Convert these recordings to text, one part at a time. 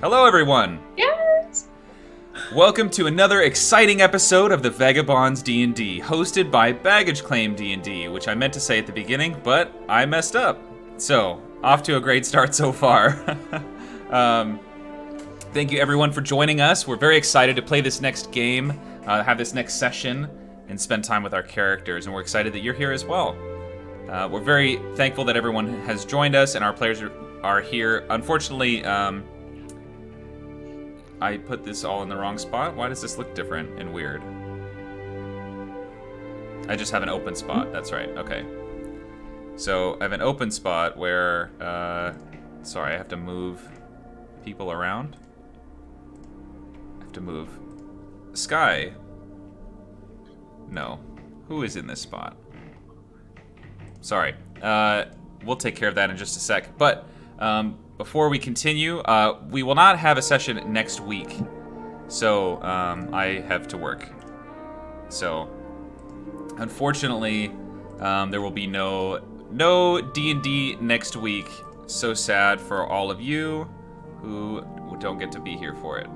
Hello, everyone. Yes. Welcome to another exciting episode of the Vagabonds D&D, hosted by Baggage Claim D&D, which I meant to say at the beginning, but I messed up. So, off to a great start so far. Thank you, everyone, for joining us. We're very excited to play this next game, have this next session, and spend time with our characters, and we're excited that you're here as well. We're very thankful that everyone has joined us, and our players are here. Unfortunately, I put this all in the wrong spot. Why does this look different and weird? I just have an open spot. That's right. Okay. So I have an open spot where, sorry, I have to move people around. I have to move Sky. No. Who is in this spot? Sorry. We'll take care of that in just a sec. But, before we continue, we will not have a session next week, so I have to work. So, unfortunately, there will be no D&D next week. So sad for all of you who don't get to be here for it.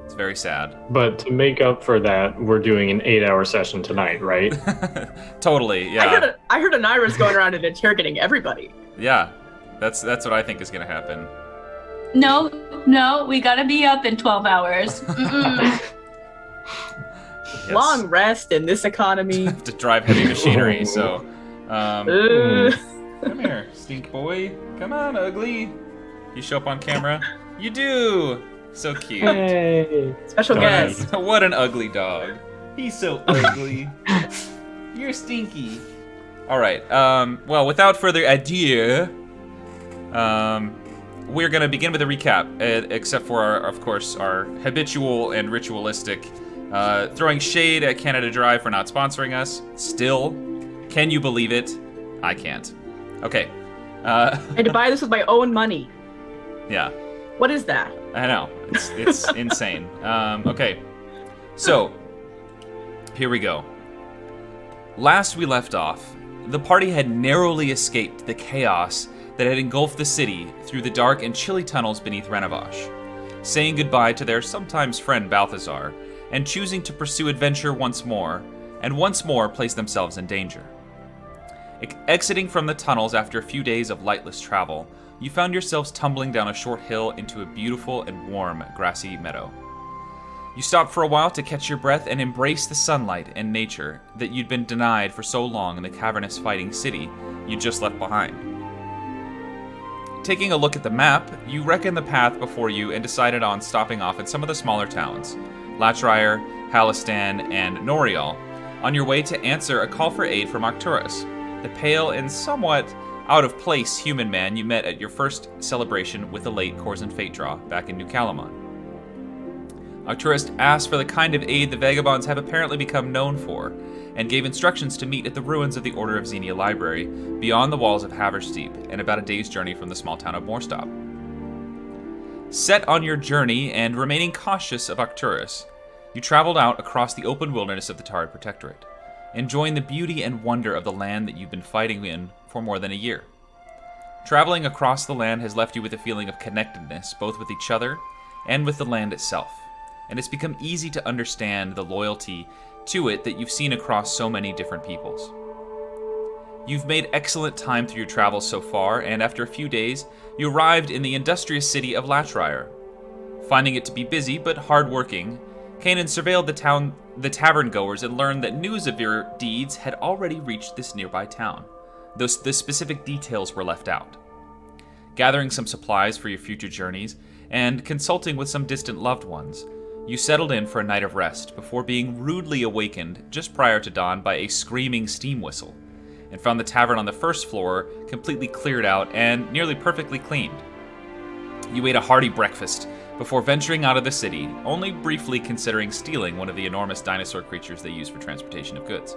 It's very sad. But to make up for that, we're doing an 8-hour session tonight, right? Totally, yeah. I heard Anira's going around and interrogating everybody. Yeah, that's what I think is going to happen. No, we gotta be up in 12 hours. Yes. Long rest in this economy. To drive heavy machinery, so... Come here, stink boy. Come on, ugly. You show up on camera? You do! So cute. Hey. Special guest. What an ugly dog. He's so ugly. You're stinky. Alright, well, without further ado, we're going to begin with a recap, except for, of course, our habitual and ritualistic throwing shade at Canada Dry for not sponsoring us. Still, can you believe it? I can't. Okay. I had to buy this with my own money. Yeah. What is that? I know. It's insane. Okay. So, here we go. Last we left off, the party had narrowly escaped the chaos that had engulfed the city through the dark and chilly tunnels beneath Renovash, saying goodbye to their sometimes friend Balthazar, and choosing to pursue adventure once more, and once more place themselves in danger. Exiting from the tunnels after a few days of lightless travel, you found yourselves tumbling down a short hill into a beautiful and warm grassy meadow. You stopped for a while to catch your breath and embrace the sunlight and nature that you'd been denied for so long in the cavernous fighting city you'd just left behind. Taking a look at the map, you reckoned the path before you and decided on stopping off in some of the smaller towns, Latchrier, Halistan, and Norial, on your way to answer a call for aid from Arcturus, the pale and somewhat out-of-place human man you met at your first celebration with the late Corzin Fatedraw back in New Calamon. Arcturus asked for the kind of aid the Vagabonds have apparently become known for, and gave instructions to meet at the ruins of the Order of Xenia Library, beyond the walls of Haversteep, and about a day's journey from the small town of Moorstop. Set on your journey and remaining cautious of Arcturus, you traveled out across the open wilderness of the Taurid Protectorate, enjoying the beauty and wonder of the land that you've been fighting in for more than a year. Traveling across the land has left you with a feeling of connectedness, both with each other and with the land itself, and it's become easy to understand the loyalty to it that you've seen across so many different peoples. You've made excellent time through your travels so far, and after a few days, you arrived in the industrious city of Latchrier. Finding it to be busy but hard-working, Kanan surveilled the tavern goers and learned that news of your deeds had already reached this nearby town, though the specific details were left out. Gathering some supplies for your future journeys, and consulting with some distant loved ones, you settled in for a night of rest before being rudely awakened just prior to dawn by a screaming steam whistle, and found the tavern on the first floor completely cleared out and nearly perfectly cleaned. You ate a hearty breakfast before venturing out of the city, only briefly considering stealing one of the enormous dinosaur creatures they use for transportation of goods.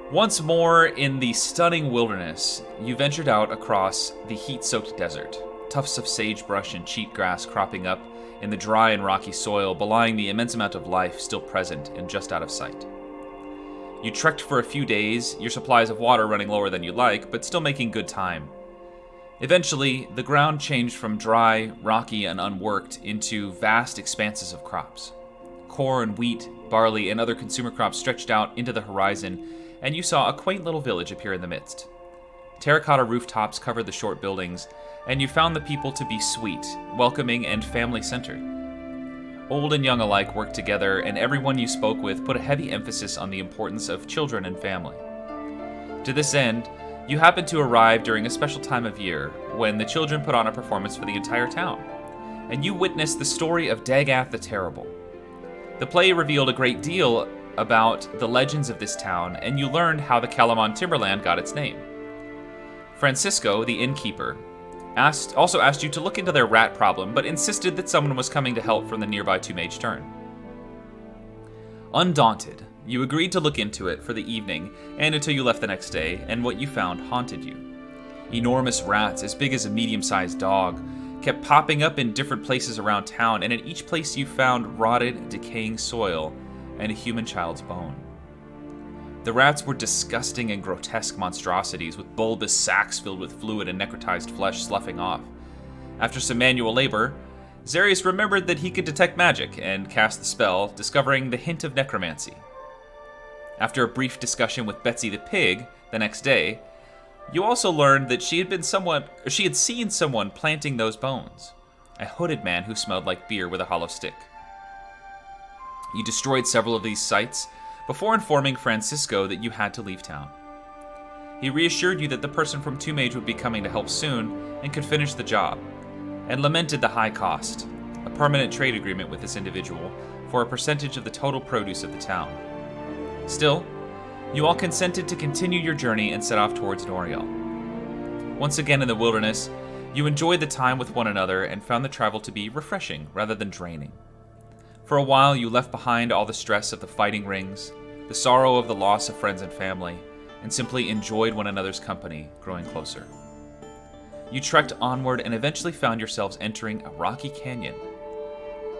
Once more in the stunning wilderness, you ventured out across the heat-soaked desert, tufts of sagebrush and cheatgrass cropping up in the dry and rocky soil, belying the immense amount of life still present and just out of sight. You trekked for a few days, your supplies of water running lower than you'd like, but still making good time. Eventually, the ground changed from dry, rocky, and unworked into vast expanses of crops. Corn, wheat, barley, and other consumer crops stretched out into the horizon, and you saw a quaint little village appear in the midst. Terracotta rooftops covered the short buildings, and you found the people to be sweet, welcoming, and family-centered. Old and young alike worked together, and everyone you spoke with put a heavy emphasis on the importance of children and family. To this end, you happened to arrive during a special time of year when the children put on a performance for the entire town, and you witnessed the story of Dagath the Terrible. The play revealed a great deal about the legends of this town, and you learned how the Calamon Timberland got its name. Francisco, the innkeeper, also asked you to look into their rat problem, but insisted that someone was coming to help from the nearby Two-Mage Turn. Undaunted, you agreed to look into it for the evening and until you left the next day, and what you found haunted you. Enormous rats, as big as a medium-sized dog, kept popping up in different places around town, and at each place you found rotted, decaying soil and a human child's bone. The rats were disgusting and grotesque monstrosities with bulbous sacks filled with fluid and necrotized flesh sloughing off. After some manual labor, Zarius remembered that he could detect magic and cast the spell, discovering the hint of necromancy. After a brief discussion with Betsy the pig the next day, you also learned that she had seen someone planting those bones, a hooded man who smelled like beer with a hollow stick. You destroyed several of these sites before informing Francisco that you had to leave town. He reassured you that the person from Two-Mage would be coming to help soon and could finish the job, and lamented the high cost, a permanent trade agreement with this individual for a percentage of the total produce of the town. Still, you all consented to continue your journey and set off towards Noriel. Once again in the wilderness, you enjoyed the time with one another and found the travel to be refreshing rather than draining. For a while, you left behind all the stress of the fighting rings, the sorrow of the loss of friends and family, and simply enjoyed one another's company, growing closer. You trekked onward and eventually found yourselves entering a rocky canyon.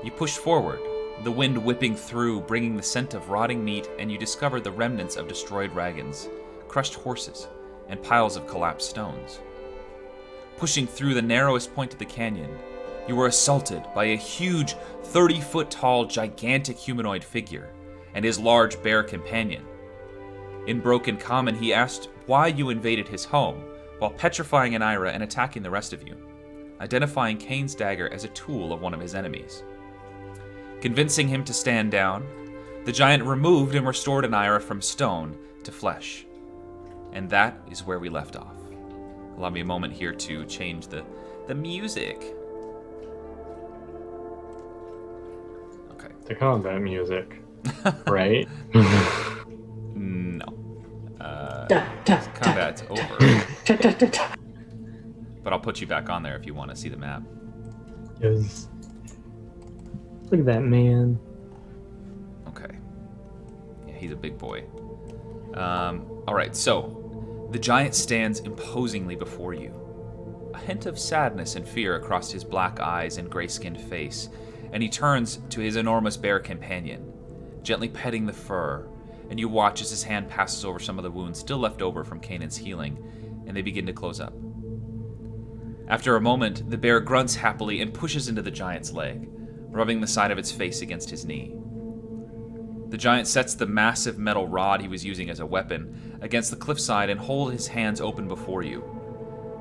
You pushed forward, the wind whipping through, bringing the scent of rotting meat, and you discovered the remnants of destroyed wagons, crushed horses, and piles of collapsed stones. Pushing through the narrowest point of the canyon, you were assaulted by a huge 30-foot-tall gigantic humanoid figure and his large bear companion. In broken common, he asked why you invaded his home, while petrifying Anira and attacking the rest of you, identifying Kane's dagger as a tool of one of his enemies. Convincing him to stand down, the giant removed and restored Anira from stone to flesh. And that is where we left off. Allow me a moment here to change the music. Okay. The combat music, right? No. Da, da, Combat's da, over. da, da, da, da. But I'll put you back on there if you want to see the map. Yes. Look at that man. Okay. Yeah, he's a big boy. Alright, so the giant stands imposingly before you. A hint of sadness and fear across his black eyes and gray-skinned face, and he turns to his enormous bear companion, gently petting the fur, and you watch as his hand passes over some of the wounds still left over from Kanan's healing, and they begin to close up. After a moment, the bear grunts happily and pushes into the giant's leg, rubbing the side of its face against his knee. The giant sets the massive metal rod he was using as a weapon against the cliffside and holds his hands open before you,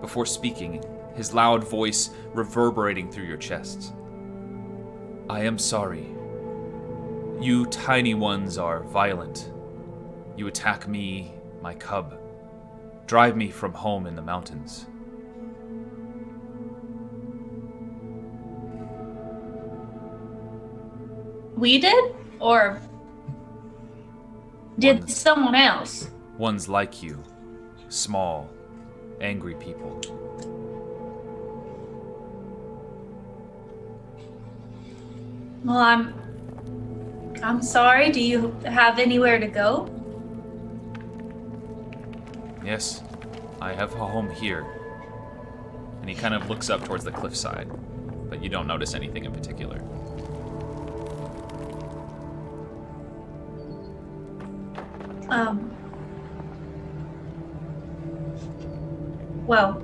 before speaking, his loud voice reverberating through your chests. I am sorry. You tiny ones are violent. You attack me, my cub. Drive me from home in the mountains. We did? Or did Ones- someone else? Ones like you. Small, angry people. Well, I'm sorry. Do you have anywhere to go? Yes, I have a home here. And he kind of looks up towards the cliffside, but you don't notice anything in particular. Well,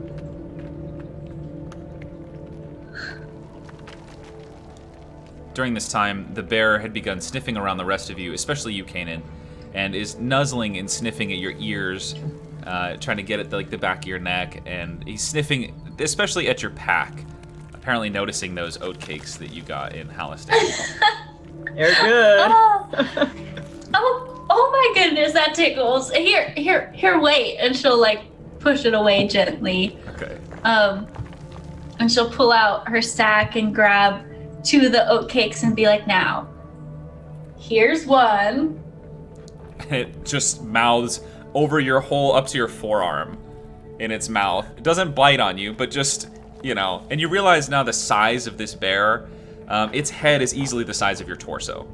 During this time, the bear had begun sniffing around the rest of you, especially you, Kanan, and is nuzzling and sniffing at your ears, trying to get at the back of your neck, and he's sniffing especially at your pack, apparently noticing those oatcakes that you got in Haversteep. They're good. Oh my goodness, that tickles. Here, wait. And she'll push it away gently. Okay. And she'll pull out her sack and grab 2 of the oatcakes and be like, now, here's one. It just mouths over your hole up to your forearm in its mouth. It doesn't bite on you, but just, and you realize now the size of this bear. Its head is easily the size of your torso.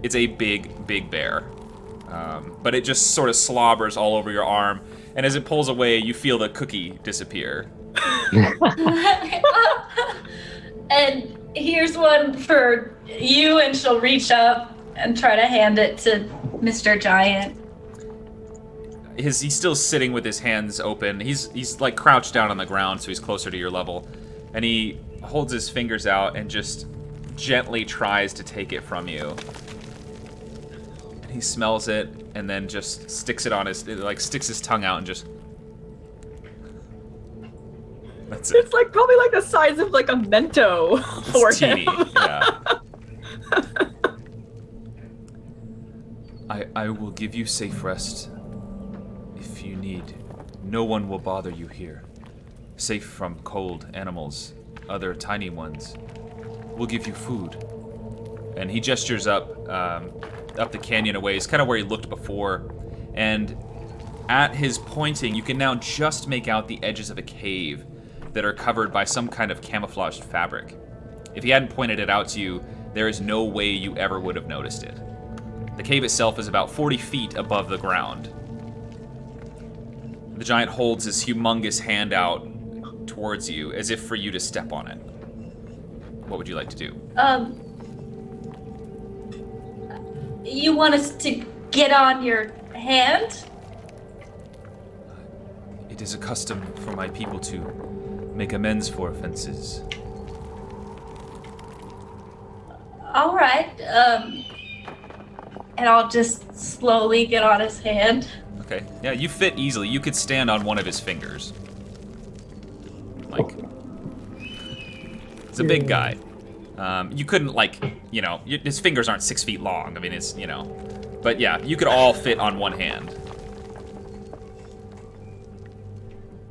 It's a big, big bear. But it just sort of slobbers all over your arm, and as it pulls away, you feel the cookie disappear. And here's one for you, and she'll reach up and try to hand it to Mr. Giant. He's still sitting with his hands open. He's crouched down on the ground, so he's closer to your level. And he holds his fingers out and just gently tries to take it from you. And he smells it and then just sticks it on sticks his tongue out and just... That's it. It's probably the size of a Mento for It's teeny, him. yeah. I will give you safe rest if you need. No one will bother you here. Safe from cold animals, other tiny ones. We'll give you food. And he gestures up the canyon a ways, kind of where he looked before. And at his pointing, you can now just make out the edges of a cave that are covered by some kind of camouflaged fabric. If he hadn't pointed it out to you, there is no way you ever would have noticed it. The cave itself is about 40 feet above the ground. The giant holds his humongous hand out towards you, as if for you to step on it. What would you like to do? You want us to get on your hand? It is a custom for my people to make amends for offenses. All right. And I'll just slowly get on his hand. Okay. Yeah, you fit easily. You could stand on one of his fingers. It's a big guy. You couldn't, his fingers aren't 6 feet long. I mean, it's, But yeah, you could all fit on one hand.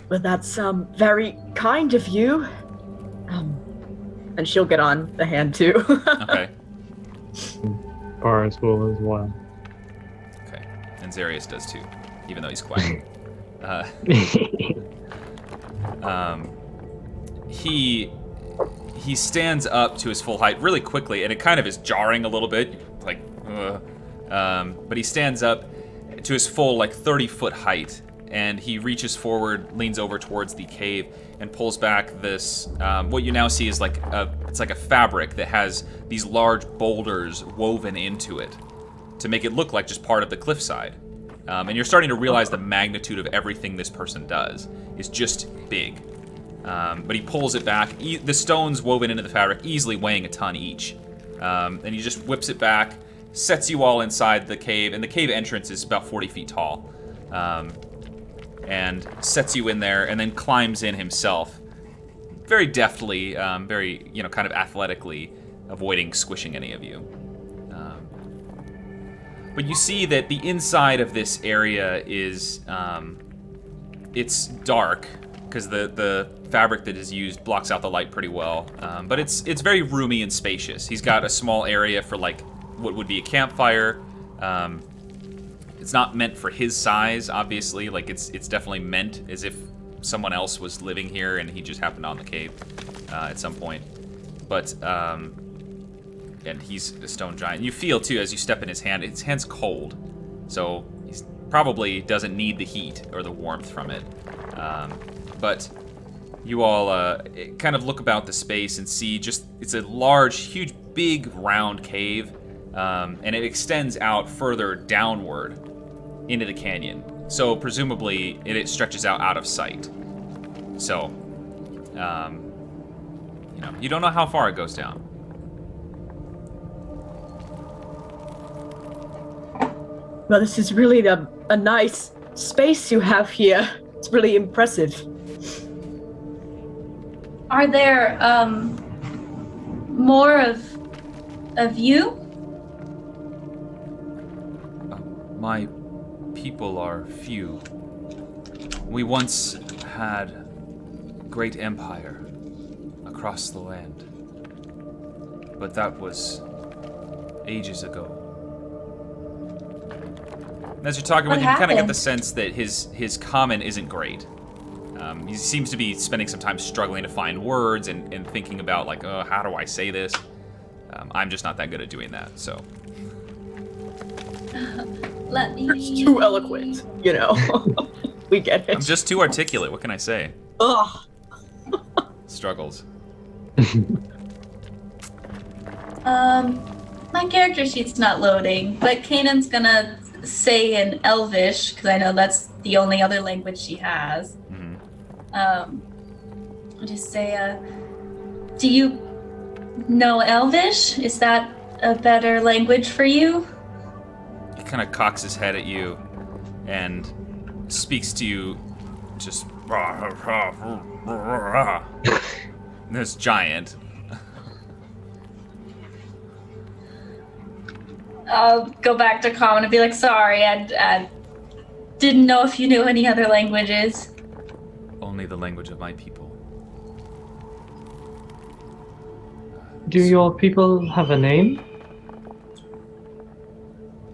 Well, that's very kind of you. And she'll get on the hand too. Okay. Bars will as well. Okay. And Zarius does too, even though he's quiet. He stands up to his full height really quickly, and it kind of is jarring a little bit, but he stands up to his full 30-foot height, and he reaches forward, leans over towards the cave, and pulls back this what you now see is it's like a fabric that has these large boulders woven into it to make it look like just part of the cliffside. And you're starting to realize the magnitude of everything this person does is just big. But he pulls it back. The stones woven into the fabric, easily weighing a ton each. And he just whips it back, sets you all inside the cave, and the cave entrance is about 40 feet tall. And sets you in there, and then climbs in himself, very deftly, very kind of athletically, avoiding squishing any of you. But you see that the inside of this area is it's dark because the fabric that is used blocks out the light pretty well. But it's very roomy and spacious. He's got a small area for what would be a campfire. It's not meant for his size, obviously. It's definitely meant as if someone else was living here and he just happened on the cave at some point. But and he's a stone giant. You feel too as you step in his hand's cold, so he probably doesn't need the heat or the warmth from it. But you all kind of look about the space and see it's a large, huge, big, round cave, and it extends out further downward into the canyon. So presumably it stretches out of sight. So, you don't know how far it goes down. Well, this is really a nice space you have here. It's really impressive. Are there more of you? My people are few. We once had great empire across the land, but that was ages ago. As you're talking with him, you kind of get the sense that his comment isn't great. He seems to be spending some time struggling to find words and thinking about, like, oh, how do I say this? I'm just not that good at doing that, so. Let me. It's too eloquent, you know. We get it. I'm just too articulate. What can I say? Ugh. Struggles. My character sheet's not loading, but Kanan's gonna say in Elvish, because I know that's the only other language she has. Just say, do you know Elvish? Is that a better language for you? He kind of cocks his head at you and speaks to you just this giant. I'll go back to common and be like, sorry, I didn't know if you knew any other languages. Only the language of my people. Do your people have a name?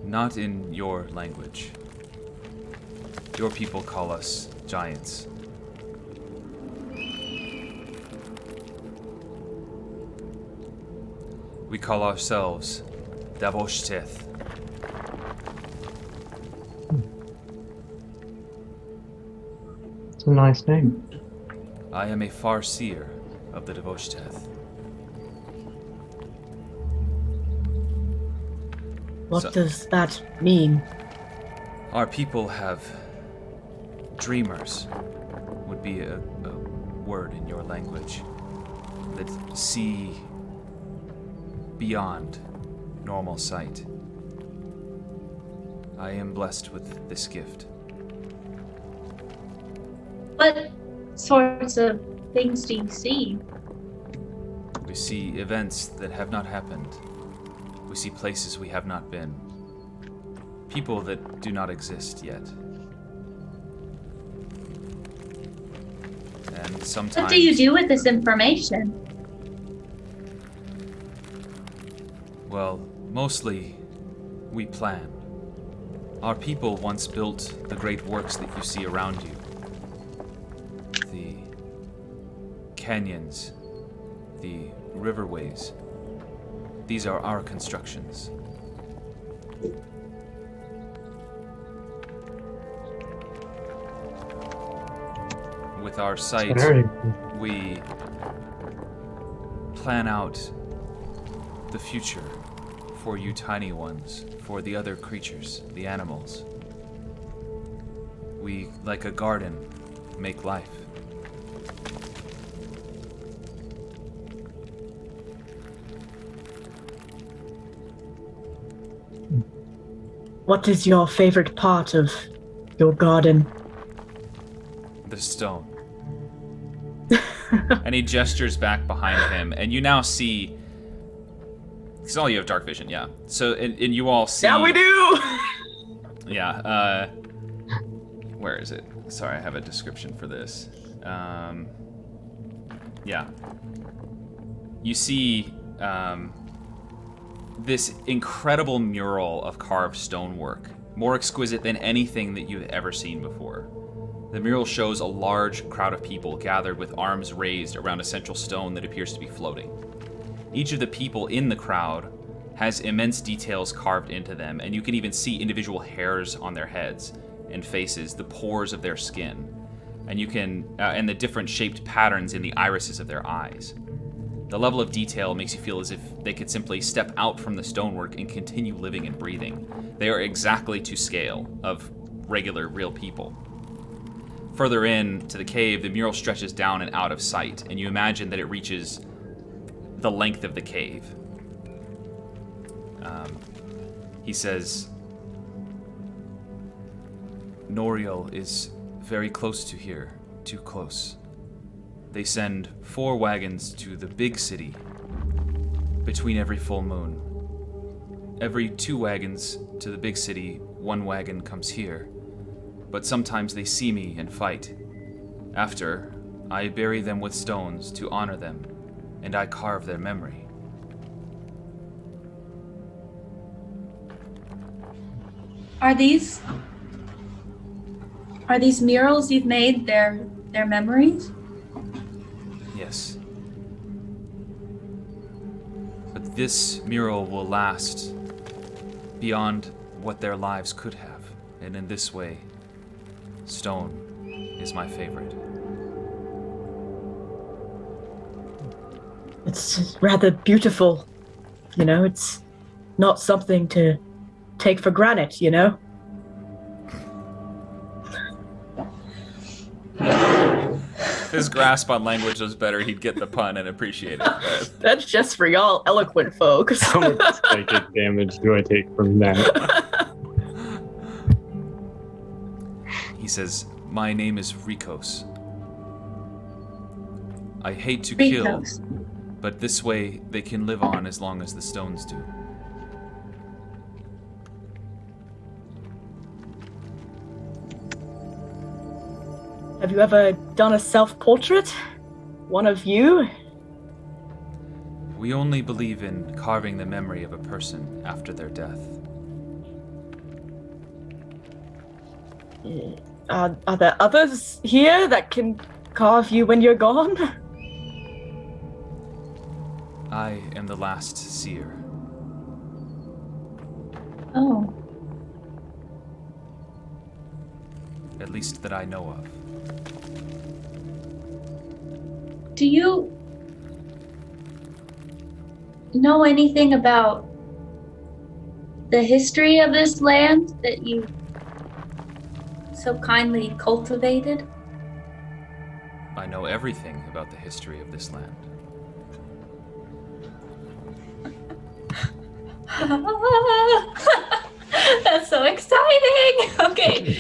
Not in your language. Your people call us giants. We call ourselves Davoshteth. It's a nice name. I am a farseer of the Davoshteth. What does that mean? Our people have dreamers, would be a word in your language, that see beyond normal sight. I am blessed with this gift. What sorts of things do you see? We see events that have not happened. We see places we have not been. People that do not exist yet. And sometimes... What do you do with this information? Well, mostly, we plan. Our people once built the great works that you see around you. The canyons, the riverways. These are our constructions. With our sight, we plan out the future for you tiny ones, for the other creatures, the animals. We, like a garden, make life. What is your favorite part of your garden? The stone. And he gestures back behind him, and you now see... Because all you have dark vision, yeah. So, and you all see... Yeah, we do! Yeah, where is it? Sorry, I have a description for this. Yeah. You see, this incredible mural of carved stonework, more exquisite than anything that you've ever seen before. The mural shows a large crowd of people gathered with arms raised around a central stone that appears to be floating. Each of the people in the crowd has immense details carved into them, and you can even see individual hairs on their heads and faces, the pores of their skin, and you can and the different shaped patterns in the irises of their eyes. The level of detail makes you feel as if they could simply step out from the stonework and continue living and breathing. They are exactly to scale of regular, real people. Further in to the cave, the mural stretches down and out of sight, and you imagine that it reaches the length of the cave. He says, Noriel is very close to here, too close. They send 4 wagons to the big city between every full moon. Every 2 wagons to the big city, 1 wagon comes here. But sometimes they see me and fight. After, I bury them with stones to honor them, and I carve their memory. Are these murals you've made their memories? Yes. But this mural will last beyond what their lives could have, and in this way, stone is my favorite. It's rather beautiful. It's not something to take for granted, If his grasp on language was better, he'd get the pun and appreciate it. That's just for y'all eloquent folks. How much psychic damage do I take from that? He says, "My name is Rikos. I hate to kill, Rikos. but this way they can live on as long as the stones do." Have you ever done a self-portrait? One of you? We only believe in carving the memory of a person after their death. Are there others here that can carve you when you're gone? I am the last seer. Oh. At least that I know of. Do you know anything about the history of this land that you so kindly cultivated? I know everything about the history of this land. That's so exciting. Okay.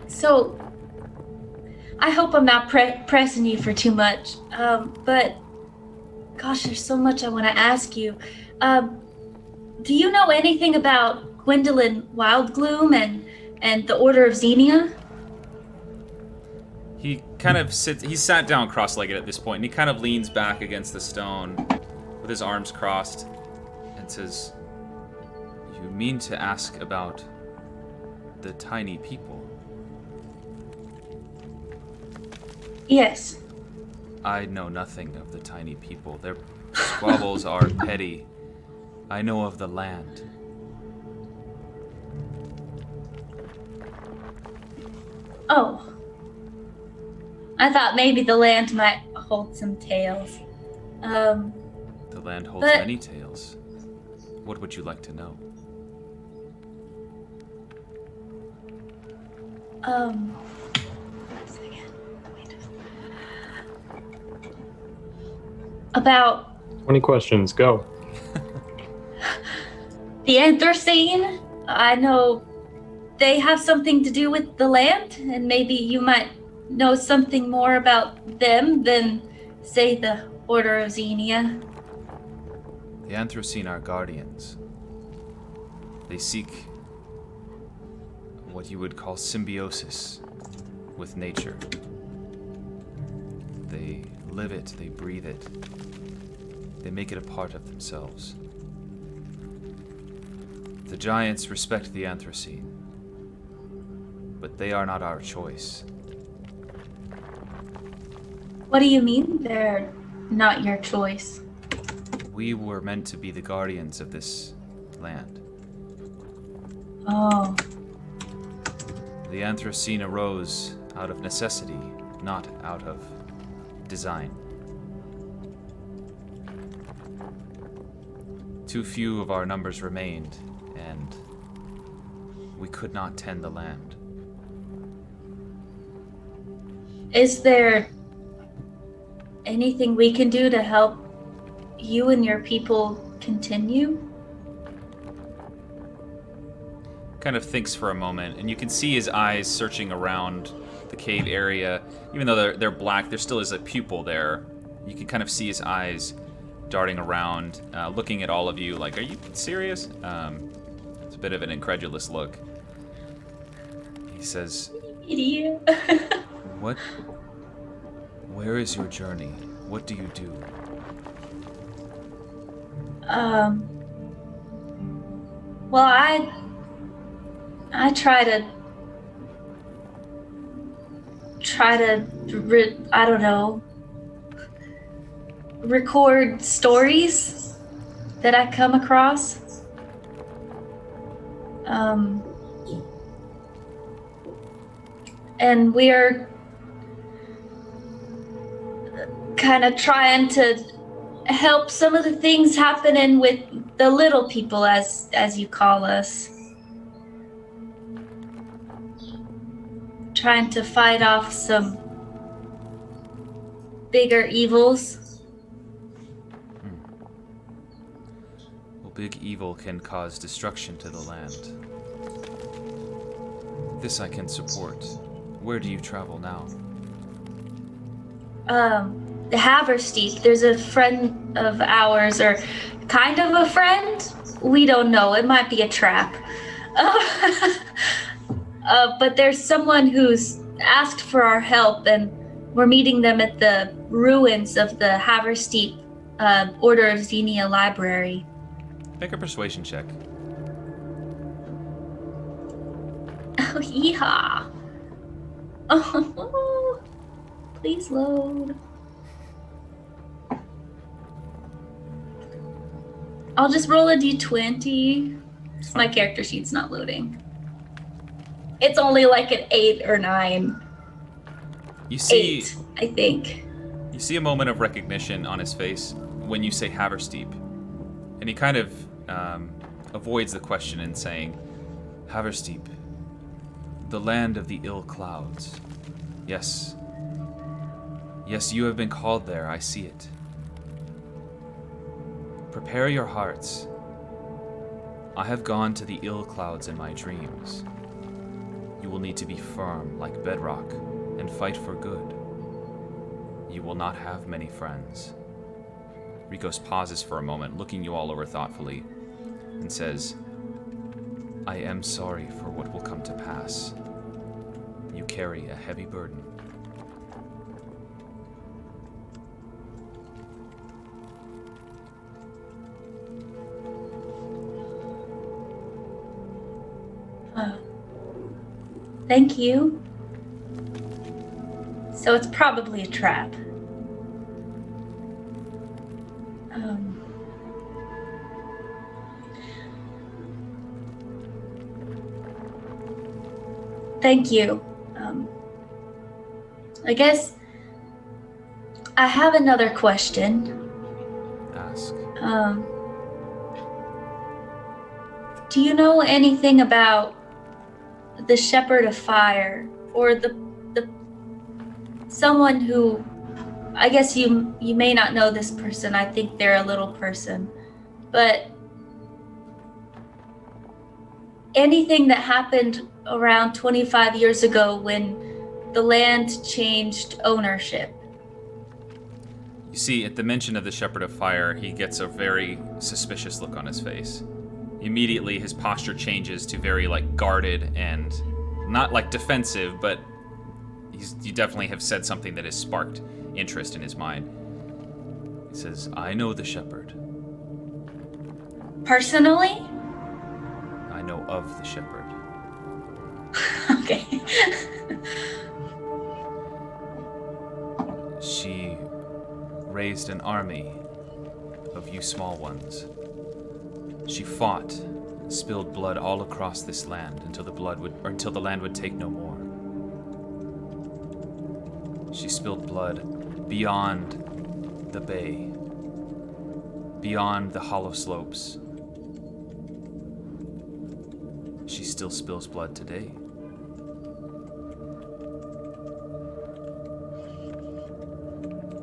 So I hope I'm not pressing you for too much. But gosh, there's so much I want to ask you. Do you know anything about Gwendolyn Wildgloom and the Order of Xenia? He kind of he sat down cross-legged at this point, and he kind of leans back against the stone with his arms crossed and says, "You mean to ask about the tiny people?" Yes. I know nothing of the tiny people. Their squabbles are petty. I know of the land. Oh. I thought maybe the land might hold some tales. The land holds But- many tales. What would you like to know? One second. Wait. About 20 questions, go. the Anthracene. I know they have something to do with the land, and maybe you might know something more about them than, say, the Order of Xenia. The Anthracene are guardians. They seek what you would call symbiosis with nature. They live it, they breathe it. They make it a part of themselves. The giants respect the Anthracene, but they are not our choice. What do you mean they're not your choice? We were meant to be the guardians of this land. Oh. The Anthracene arose out of necessity, not out of design. Too few of our numbers remained, and we could not tend the land. Is there anything we can do to help you and your people continue? kind of thinks for a moment, and you can see his eyes searching around the cave area. Even though they're black, there still is a pupil there. You can kind of see his eyes darting around, looking at all of you like, are you serious? It's a bit of an incredulous look. He says, Idiot. What? Where is your journey? What do you do? Well, I try to I don't know, record stories that I come across. And we're kind of trying to help some of the things happening with the little people, as you call us. Trying to fight off some bigger evils. Well, big evil can cause destruction to the land. This I can support. Where do you travel now? The Haversteep. There's a friend of ours, or kind of a friend. We don't know. It might be a trap. But there's someone who's asked for our help, and we're meeting them at the ruins of the Haversteep Order of Xenia Library. Make a persuasion check. Oh, yeehaw. Oh, please load. I'll just roll a d20. My character sheet's not loading. It's only like an 8 or 9. You see 8, I think. You see a moment of recognition on his face when you say Haversteep. And he kind of avoids the question in saying, Haversteep, the land of the ill clouds. Yes. Yes, you have been called there, I see it. Prepare your hearts. I have gone to the ill clouds in my dreams. You will need to be firm like bedrock and fight for good. You will not have many friends. Rikos pauses for a moment, looking you all over thoughtfully, and says, I am sorry for what will come to pass. You carry a heavy burden. Thank you. So it's probably a trap. Thank you. I guess I have another question. Ask. Do you know anything about the Shepherd of Fire, or the someone who, I guess you may not know this person. I think they're a little person, but anything that happened around 25 years ago when the land changed ownership. You see, at the mention of the Shepherd of Fire, he gets a very suspicious look on his face. Immediately, his posture changes to very, guarded and not, defensive, but you definitely have said something that has sparked interest in his mind. He says, I know the Shepherd. Personally? I know of the Shepherd. Okay. She raised an army of you small ones. She fought, spilled blood all across this land until the land would take no more. She spilled blood beyond the bay, beyond the hollow slopes. She still spills blood today.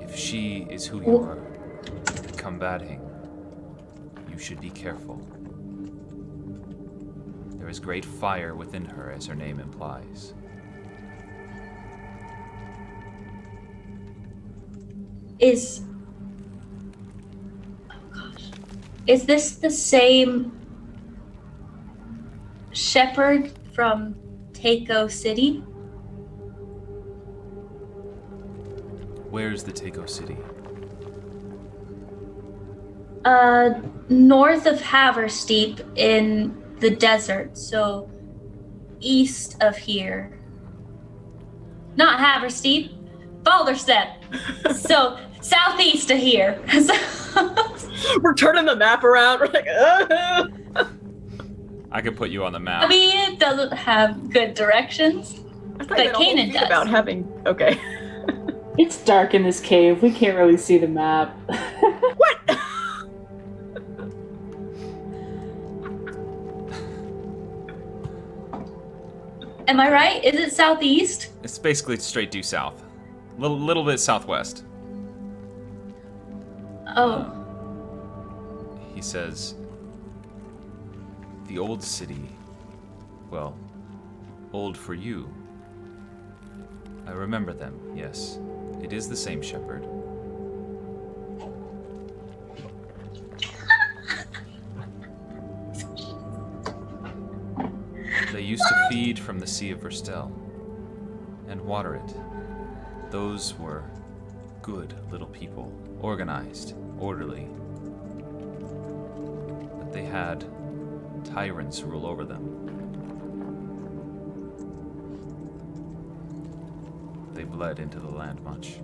If she is who you are combating, you should be careful. There There is great fire within her, as her name implies. Is this the same shepherd from Takeo City? Where's the Takeo City? North of Haversteep in the desert, so east of here. Not Haversteep, Balderstep. So southeast of here. We're turning the map around. We're like, I could put you on the map. I mean, it doesn't have good directions, I thought but that whole Kanan thing does. about having. Okay. It's dark in this cave. We can't really see the map. What? Am I right? Is it southeast? It's basically straight due south. Little bit southwest. Oh, He says, the old city, well, old for you. I remember them, yes. It is the same shepherd. They used to feed from the Sea of Verstel and water it. Those were good little people, organized, orderly. But they had tyrants rule over them. They bled into the land much.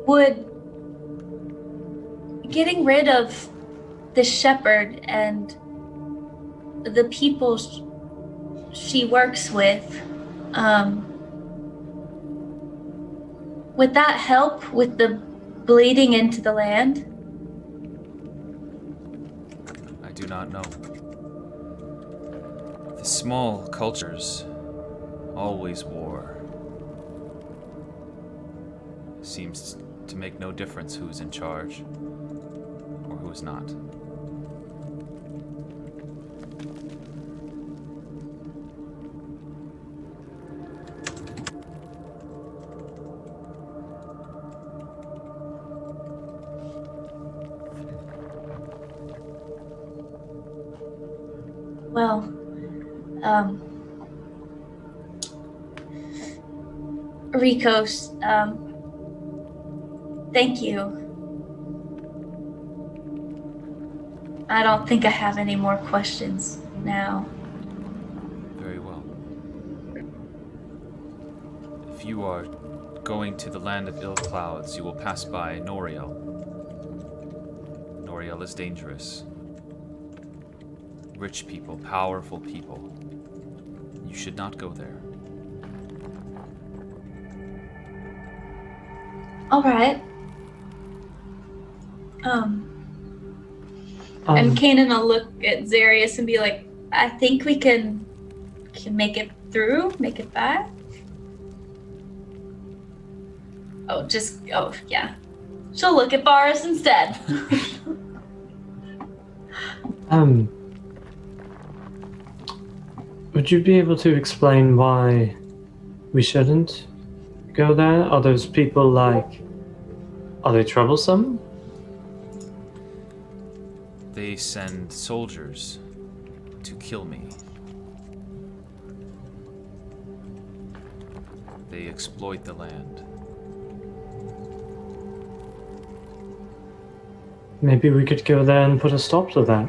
would getting rid of the shepherd and the people she works with, would that help with the bleeding into the land? I do not know. The small cultures always war. Seems to make no difference who's in charge or who's not. Well, Rikos, thank you. I don't think I have any more questions now. Very well. If you are going to the land of ill clouds, you will pass by Noriel. Noriel is dangerous. Rich people, powerful people. You should not go there. All right. And Kanan will look at Zarius and be like, I think we can make it through, make it back. Oh, yeah. She'll look at Boris instead. Would you be able to explain why we shouldn't go there? Are those people are they troublesome? They send soldiers to kill me. They exploit the land. Maybe we could go there and put a stop to that.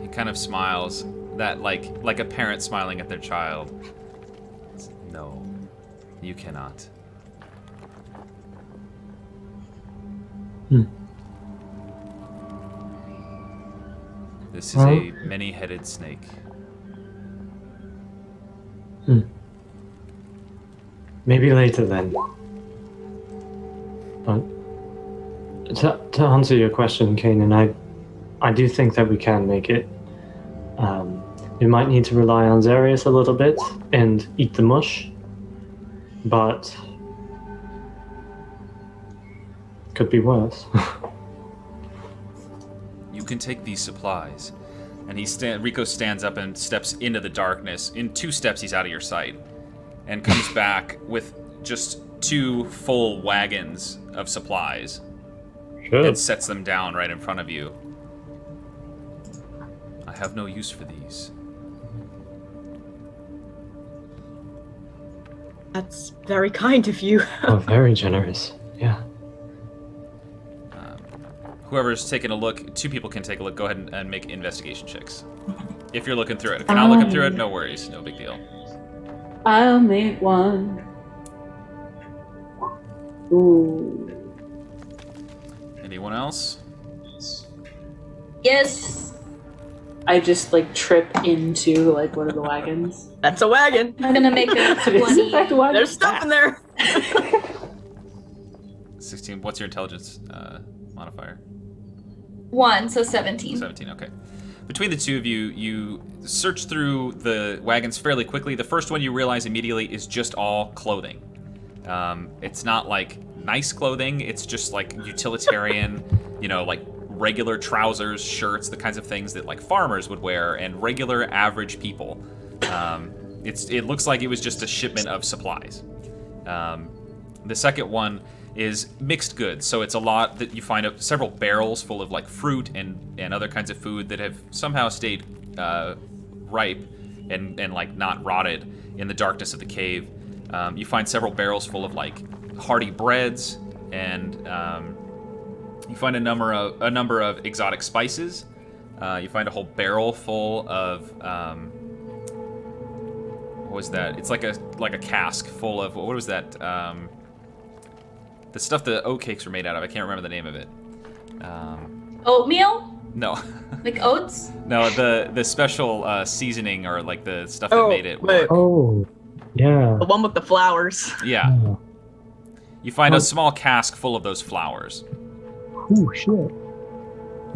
He kind of smiles, that like a parent smiling at their child. No, you cannot. This is a many-headed snake. Maybe later then. But to answer your question, Kanan, I do think that we can make it. We might need to rely on Zarius a little bit and eat the mush, but could be worse. You can take these supplies. And Rico stands up and steps into the darkness. In 2 steps, he's out of your sight. And comes back with just 2 full wagons of supplies. Sure. And sets them down right in front of you. I have no use for these. That's very kind of you. Oh, very generous. Yeah. Whoever's taking a look, 2 people can take a look. Go ahead and make investigation checks. If you're looking through it. If you're not looking through it, no worries. No big deal. I'll make one. Ooh. Anyone else? Yes. I just trip into one of the wagons. That's a wagon. I'm gonna make a It is in fact a 20. wagon. There's stuff in there. 16. What's your intelligence modifier? 1, so 17. 17, okay. Between the 2 of you, you search through the wagons fairly quickly. The first one you realize immediately is just all clothing. It's not nice clothing, it's just utilitarian, regular trousers, shirts, the kinds of things that farmers would wear, and regular average people. It looks like it was just a shipment of supplies. The second one is mixed goods, so it's a lot that you find several barrels full of fruit and other kinds of food that have somehow stayed ripe and not rotted in the darkness of the cave. You find several barrels full of hearty breads, and you find a number of exotic spices. You find a whole barrel full of what was that? It's like a cask full of what was that? The stuff the oatcakes were made out of. I can't remember the name of it. Oatmeal? No. Like oats? No, the special seasoning or the stuff that made it wait. work. Oh, yeah. The one with the flowers. Yeah. Oh, You find a small cask full of those flowers. ooh, shit.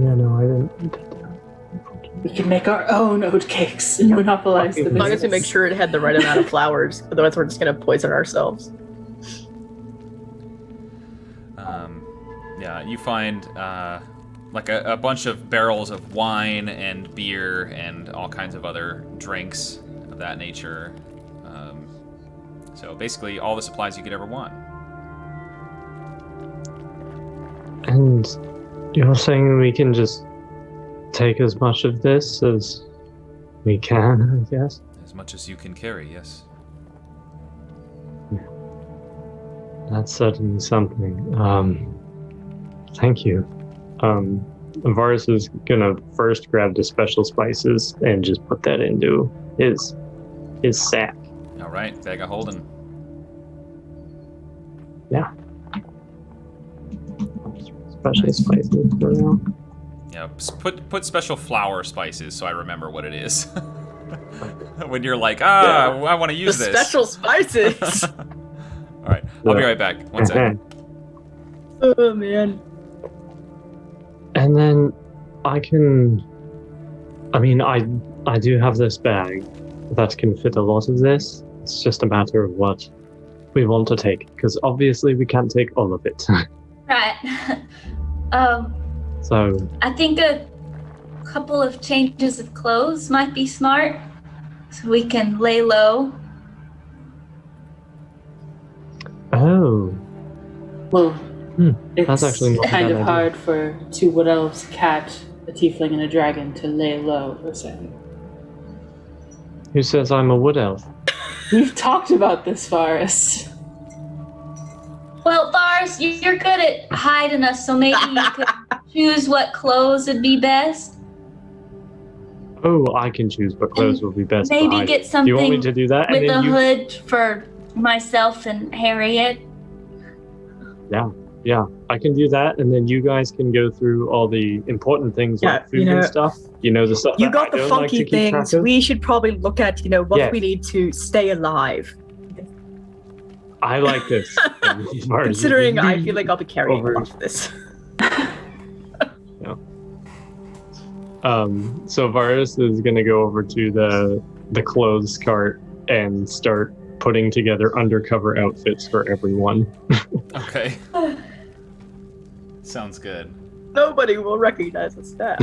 Yeah, no, I didn't. We can make our own oatcakes and monopolize the As business. long as we make sure it had the right amount of flowers. Otherwise, we're just going to poison ourselves. Yeah, you find a bunch of barrels of wine and beer and all kinds of other drinks of that nature. So basically all the supplies you could ever want. And you're saying we can just take as much of this as we can, I guess? As much as you can carry, yes. That's certainly something. Thank you. Varus is gonna first grab the special spices and just put that into his sack. All right, bag of holding. Yeah. Special spices for now. Yeah, put special flower spices so I remember what it is. When you're I want to use The this. special spices. All right, I'll be right back. One second. Oh, man. And then I do have this bag that can fit a lot of this. It's just a matter of what we want to take, because obviously we can't take all of it. Right. So I think a couple of changes of clothes might be smart, so we can lay low. oh, Well, it's that's actually not a kind bad of idea. hard for 2 wood elves, a cat, a tiefling, and a dragon to lay low for a second. Who says I'm a wood elf? We've talked about this, Forrest. Well, Bars, you're good at hiding us, so maybe you could choose what clothes would be best. Oh, I can choose what clothes will be best. Maybe behind. get Do you want me something to do that? with And a then you... hood for myself and Harriet. Yeah, I can do that, and then you guys can go through all the important things Yeah, like food and stuff. The stuff You that got I the don't like to funky keep things. track of. We should probably look at, what Yeah. we need to stay alive. I like this. Considering I feel like I'll be carrying Over- a lot of this. So Varus is gonna go over to the clothes cart and start putting together undercover outfits for everyone. Okay. Sounds good. Nobody will recognize the staff.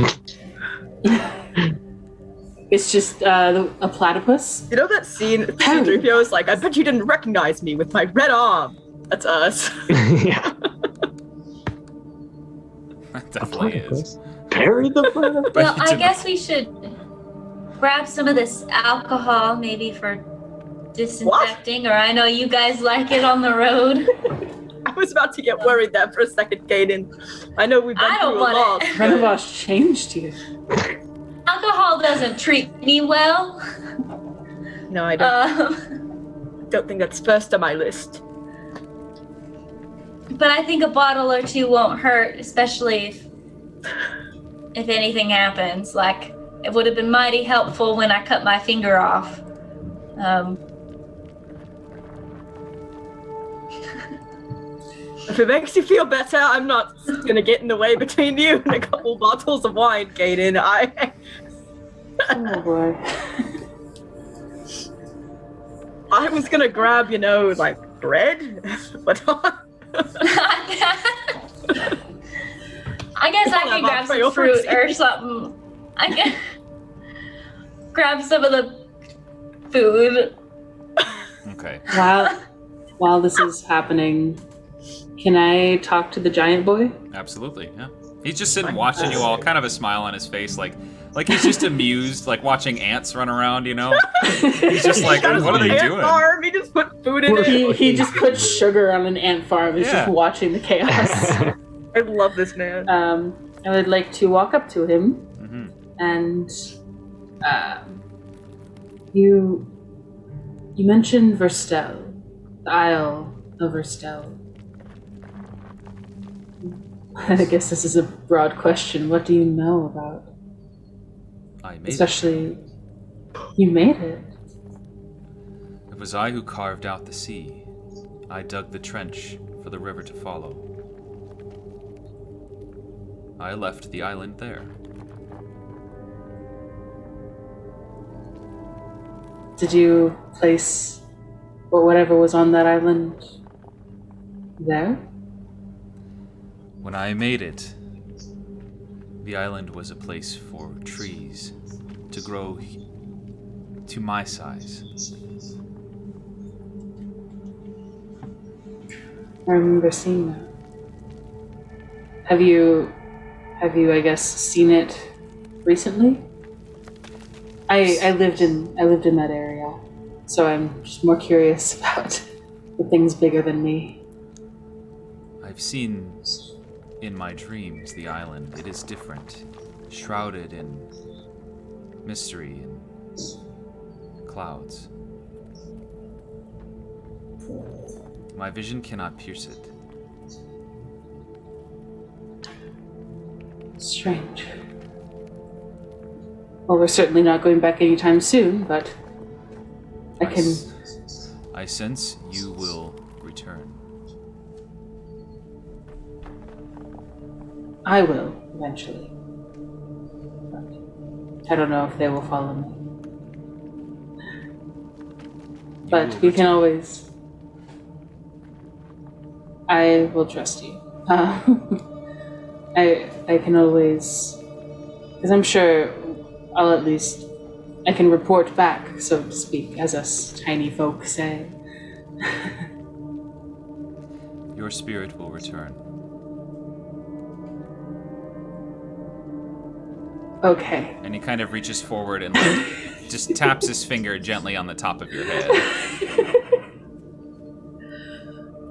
It's just a platypus. You know that scene? C-3PO is like, I bet you didn't recognize me with my red arm. That's us. Yeah. That definitely is. Bury the platypus. Well, I guess we should grab some of this alcohol, maybe for disinfecting, or I know you guys like it on the road. I was about to get worried there for a second, Kaden. I know we've been I don't through a want lot. it. Renovas changed you. Alcohol doesn't treat me well. No, I don't think that's first on my list. But I think a bottle or two won't hurt, especially if anything happens. Like, it would have been mighty helpful when I cut my finger off. If it makes you feel better, I'm not gonna get in the way between you and a couple bottles of wine, Kaden. Oh boy. I was gonna grab, like bread, but I guess I could grab some fruit or something. I can grab some of the food. Okay. While this is happening, can I talk to the giant boy? Absolutely, yeah. He's just sitting watching you all, kind of a smile on his face, like he's just amused, like watching ants run around, He's just like, what are they doing? Farm. He just put food in it. He just put sugar on an ant farm. He's just watching the chaos. I love this man. I would like to walk up to him and you mentioned Verstel, the Isle of Verstel. I guess this is a broad question. What do you know about? I made Especially, you made it. It was I who carved out the sea. I dug the trench for the river to follow. I left the island there. Did you place whatever was on that island there? When I made it, the island was a place for trees to grow to my size. I remember seeing that. Have you, I guess, seen it recently? I lived in that area, so I'm just more curious about the things bigger than me. I've seen in my dreams the island. It is different, shrouded in mystery and clouds. My vision cannot pierce it. Strange. Well, we're certainly not going back anytime soon, but I sense you will return. I will, eventually. But I don't know if they will follow me. But we can always... I will trust you. I can always... Because I'm sure I can report back, so to speak, as us tiny folk say. Your spirit will return. Okay. And he kind of reaches forward and just taps his finger gently on the top of your head.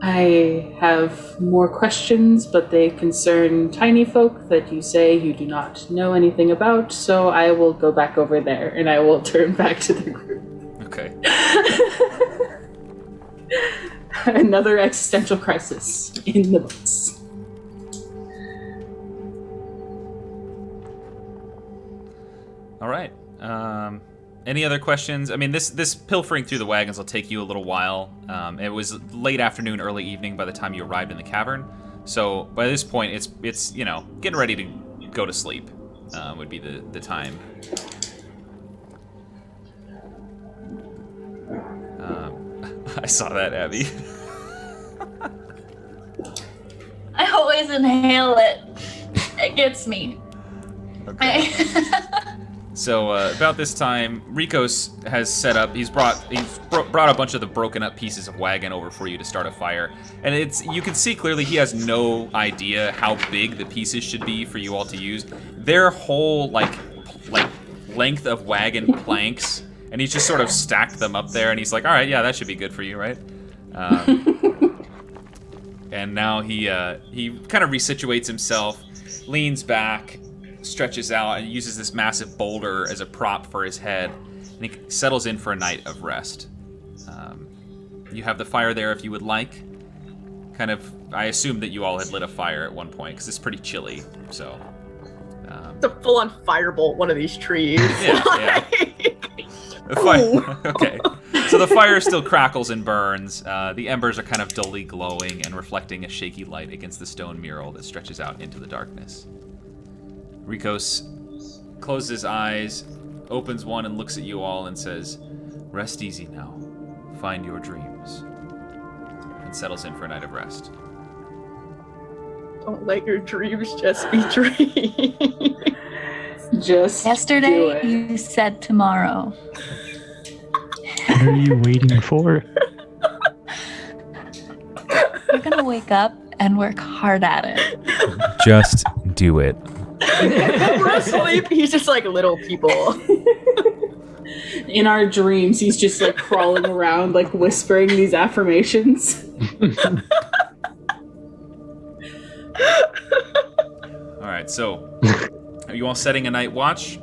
I have more questions, but they concern tiny folk that you say you do not know anything about, so I will go back over there and I will turn back to the group. Okay. Another existential crisis in the books. All right. Any other questions? I mean, this pilfering through the wagons will take you a little while. It was late afternoon, early evening by the time you arrived in the cavern. So by this point, it's getting ready to go to sleep would be the time. I saw that, Abby. I always always inhale it. It gets me. Okay. So about this time, Rikos has set up. He's brought a bunch of the broken up pieces of wagon over for you to start a fire, and you can see clearly he has no idea how big the pieces should be for you all to use. Their whole like length of wagon planks, and he's just sort of stacked them up there, and he's like, "All right, yeah, that should be good for you, right?" And now he kind of resituates himself, leans back, stretches out, and uses this massive boulder as a prop for his head, and he settles in for a night of rest. You have the fire there if you would like. Kind of, I assume that you all had lit a fire at one point because it's pretty chilly. So It's a full-on firebolt, one of these trees. yeah. The fire. Okay. So the fire still crackles and burns. The embers are kind of dully glowing and reflecting a shaky light against the stone mural that stretches out into the darkness. Rikos closes his eyes, opens one, and looks at you all and says, "Rest easy now. Find your dreams." And settles in for a night of rest. Don't let your dreams just be dreams. Just do Yesterday, it. you said tomorrow. What are you waiting for? You're gonna wake up and work hard at it. Just do it. We're asleep. He's just like little people. In our dreams, he's just like crawling around, like whispering these affirmations. All right, so are you all setting a night watch?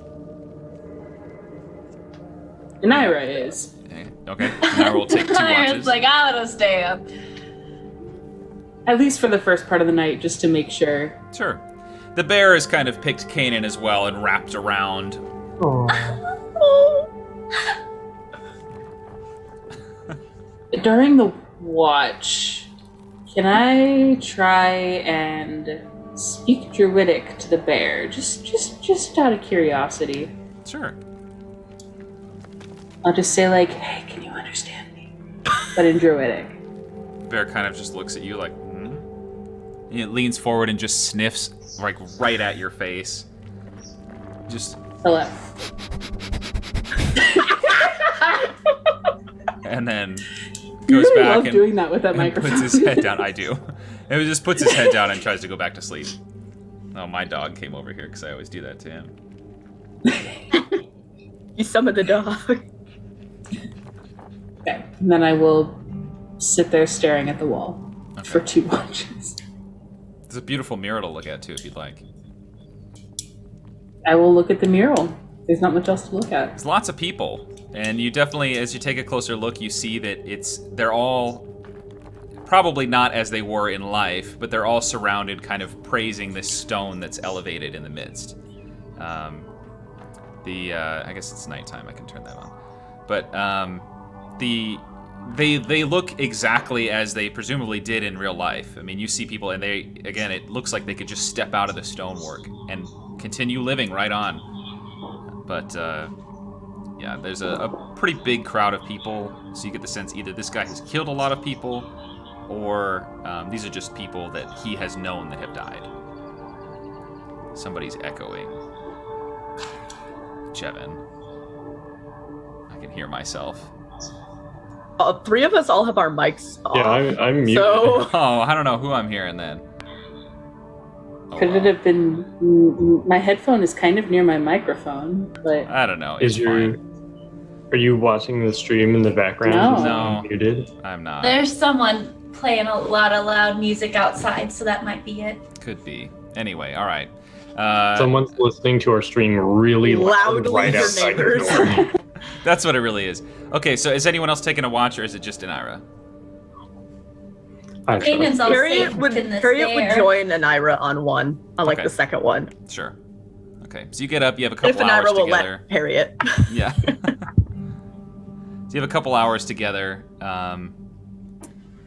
Naira is. Okay. Now we'll take 2 watches. It's like, I'm gonna stay up. At least for the first part of the night, just to make sure. Sure. The bear has kind of picked Kanan as well and wrapped around. During the watch, can I try and speak Druidic to the bear? Just out of curiosity. Sure. I'll just say like, "Hey, can you understand me?" But in Druidic. Bear kind of just looks at you like, hmm? And it leans forward and just sniffs like right at your face. Just Hello. and then You goes really back love and, doing that with that and microphone. puts his head down. I do. And he just puts his head down and tries to go back to sleep. Oh, my dog came over here because I always do that to him. You summoned the dog. Okay, and then I will sit there staring at the wall for 2 watches. It's a beautiful mural to look at too, if you'd like. I will look at the mural. There's not much else to look at. There's lots of people, and you definitely, as you take a closer look, you see that they're all probably not as they were in life, but they're all surrounded, kind of praising this stone that's elevated in the midst. I guess it's nighttime. I can turn that on, but they look exactly as they presumably did in real life. I mean, you see people, and it looks like they could just step out of the stonework and continue living right on. But yeah, there's a pretty big crowd of people, so you get the sense either this guy has killed a lot of people, or these are just people that he has known that have died. Somebody's echoing. Jevin. I can hear myself. 3 of us all have our mics off. Yeah, I'm muted. So Oh, I don't know who I'm hearing then. Oh, Could it well. have been... My headphone is kind of near my microphone, but... I don't know. It's fine. Are you watching the stream in the background? No. Is it No. muted? I'm not. There's someone playing a lot of loud music outside, so that might be it. Could be. Anyway, all right. Someone's listening to our stream really loud Loudly, right your outside your neighbors. door. That's what it really is. Okay, so is anyone else taking a watch, or is it just Inira? I trust. Kanan's all Harriet safe would in the Harriet would stair. join Anira on one, on like Okay. the second one. Sure. Okay, so you get up, you have a If couple hours Anira will together. let Harriet. Yeah. So you have a couple hours together.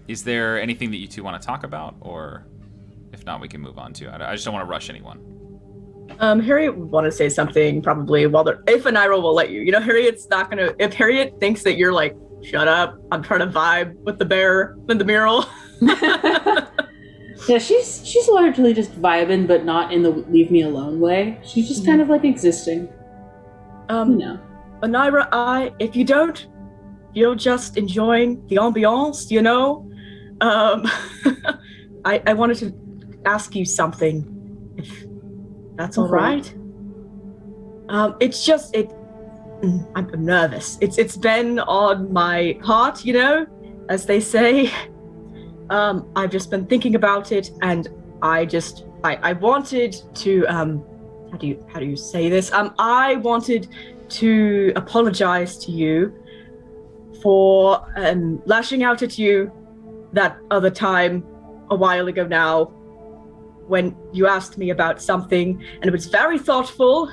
Is there anything that you two want to talk about, or if not, we can move on to? I just don't want to rush anyone. Harriet would want to say something probably while they're, if Anira will let you. You know, Harriet's not gonna, if Harriet thinks that you're like, shut up, I'm trying to vibe with the bear and the mural. Yeah, she's largely just vibing, but not in the leave me alone way. She's just kind of like existing. You know. Naira, if you don't, you're just enjoying the ambiance, you know? I wanted to ask you something, if that's all right. I'm nervous. It's been on my heart, you know, as they say. I've just been thinking about it, and I wanted to how do you say this? I wanted to apologize to you for lashing out at you that other time a while ago now when you asked me about something, and it was very thoughtful.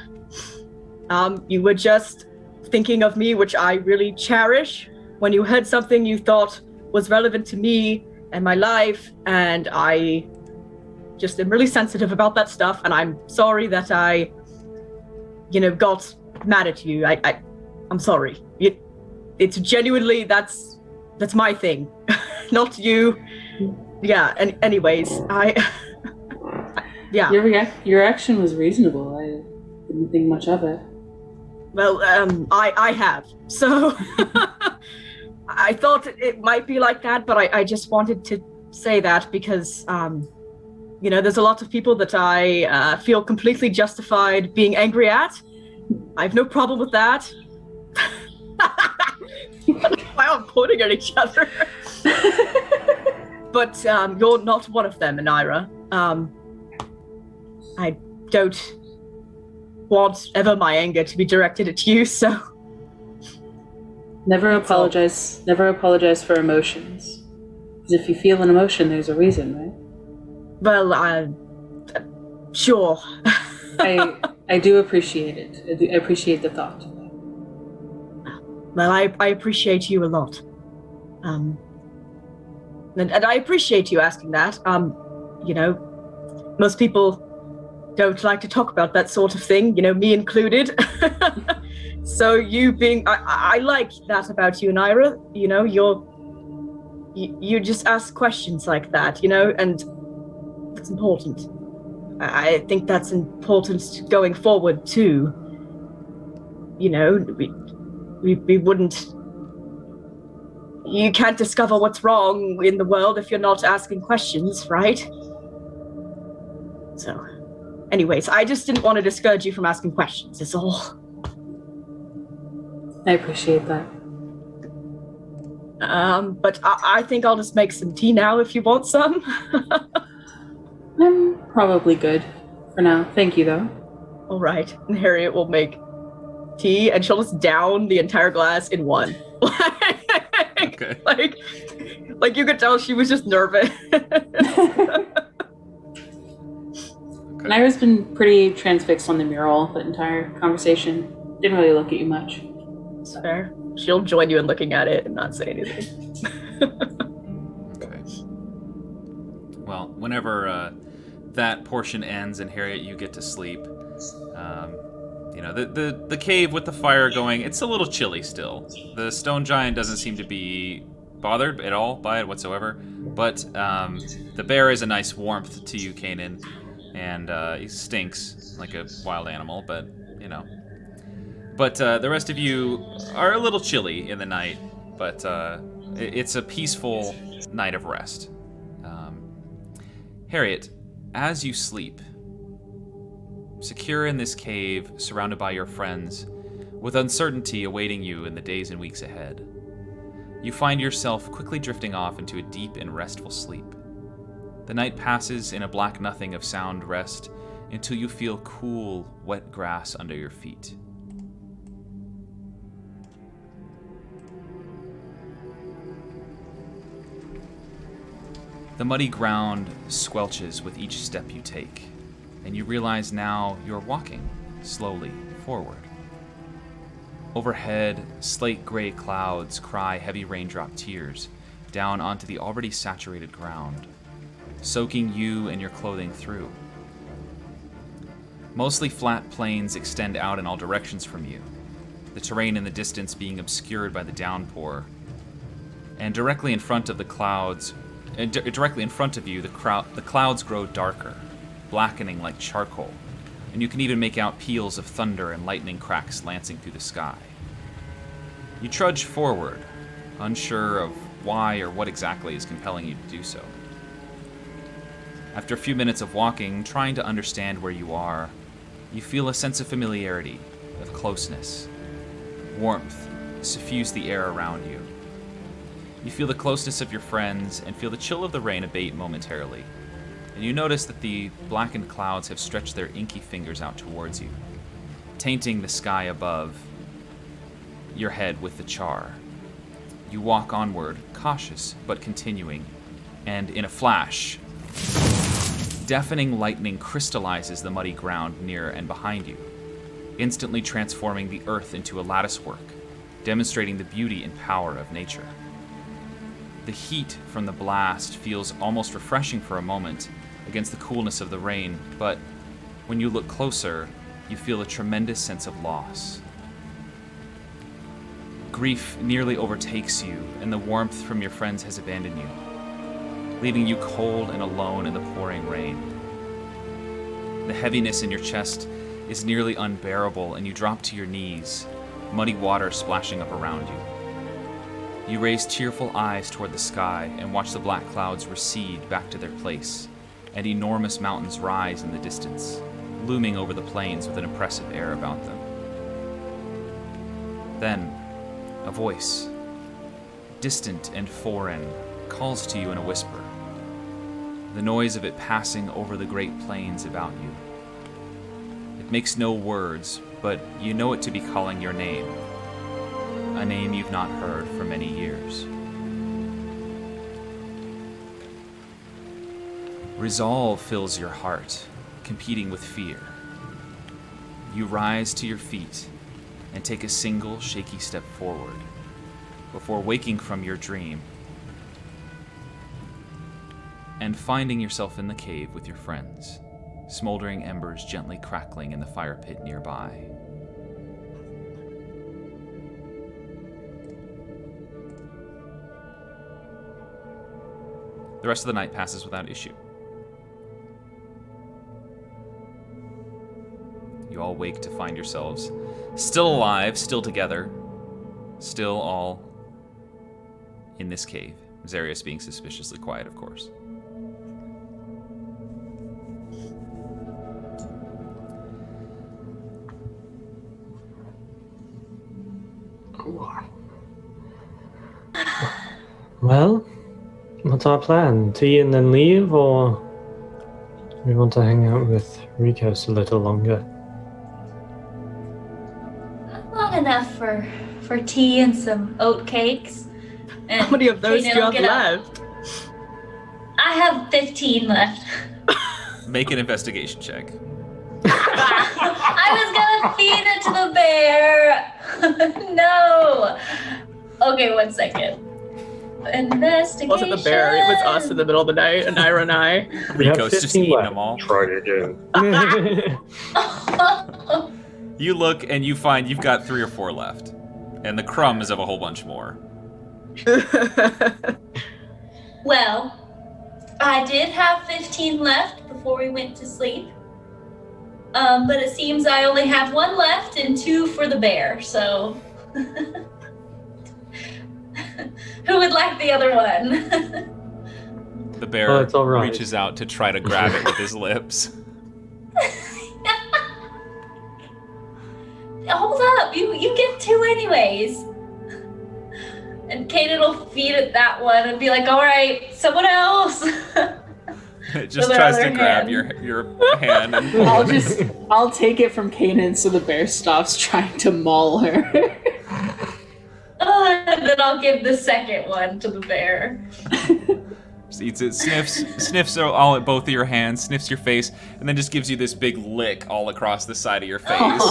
You were just thinking of me, which I really cherish. When you heard something you thought was relevant to me and my life, and I just am really sensitive about that stuff, and I'm sorry that I, got mad at you. I'm sorry. It's genuinely, that's my thing, not you. Yeah, and anyways, yeah. Your reaction was reasonable. I didn't think much of it. Well, I have. So I thought it might be like that, but I just wanted to say that because, there's a lot of people that I feel completely justified being angry at. I have no problem with that. Why are we pointing at each other? But you're not one of them, Anira. I don't want ever my anger to be directed at you, so never apologize for emotions, because if you feel an emotion, there's a reason, right? Well, sure. I do appreciate it. I appreciate the thought. Well, I appreciate you a lot, and I appreciate you asking that. Most people don't like to talk about that sort of thing, me included. So you being, I like that about you, Naira. You just ask questions like that, and it's important. I think that's important going forward too. We wouldn't. You can't discover what's wrong in the world if you're not asking questions, right? So. Anyways, I just didn't want to discourage you from asking questions, is all. I appreciate that. But I think I'll just make some tea now if you want some. I'm probably good for now. Thank you, though. All right. And Harriet will make tea, and she'll just down the entire glass in one. Okay. Like you could tell she was just nervous. Naira's been pretty transfixed on the mural the entire conversation. Didn't really look at you much. It's fair. She'll join you in looking at it and not say anything. Okay. Well, whenever that portion ends and Harriet, you get to sleep, the cave with the fire going, it's a little chilly still. The stone giant doesn't seem to be bothered at all by it whatsoever, but the bear is a nice warmth to you, Kanan. And he stinks like a wild animal, but, But the rest of you are a little chilly in the night, but it's a peaceful night of rest. Harriet, as you sleep, secure in this cave, surrounded by your friends, with uncertainty awaiting you in the days and weeks ahead, you find yourself quickly drifting off into a deep and restful sleep. The night passes in a black nothing of sound rest until you feel cool, wet grass under your feet. The muddy ground squelches with each step you take, and you realize now you're walking slowly forward. Overhead, slate-gray clouds cry heavy raindrop tears down onto the already saturated ground, soaking you and your clothing through. Mostly flat plains extend out in all directions from you, the terrain in the distance being obscured by the downpour. And directly in front of the clouds, directly in front of you, the clouds grow darker, blackening like charcoal, and you can even make out peals of thunder and lightning cracks lancing through the sky. You trudge forward, unsure of why or what exactly is compelling you to do so. After a few minutes of walking, trying to understand where you are, you feel a sense of familiarity, of closeness. Warmth suffuse the air around you. You feel the closeness of your friends and feel the chill of the rain abate momentarily. And you notice that the blackened clouds have stretched their inky fingers out towards you, tainting the sky above your head with the char. You walk onward, cautious but continuing, and in a flash, deafening lightning crystallizes the muddy ground near and behind you, instantly transforming the earth into a latticework, demonstrating the beauty and power of nature. The heat from the blast feels almost refreshing for a moment against the coolness of the rain, but when you look closer, you feel a tremendous sense of loss. Grief nearly overtakes you, and the warmth from your friends has abandoned you, leaving you cold and alone in the pouring rain. The heaviness in your chest is nearly unbearable, and you drop to your knees, muddy water splashing up around you. You raise tearful eyes toward the sky and watch the black clouds recede back to their place, and enormous mountains rise in the distance, looming over the plains with an oppressive air about them. Then, a voice, distant and foreign, calls to you in a whisper, the noise of it passing over the great plains about you. It makes no words, but you know it to be calling your name, a name you've not heard for many years. Resolve fills your heart, competing with fear. You rise to your feet and take a single shaky step forward before waking from your dream and finding yourself in the cave with your friends, smoldering embers gently crackling in the fire pit nearby. The rest of the night passes without issue. You all wake to find yourselves still alive, still together, still all in this cave. Xarius being suspiciously quiet, of course. Well, what's our plan? Tea and then leave, or do we want to hang out with Rikos a little longer? Long enough for tea and some oat cakes. And How many of those do Kaden you will have get up. left? I have 15 left. Make an investigation check. I was gonna feed it to the bear. No. Okay, 1 second. Investigation. Wasn't the bear, it was us in the middle of the night, and Ira and I. We have Rico's just 15 eating left. them all. Try it again. You look and you find you've got 3 or 4 left. And the crumbs of a whole bunch more. Well, I did have 15 left before we went to sleep. But it seems I only have 1 left and 2 for the bear, so... Who would like the other one? The bear Oh, it's all right. reaches out to try to grab it with his lips. Hold up, you get 2 anyways. And Kaden will feed it that one and be like, all right, someone else. It just With tries our to other grab hand. your hand and pull it. I'll take it from Kanan so the bear stops trying to maul her. And then I'll give the second one to the bear. Just eats it, sniffs all at both of your hands, sniffs your face, and then just gives you this big lick all across the side of your face.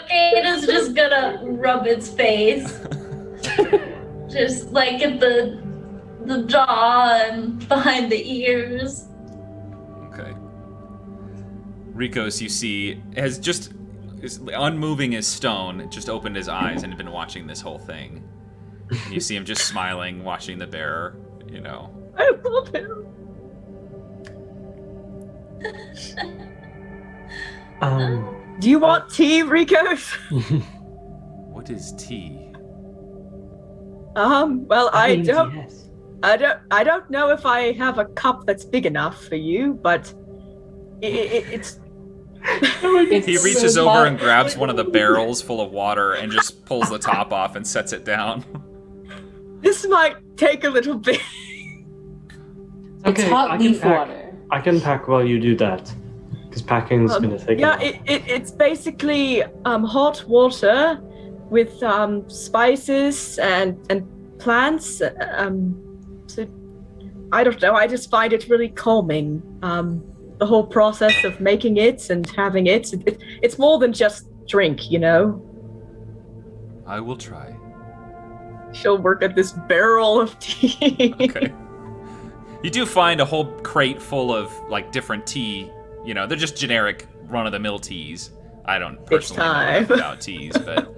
Kaden's just gonna rub its face. Just like at the jaw and behind the ears. Okay. Rikos, you see, is unmoving as stone, just opened his eyes and had been watching this whole thing. And you see him just smiling, watching the bearer, you know. I love him. Do you want tea, Ricos? What is tea? Well, I mean, don't. yes. I don't know if I have a cup that's big enough for you, but it's. He reaches over and grabs one of the barrels full of water and just pulls the top off and sets it down. This might take a little bit. It's hot I leaf can pack. water. I can pack while you do that, because packing's gonna take. Yeah, a while. it's basically hot water with spices and plants. So I don't know. I just find it really calming. The whole process of making it and having it. It's more than just drink, you know. I will try. She'll work at this barrel of tea. Okay. You do find a whole crate full of like different tea. You know, they're just generic run-of-the-mill teas. I don't personally know time. enough about teas, but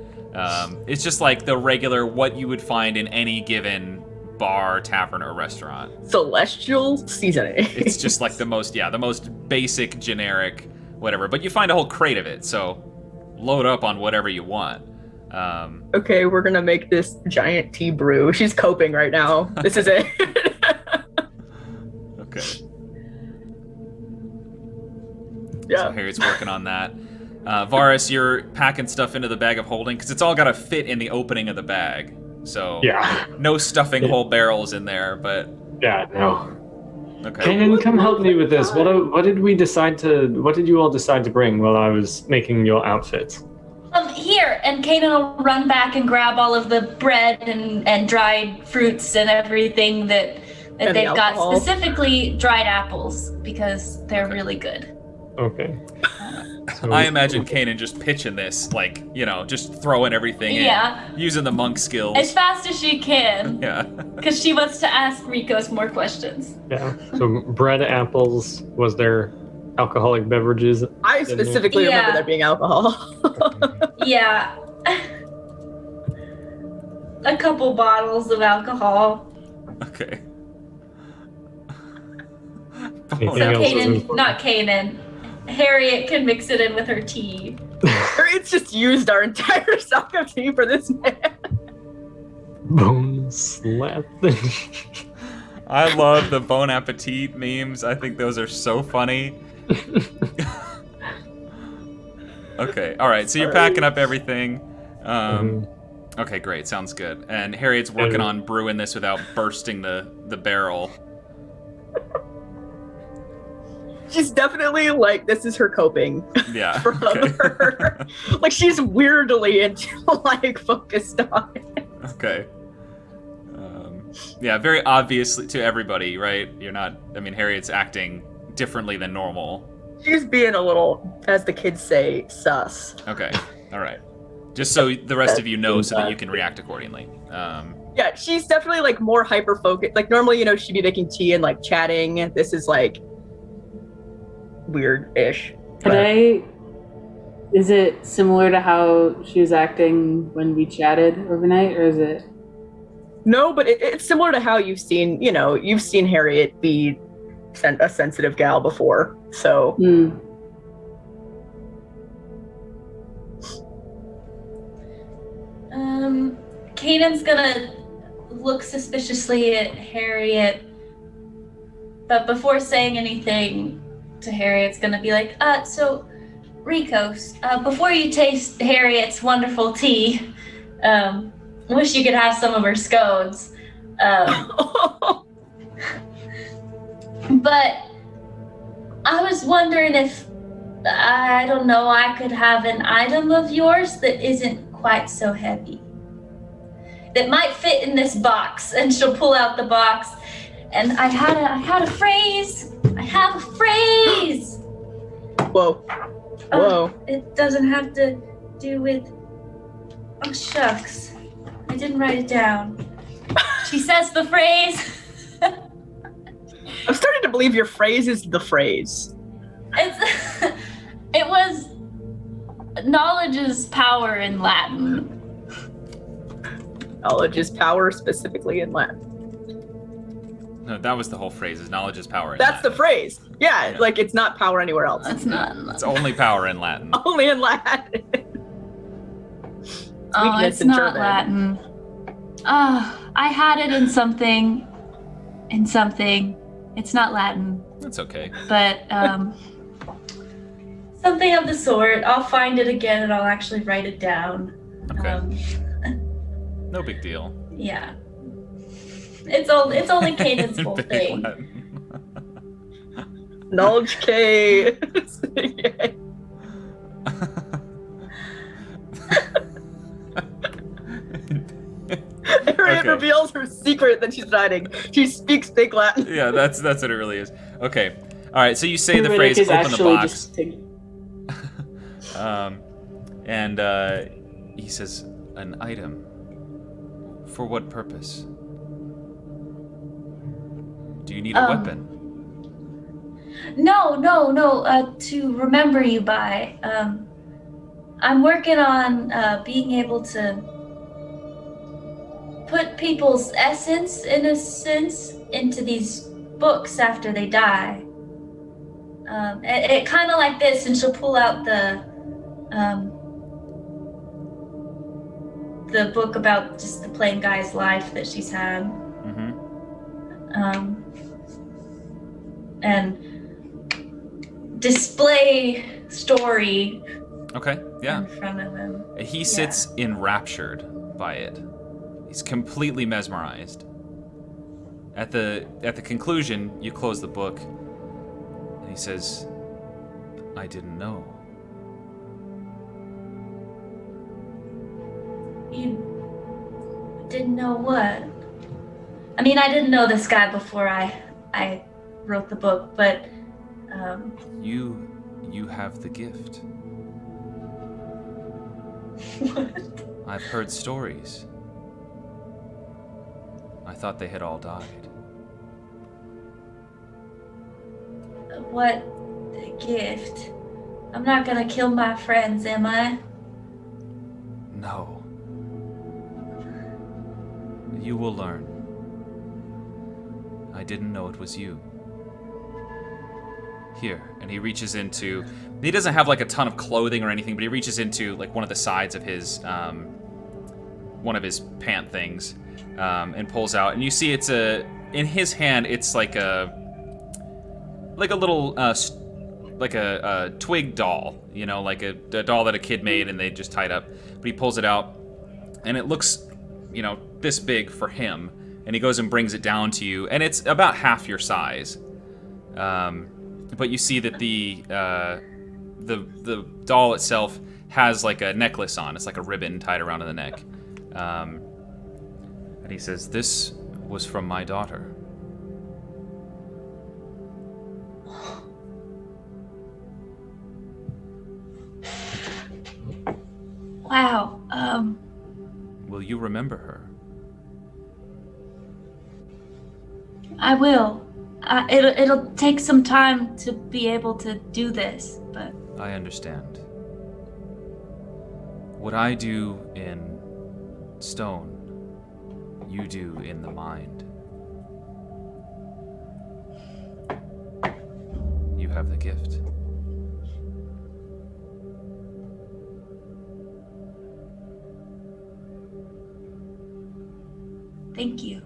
it's just like the regular what you would find in any given bar, tavern, or restaurant. Celestial seasoning. It's just like the most basic, generic, whatever. But you find a whole crate of it, so load up on whatever you want. Okay, we're gonna make this giant tea brew. She's coping right now. This is it. Okay. Yeah. So Harriet's working on that. Varus, you're packing stuff into the bag of holding because it's all got to fit in the opening of the bag. So Yeah. no stuffing whole barrels in there, but Yeah. No. okay. Kanan, come help me with this. What did you all decide to bring while I was making your outfit? Here, and Kanan will run back and grab all of the bread and dried fruits and everything that And the they've got, alcohol. specifically dried apples, because they're really good. Okay. So, I imagine Kanan just pitching this, like, you know, just throwing everything Yeah. in, using the monk skills. As fast as she can, Yeah. because she wants to ask Ricos more questions. Yeah. So bread, apples. Was there alcoholic beverages? I specifically remember Yeah. there being alcohol. Yeah. A couple bottles of alcohol. Okay. Anything So else is Kanan, important? not Kanan, Harriet can mix it in with her tea. It's just used our entire stock of tea for this man. Bone slap. I love the Bon Appetit memes. I think those are so funny. Okay, all right. So you're packing up everything. Okay, great. Sounds good. And Harriet's working on brewing this without bursting the barrel. She's definitely like, this is her coping. Yeah. From Okay. her. Like, she's weirdly into, like, focused on it. Okay. Yeah, very obviously to everybody, right? You're not. I mean, Harriet's acting differently than normal. She's being a little, as the kids say, sus. Okay. All right. Just so the rest of you know, so that you can react accordingly. Yeah, she's definitely, like, more hyper-focused. Like, normally, you know, she'd be making tea and, like, chatting. This is, like, weird-ish. Is it similar to how she was acting when we chatted overnight, or is it? No, but it's similar to how you've seen Harriet be a sensitive gal before. So Kanan's gonna look suspiciously at Harriet, but before saying anything to Harriet's gonna be like, so Ricos, before you taste Harriet's wonderful tea, wish you could have some of her scones. But I was wondering if, I don't know, I could have an item of yours that isn't quite so heavy, that might fit in this box. And she'll pull out the box, and I had a phrase. I have a phrase. Whoa. It doesn't have to do with, oh shucks, I didn't write it down. She says the phrase. I'm starting to believe your phrase is the phrase. It was knowledge is power in Latin. Knowledge is power, specifically in Latin. No, that was the whole phrase. Is knowledge is power in That's the Latin. phrase. Yeah, like it's not power anywhere else. It's not. It's only power in Latin. Only in Latin. Oh, weakness it's in not German. Latin. I had it in something. In something. It's not Latin, That's okay. but something of the sort. I'll find it again and I'll actually write it down. Okay. No big deal. Yeah. It's only Caden's whole Big thing. Latin. Knowledge K. Arian Okay. reveals her secret that she's hiding. She speaks big Latin. Yeah, that's what it really is. Okay. All right. So you say the Riddick phrase is "open the actually box," just taking- and he says, "An item. For what purpose? Do you need a weapon?" No. To remember you by. I'm working on being able to put people's essence, in a sense, into these books after they die. It kind of like this, and she'll pull out the book about just the plain guy's life that she's had. Mm-hmm. And display story Okay. Yeah. in front of him. He sits enraptured by it. He's completely mesmerized. At the conclusion, you close the book, and he says, "I didn't know." You didn't know what? I mean, I didn't know this guy before I wrote the book, but You have the gift. what? I've heard stories. I thought they had all died. What gift? I'm not gonna kill my friends, am I? No. You will learn. I didn't know it was you. Here, and he reaches into. He doesn't have like a ton of clothing or anything, but he reaches into like one of the sides of his pant things, and pulls out. And you see it's in his hand. It's like a little like a twig doll, you know, like a doll that a kid made and they just tied up. But he pulls it out, and it looks, you know, this big for him. And he goes and brings it down to you, and it's about half your size. But you see that the doll itself has like a necklace on. It's like a ribbon tied around the neck. And he says, "This was from my daughter." Wow. Will you remember her? I will. It'll take some time to be able to do this, but I understand. What I do in stone, you do in the mind. You have the gift. thank you.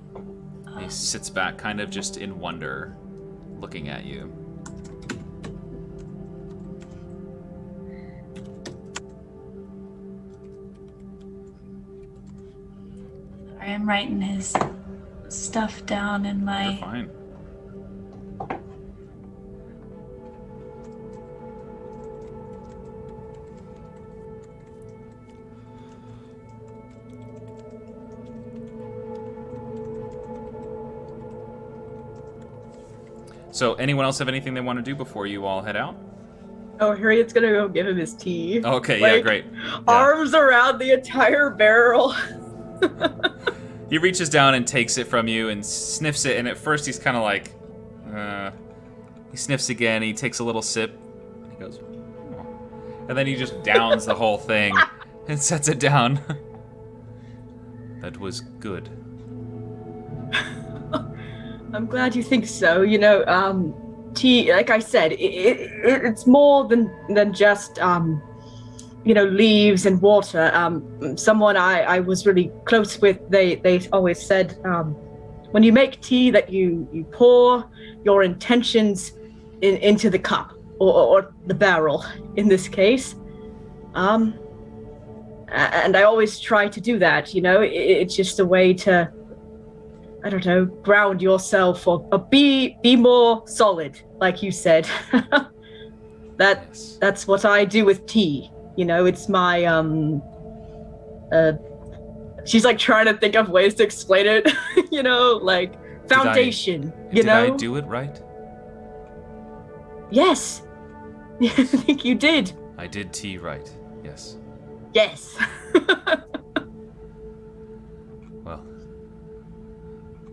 He sits back, kind of just in wonder, looking at you. I am writing his stuff down in You're my. fine. So, anyone else have anything they want to do before you all head out? Oh, Harriet's gonna go give him his tea. Okay, yeah, Like, great. Yeah. Arms around the entire barrel. He reaches down and takes it from you and sniffs it, and at first he's kind of like, he sniffs again, he takes a little sip, and he goes, "Oh." And then he just downs the whole thing and sets it down. That was good. I'm glad you think so. You know, tea, like I said, it's more than just you know, leaves and water. Someone I was really close with, they always said, when you make tea, that you pour your intentions into the cup or the barrel in this case. And I always try to do that. You know, it's just a way to, I don't know, ground yourself or be more solid, like you said. Yes. That's what I do with tea. You know, it's my she's like trying to think of ways to explain it, you know, like foundation, Did I do it right? Yes. I think you did. I did tea right, yes. Yes. Well,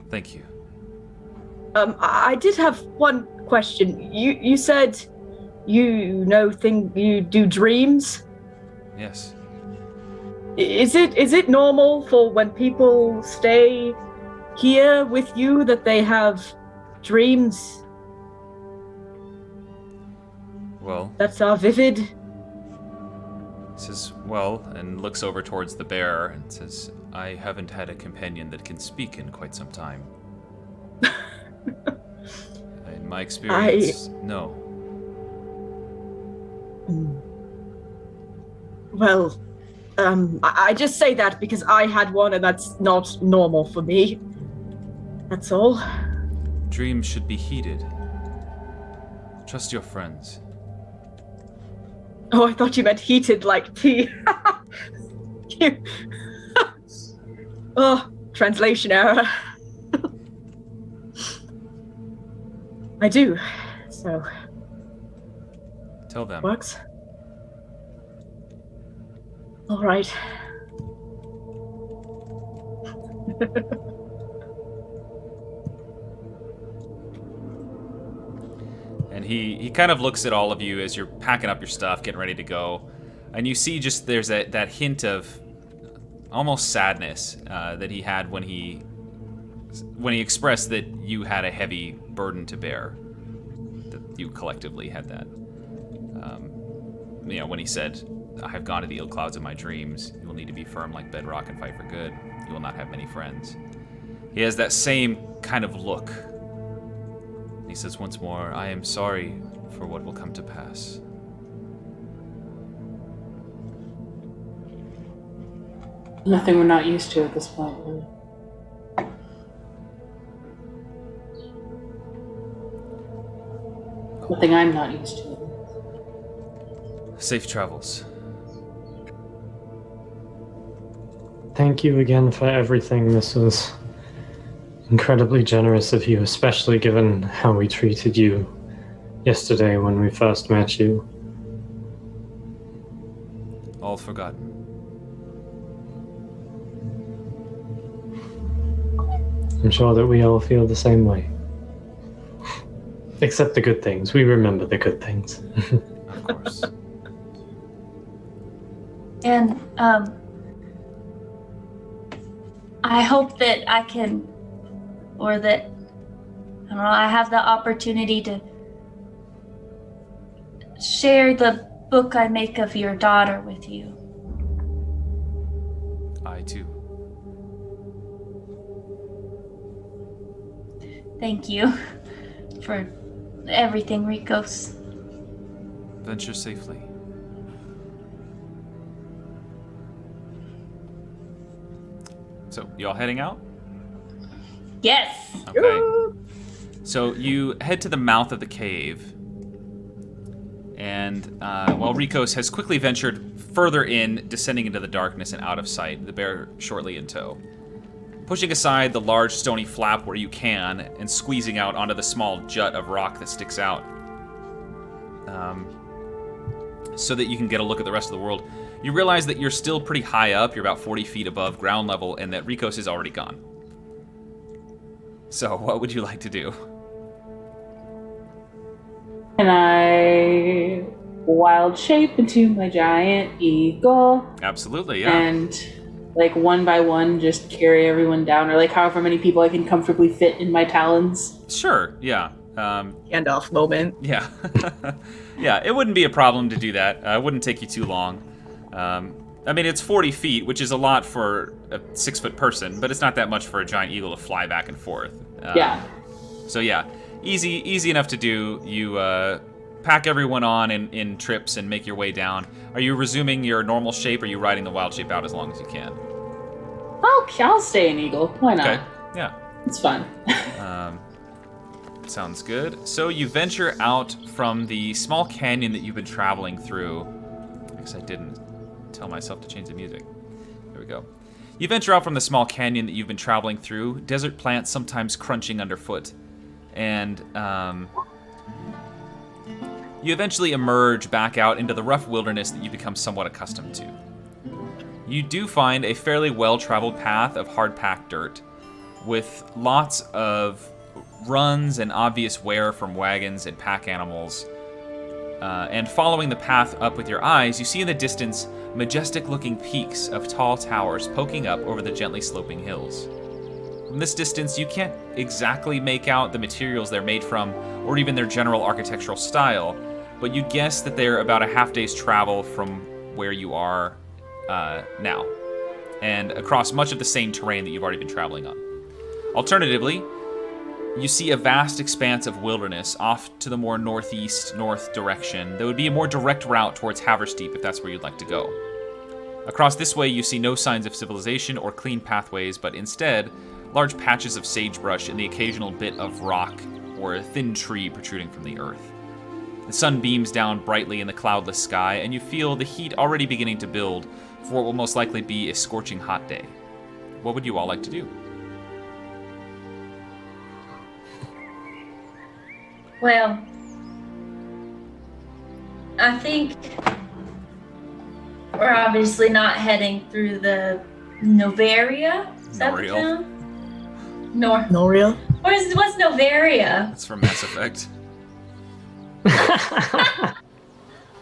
thank you. I did have one question. You said you do dreams? Yes. Is it normal for when people stay here with you that they have dreams Well, that are vivid? says, well, and looks over towards the bear and says, I haven't had a companion that can speak in quite some time. In my experience, no. Well, I just say that because I had one and that's not normal for me. That's all. Dreams should be heeded. Trust your friends. Oh, I thought you meant heated like tea. Oh, translation error. I do. So. Tell them. Works. All right. And he kind of looks at all of you as you're packing up your stuff, getting ready to go. And you see just there's that hint of almost sadness that he had when he expressed that you had a heavy burden to bear. That you collectively had that. You know, when he said, I have gone to the ill clouds of my dreams. You will need to be firm like bedrock and fight for good. You will not have many friends. He has that same kind of look. He says once more, I am sorry for what will come to pass. Nothing we're not used to at this point, really. Nothing I'm not used to. Safe travels. Thank you again for everything. This was incredibly generous of you, especially given how we treated you yesterday when we first met you. All forgotten. I'm sure that we all feel the same way. Except the good things. We remember the good things. Of course. And I hope that I can, or that, I don't know, I have the opportunity to share the book I make of your daughter with you. I too. Thank you for everything, Rikos. Venture safely. So, y'all heading out? Yes. Okay. So you head to the mouth of the cave, and while Rikos has quickly ventured further in, descending into the darkness and out of sight, the bear shortly in tow. Pushing aside the large stony flap where you can, and squeezing out onto the small jut of rock that sticks out, so that you can get a look at the rest of the world, you realize that you're still pretty high up. You're about 40 feet above ground level, and that Rikos is already gone. So, what would you like to do? Can I wild shape into my giant eagle? Absolutely, yeah. And like one by one, just carry everyone down, or like however many people I can comfortably fit in my talons? Sure, yeah. Handoff moment. Yeah. Yeah, it wouldn't be a problem to do that. It wouldn't take you too long. I mean, it's 40 feet, which is a lot for a 6-foot person, but it's not that much for a giant eagle to fly back and forth. Yeah. So yeah, easy enough to do. You pack everyone on in trips and make your way down. Are you resuming your normal shape, or are you riding the wild shape out as long as you can? I'll stay an eagle. Why not? Okay, yeah. It's fun. Sounds good. So you venture out from the small canyon that you've been traveling through. I guess I didn't tell myself to change the music. There we go. You venture out from the small canyon that you've been traveling through, desert plants sometimes crunching underfoot. And you eventually emerge back out into the rough wilderness that you've become somewhat accustomed to. You do find a fairly well-traveled path of hard-packed dirt with lots of runs and obvious wear from wagons and pack animals. And following the path up with your eyes, you see in the distance majestic-looking peaks of tall towers poking up over the gently sloping hills. From this distance, you can't exactly make out the materials they're made from or even their general architectural style, but you'd guess that they're about a half-day's travel from where you are now, and across much of the same terrain that you've already been traveling on. Alternatively, you see a vast expanse of wilderness off to the more northeast-north direction that would be a more direct route towards Haversteep if that's where you'd like to go. Across this way, you see no signs of civilization or clean pathways, but instead, large patches of sagebrush and the occasional bit of rock or a thin tree protruding from the earth. The sun beams down brightly in the cloudless sky, and you feel the heat already beginning to build for what will most likely be a scorching hot day. What would you all like to do? Well, I think we're obviously not heading through the Novaria. Is that the Noriel. town? Noriel? What's Novaria? That's from Mass Effect.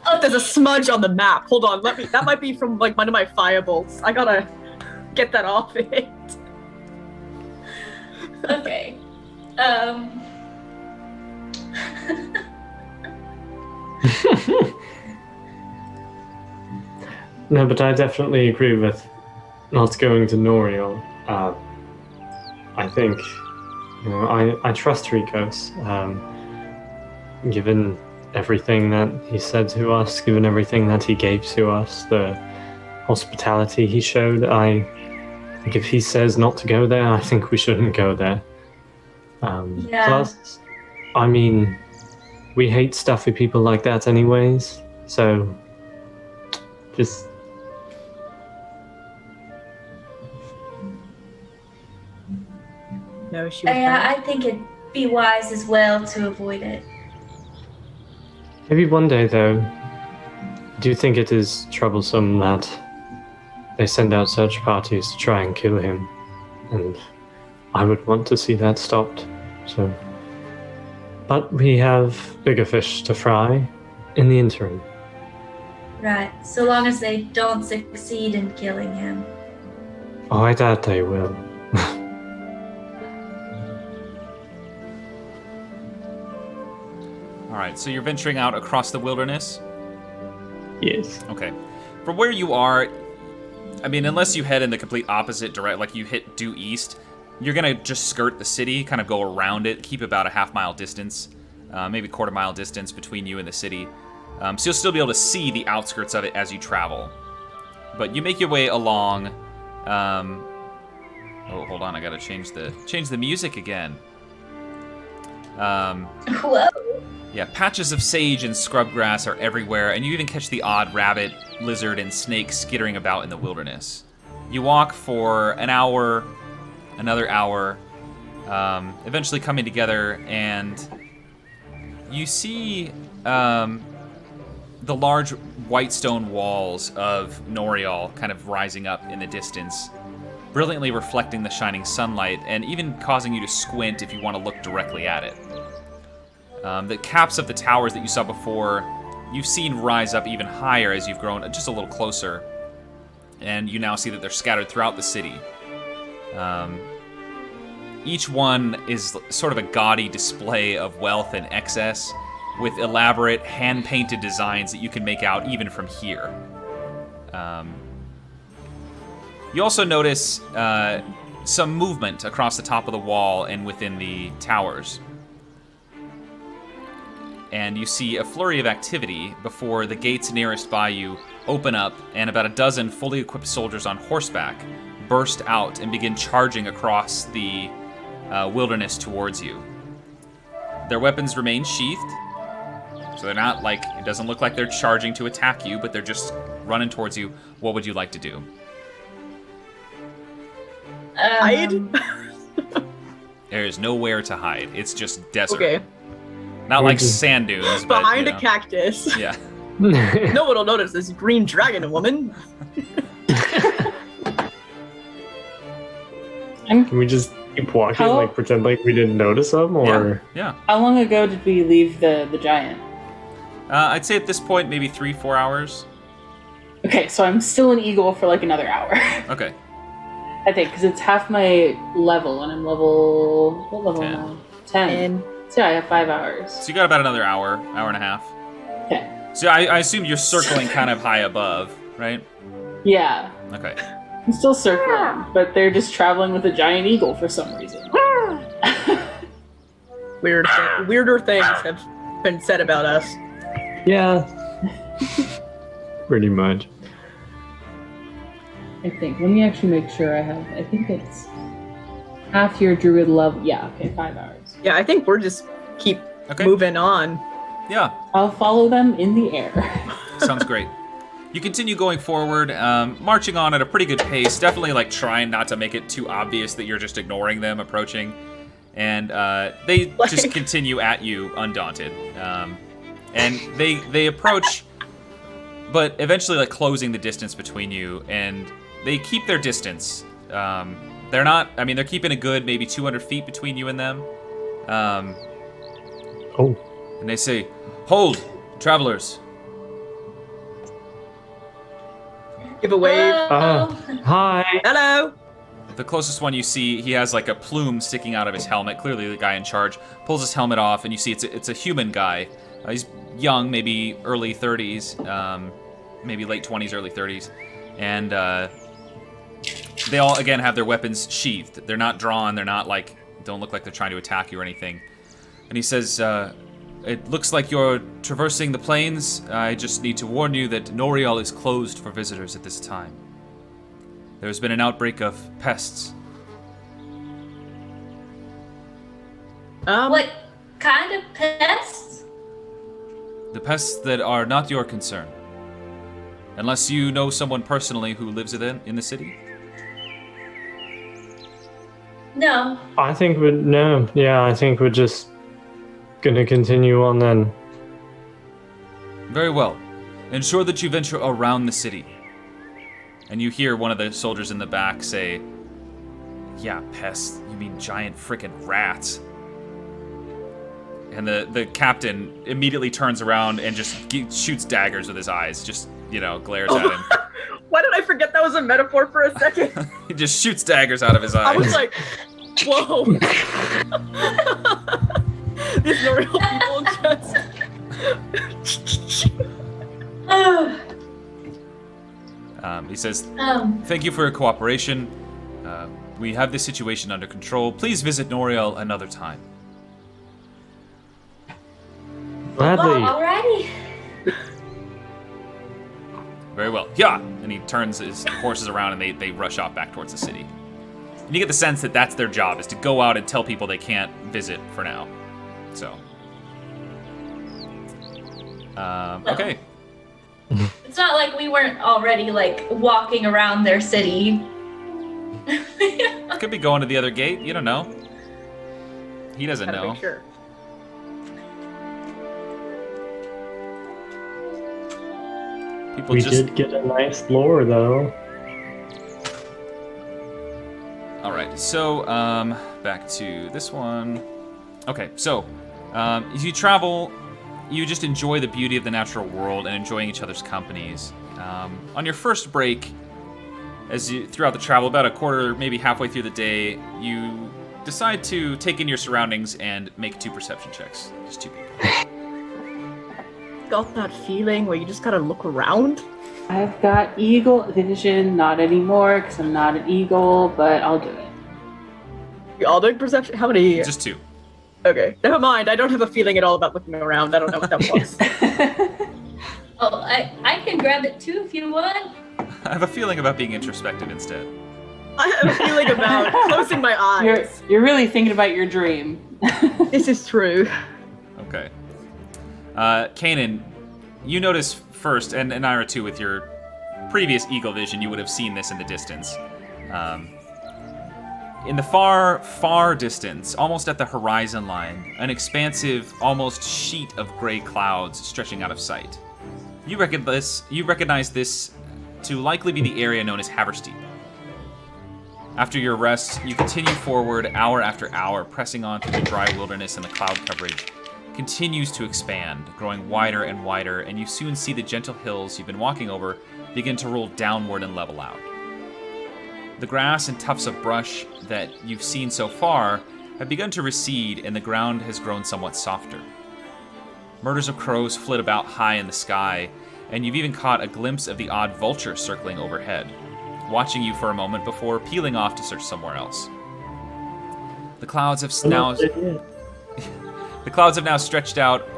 Oh, There's a smudge on the map. Hold on, that might be from like one of my firebolts. I gotta get that off it. okay. No, but I definitely agree with not going to Noriel. I think, I trust Rikos. Given everything that he said to us, given everything that he gave to us, the hospitality he showed, I think if he says not to go there, I think we shouldn't go there. Yeah. Plus, I mean, we hate stuffy people like that anyways, so just... No issue with Yeah, that. I think it'd be wise as well to avoid it. Maybe one day, though, do you think it is troublesome that they send out search parties to try and kill him? And I would want to see that stopped, so... But we have bigger fish to fry in the interim. Right, so long as they don't succeed in killing him. Oh, I doubt they will. Alright, so you're venturing out across the wilderness? Yes. Okay. From where you are, I mean, unless you head in the complete opposite direction, like you hit due east, you're gonna just skirt the city, kind of go around it, keep about a half-mile distance, maybe quarter-mile distance between you and the city. So you'll still be able to see the outskirts of it as you travel. But you make your way along. Oh, hold on, I gotta change the music again. Whoa. Yeah, patches of sage and scrub grass are everywhere, and you even catch the odd rabbit, lizard, and snake skittering about in the wilderness. You walk for an hour, another hour, eventually coming together, and you see the large white stone walls of Noriel kind of rising up in the distance, brilliantly reflecting the shining sunlight, and even causing you to squint if you want to look directly at it. The caps of the towers that you saw before, you've seen rise up even higher as you've grown just a little closer. and you now see that they're scattered throughout the city. Each one is sort of a gaudy display of wealth and excess, with elaborate hand-painted designs that you can make out even from here. You also notice some movement across the top of the wall and within the towers. And you see a flurry of activity before the gates nearest by you open up, and about a dozen fully equipped soldiers on horseback burst out and begin charging across the wilderness towards you. Their weapons remain sheathed, so they're not like, it doesn't look like they're charging to attack you, but they're just running towards you. What would you like to do? Hide? There is nowhere to hide. It's just desert. Okay. Not like sand dunes, but, Behind you a know. cactus. Yeah. No one will notice this green dragon woman. Can we just keep walking, How- like pretend like we didn't notice them, or Yeah. How long ago did we leave the giant? I'd say at this point, maybe 3-4 hours. Okay, so I'm still an eagle for like another hour. Okay. I think, because it's half my level, and I'm level... What level 10. am I? 10. And So I have 5 hours. So you got about another hour and a half. Okay. So I assume you're circling kind of high above, right? Yeah. Okay. I'm still circling, but they're just traveling with a giant eagle for some reason. weirder things have been said about us. yeah, pretty much. I think. Let me actually make sure I have... I think it's half your druid level. Yeah, okay, 5 hours. Yeah, I think we're just keep Okay. moving on. Yeah. I'll follow them in the air. Sounds great. You continue going forward, marching on at a pretty good pace. Definitely like trying not to make it too obvious that you're just ignoring them approaching. And they just continue at you undaunted. And they approach, but eventually like closing the distance between you, and they keep their distance. They're not, I mean, they're keeping a good maybe 200 feet between you and them. Oh, And they say, "Hold, travelers." Give a wave. hi. Hello. The closest one you see, he has like a plume sticking out of his helmet. Clearly the guy in charge pulls his helmet off, and you see it's a human guy. He's young, maybe early 30s, maybe late 20s, early 30s. And they all, again, have their weapons sheathed. They're not drawn. They're not like, don't look like they're trying to attack you or anything. And he says, "It looks like you're traversing the plains. I just need to warn you that Noriel is closed for visitors at this time. There's been an outbreak of pests." What kind of pests? The pests that are not your concern. Unless you know someone personally who lives in the city. No. I think I think we're just gonna continue on then. Very well. Ensure that you venture around the city. And you hear one of the soldiers in the back say, "Yeah, pests. You mean giant frickin' rats." And the captain immediately turns around and just shoots daggers with his eyes. Just, glares at him. Why did I forget that was a metaphor for a second? He just shoots daggers out of his eyes. I was like, whoa. These are real people just... He says, "Thank you for your cooperation. We have this situation under control. Please visit Noriel another time." Gladly. Alrighty. Very well. Yeah. And he turns his horses around and they rush off back towards the city. And you get the sense that that's their job, is to go out and tell people they can't visit for now. So. Okay. It's not like we weren't already like walking around their city. Could be going to the other gate. You don't know. He doesn't Gotta know. make sure. People We just. did get a nice lore though. All right, so back to this one. Okay, so as you travel, you just enjoy the beauty of the natural world and enjoying each other's companies. On your first break, As you throughout the travel, about a quarter, maybe halfway through the day, you decide to take in your surroundings and make 2 perception checks. Just 2 people. Got that feeling where you just gotta look around? I've got eagle vision, not anymore because I'm not an eagle, but I'll do it. You all doing perception? How many? Just 2. Okay, never mind. I don't have a feeling at all about looking around. I don't know what that was. Oh, I can grab it too if you want. I have a feeling about being introspective instead. I have a feeling about closing my eyes. You're really thinking about your dream. This is true. Okay. Kanan, you notice first, and Ira too, with your previous eagle vision, you would have seen this in the distance. In the far, far distance, almost at the horizon line, an expansive, almost sheet of gray clouds stretching out of sight. You recognize this to likely be the area known as Haversteep. After your rest, you continue forward hour after hour, pressing on through the dry wilderness, and the cloud coverage continues to expand, growing wider and wider, and you soon see the gentle hills you've been walking over begin to roll downward and level out. The grass and tufts of brush that you've seen so far have begun to recede, and the ground has grown somewhat softer. Murders of crows flit about high in the sky, and you've even caught a glimpse of the odd vulture circling overhead, watching you for a moment before peeling off to search somewhere else. The clouds have now stretched out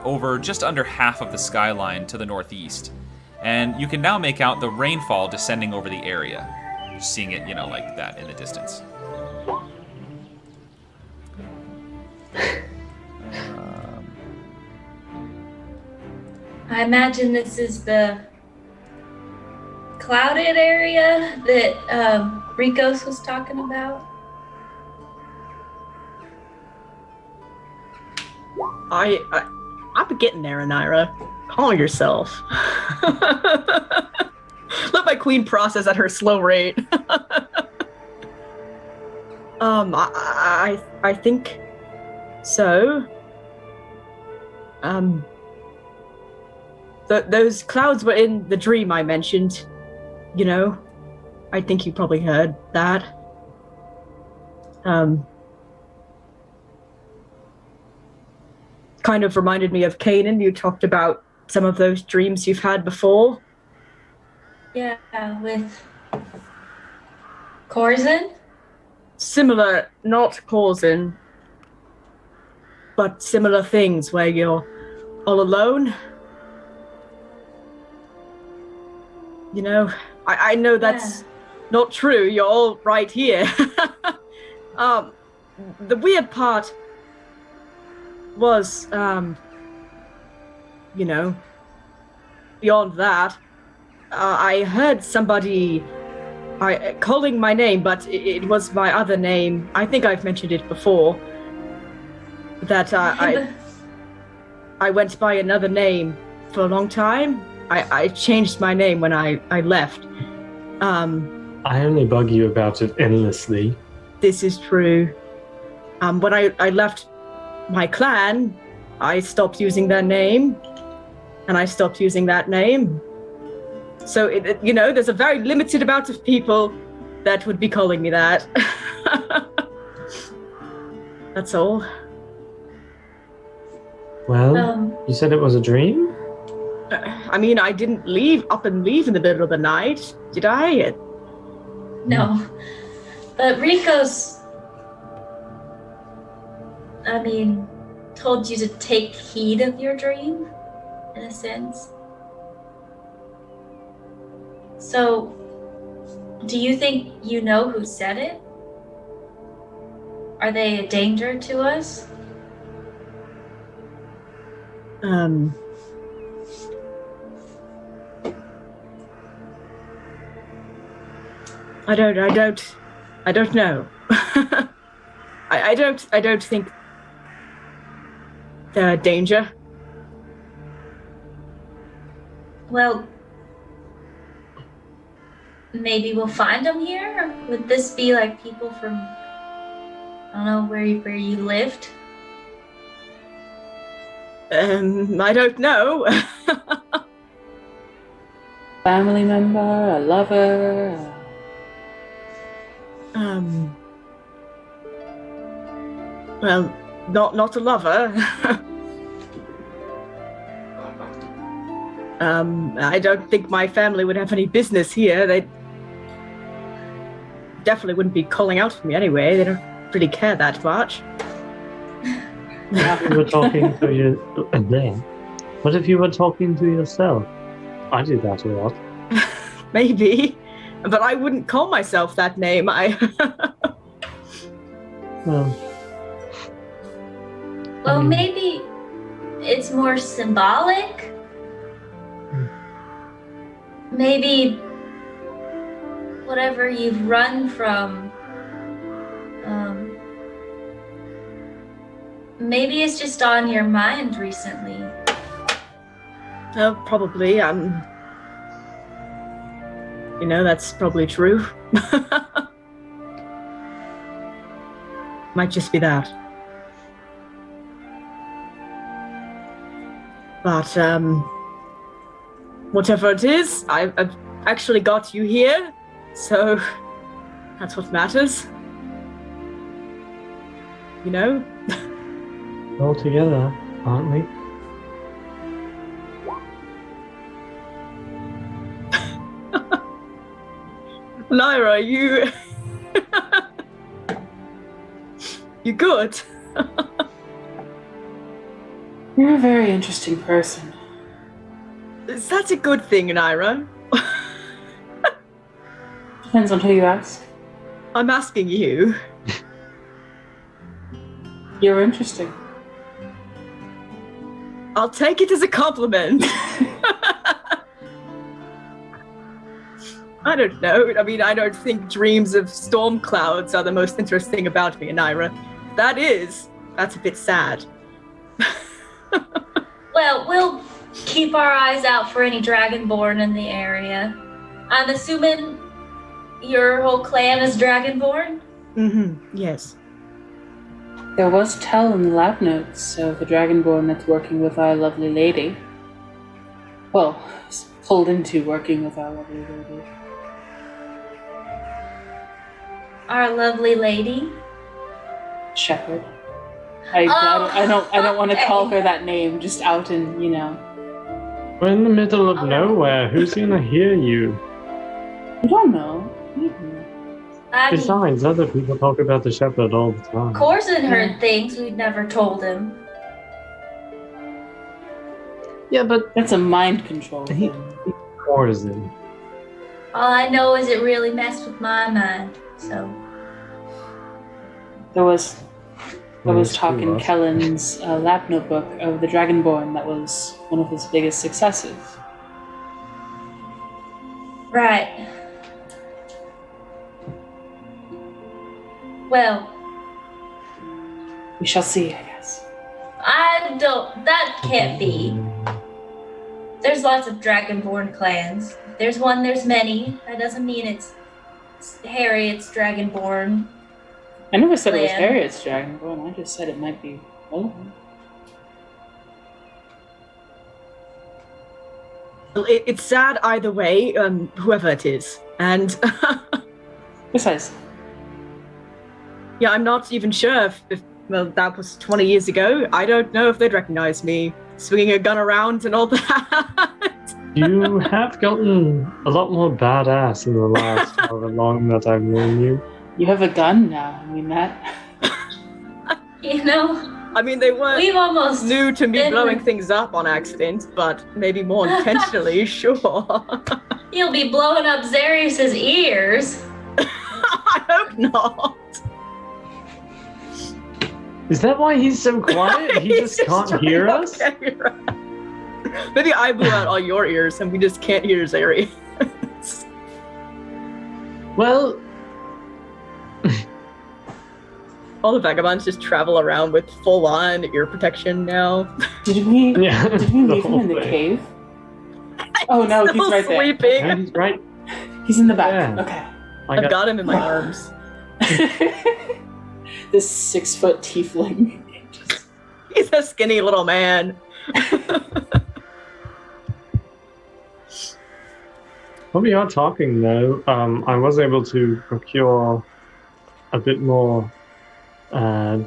over just under half of the skyline to the northeast, and you can now make out the rainfall descending over the area, just seeing it, like that in the distance. I imagine this is the clouded area that Ricos was talking about. I'm getting there, Anira. Calm yourself. Let my queen process at her slow rate. I think so. Those clouds were in the dream I mentioned. I think you probably heard that. Kind of reminded me of Kanan. You talked about some of those dreams you've had before. Yeah, with Corzin? Similar, not Corzin, but similar things where you're all alone. I know that's not true. You're all right here. The weird part was, beyond that, I heard somebody calling my name, but it was my other name. I think I've mentioned it before. That I went by another name for a long time. I changed my name when I left. I only bug you about it endlessly. This is true. When I left my clan, I stopped using their name, and I stopped using that name. So, there's a very limited amount of people that would be calling me that. That's all. Well, you said it was a dream? I mean, I didn't leave in the middle of the night, did I? No. But Ricos, told you to take heed of your dream, in a sense. So, do you think you know who said it? Are they a danger to us? I don't know. I don't think they're a danger. Well, maybe we'll find them here? Or would this be like people from, I don't know, where you lived? I don't know. Family member, a lover. Well, not a lover. I don't think my family would have any business here. They definitely wouldn't be calling out for me anyway. They don't really care that much. What if you were talking to you there? What if you were talking to yourself? I do that a lot. Maybe, but I wouldn't call myself that name. Well, maybe it's more symbolic. Maybe whatever you've run from, maybe it's just on your mind recently. Oh, probably. That's probably true. Might just be that. But, whatever it is, I've actually got you here, so that's what matters. You know? We're all together, aren't we? Lyra, you... You good? You're a very interesting person. Is that a good thing, Lyra? Depends on who you ask. I'm asking you. You're interesting. I'll take it as a compliment. I don't know. I mean, I don't think dreams of storm clouds are the most interesting about me, Naira. That's a bit sad. Well, we'll keep our eyes out for any Dragonborn in the area. I'm assuming your whole clan is Dragonborn? Mm-hmm, yes. There was tell in the lab notes of a Dragonborn that's working with our lovely lady. Well, pulled into working with our lovely lady. Our lovely lady? Shepherd. I don't want to call her that name just out in, We're in the middle of nowhere. Who's gonna hear you? I don't know. I mean, Besides, other people talk about the shepherd all the time. Corson heard things we'd never told him. Yeah, but That's a mind control he thing. Corson. All I know is it really messed with my mind, so... There was Yes, talk he in was. Kellen's lab notebook of the Dragonborn that was one of his biggest successes. Right. Well, We shall see, I guess. that can't be. There's lots of Dragonborn clans. There's one, there's many. That doesn't mean it's Harriet's Dragonborn. I never said it was Clan. Harriet's Dragonborn, I just said it might be relevant. Well, it's sad either way, whoever it is. And Besides, yeah, I'm not even sure if that was 20 years ago. I don't know if they'd recognize me swinging a gun around and all that. You have gotten a lot more badass in the last however long that I've known you. you have a gun now. I mean, that. You know, I mean, they weren't we've almost new to me been- blowing things up on accident, but maybe more intentionally, sure. You'll be blowing up Zarius's ears. I hope not. Is that why he's so quiet? He He's just can't trying hear not us? to hear us. Maybe I blew out all your ears and we just can't hear Zari. Well, All the vagabonds just travel around with full-on ear protection now. Did we yeah. leave him in the thing. cave? Oh no, he's Still right there. sleeping. Yeah, he's right. He's in the back. Yeah. Okay. I've got him in my arms. This 6-foot tiefling. He's a skinny little man. While we are talking, though, I was able to procure a bit more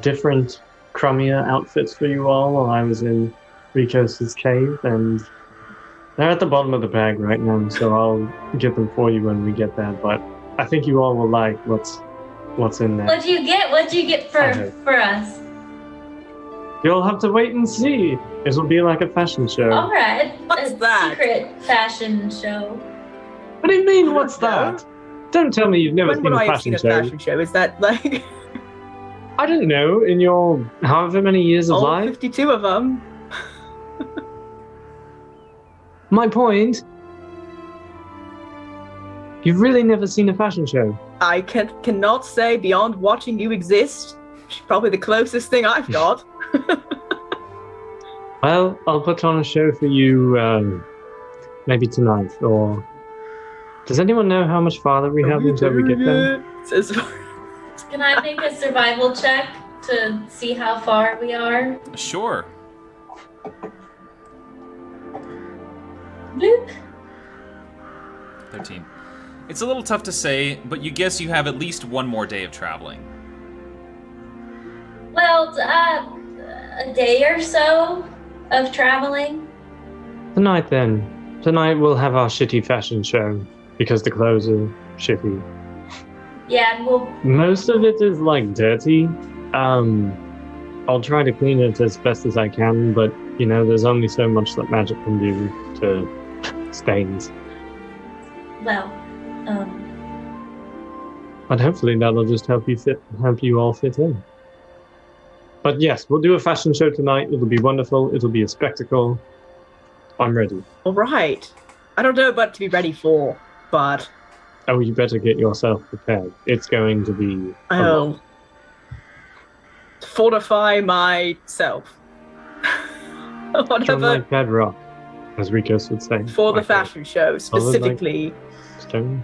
different, crummier outfits for you all while I was in Rikos' cave, and they're at the bottom of the bag right now, so I'll get them for you when we get there. But I think you all will like what's in there. What'd you get? What'd you get for us? You'll have to wait and see. It'll be like a fashion show. All right. What's a that? Secret fashion show. What do you mean, what's that? Don't tell me you've never When seen would a I have fashion seen a show. fashion show? Is that like I don't know, in your however many years of all life. 52 of them? My point. You've really never seen a fashion show. I cannot say beyond watching you exist. It's probably the closest thing I've got. Well, I'll put on a show for you maybe tonight, or... Does anyone know how much farther we have until we get there? Can I make a survival check to see how far we are? Sure. Bloop. 13. It's a little tough to say, but you guess you have at least one more day of traveling. Well, a day or so of traveling. Tonight, then. Tonight we'll have our shitty fashion show, because the clothes are shitty. Yeah, and we'll. Most of it is, like, dirty. I'll try to clean it as best as I can, but, you know, there's only so much that magic can do to stains. Well, But hopefully that'll just help you all fit in. But yes, we'll do a fashion show tonight. It'll be wonderful. It'll be a spectacle. I'm ready. All right. I don't know what to be ready for, but Oh, you better get yourself prepared. It's going to be a lot. I'll fortify myself. John Whatever. like bedrock, as Rikos would say. For the Like fashion show, specifically. stone.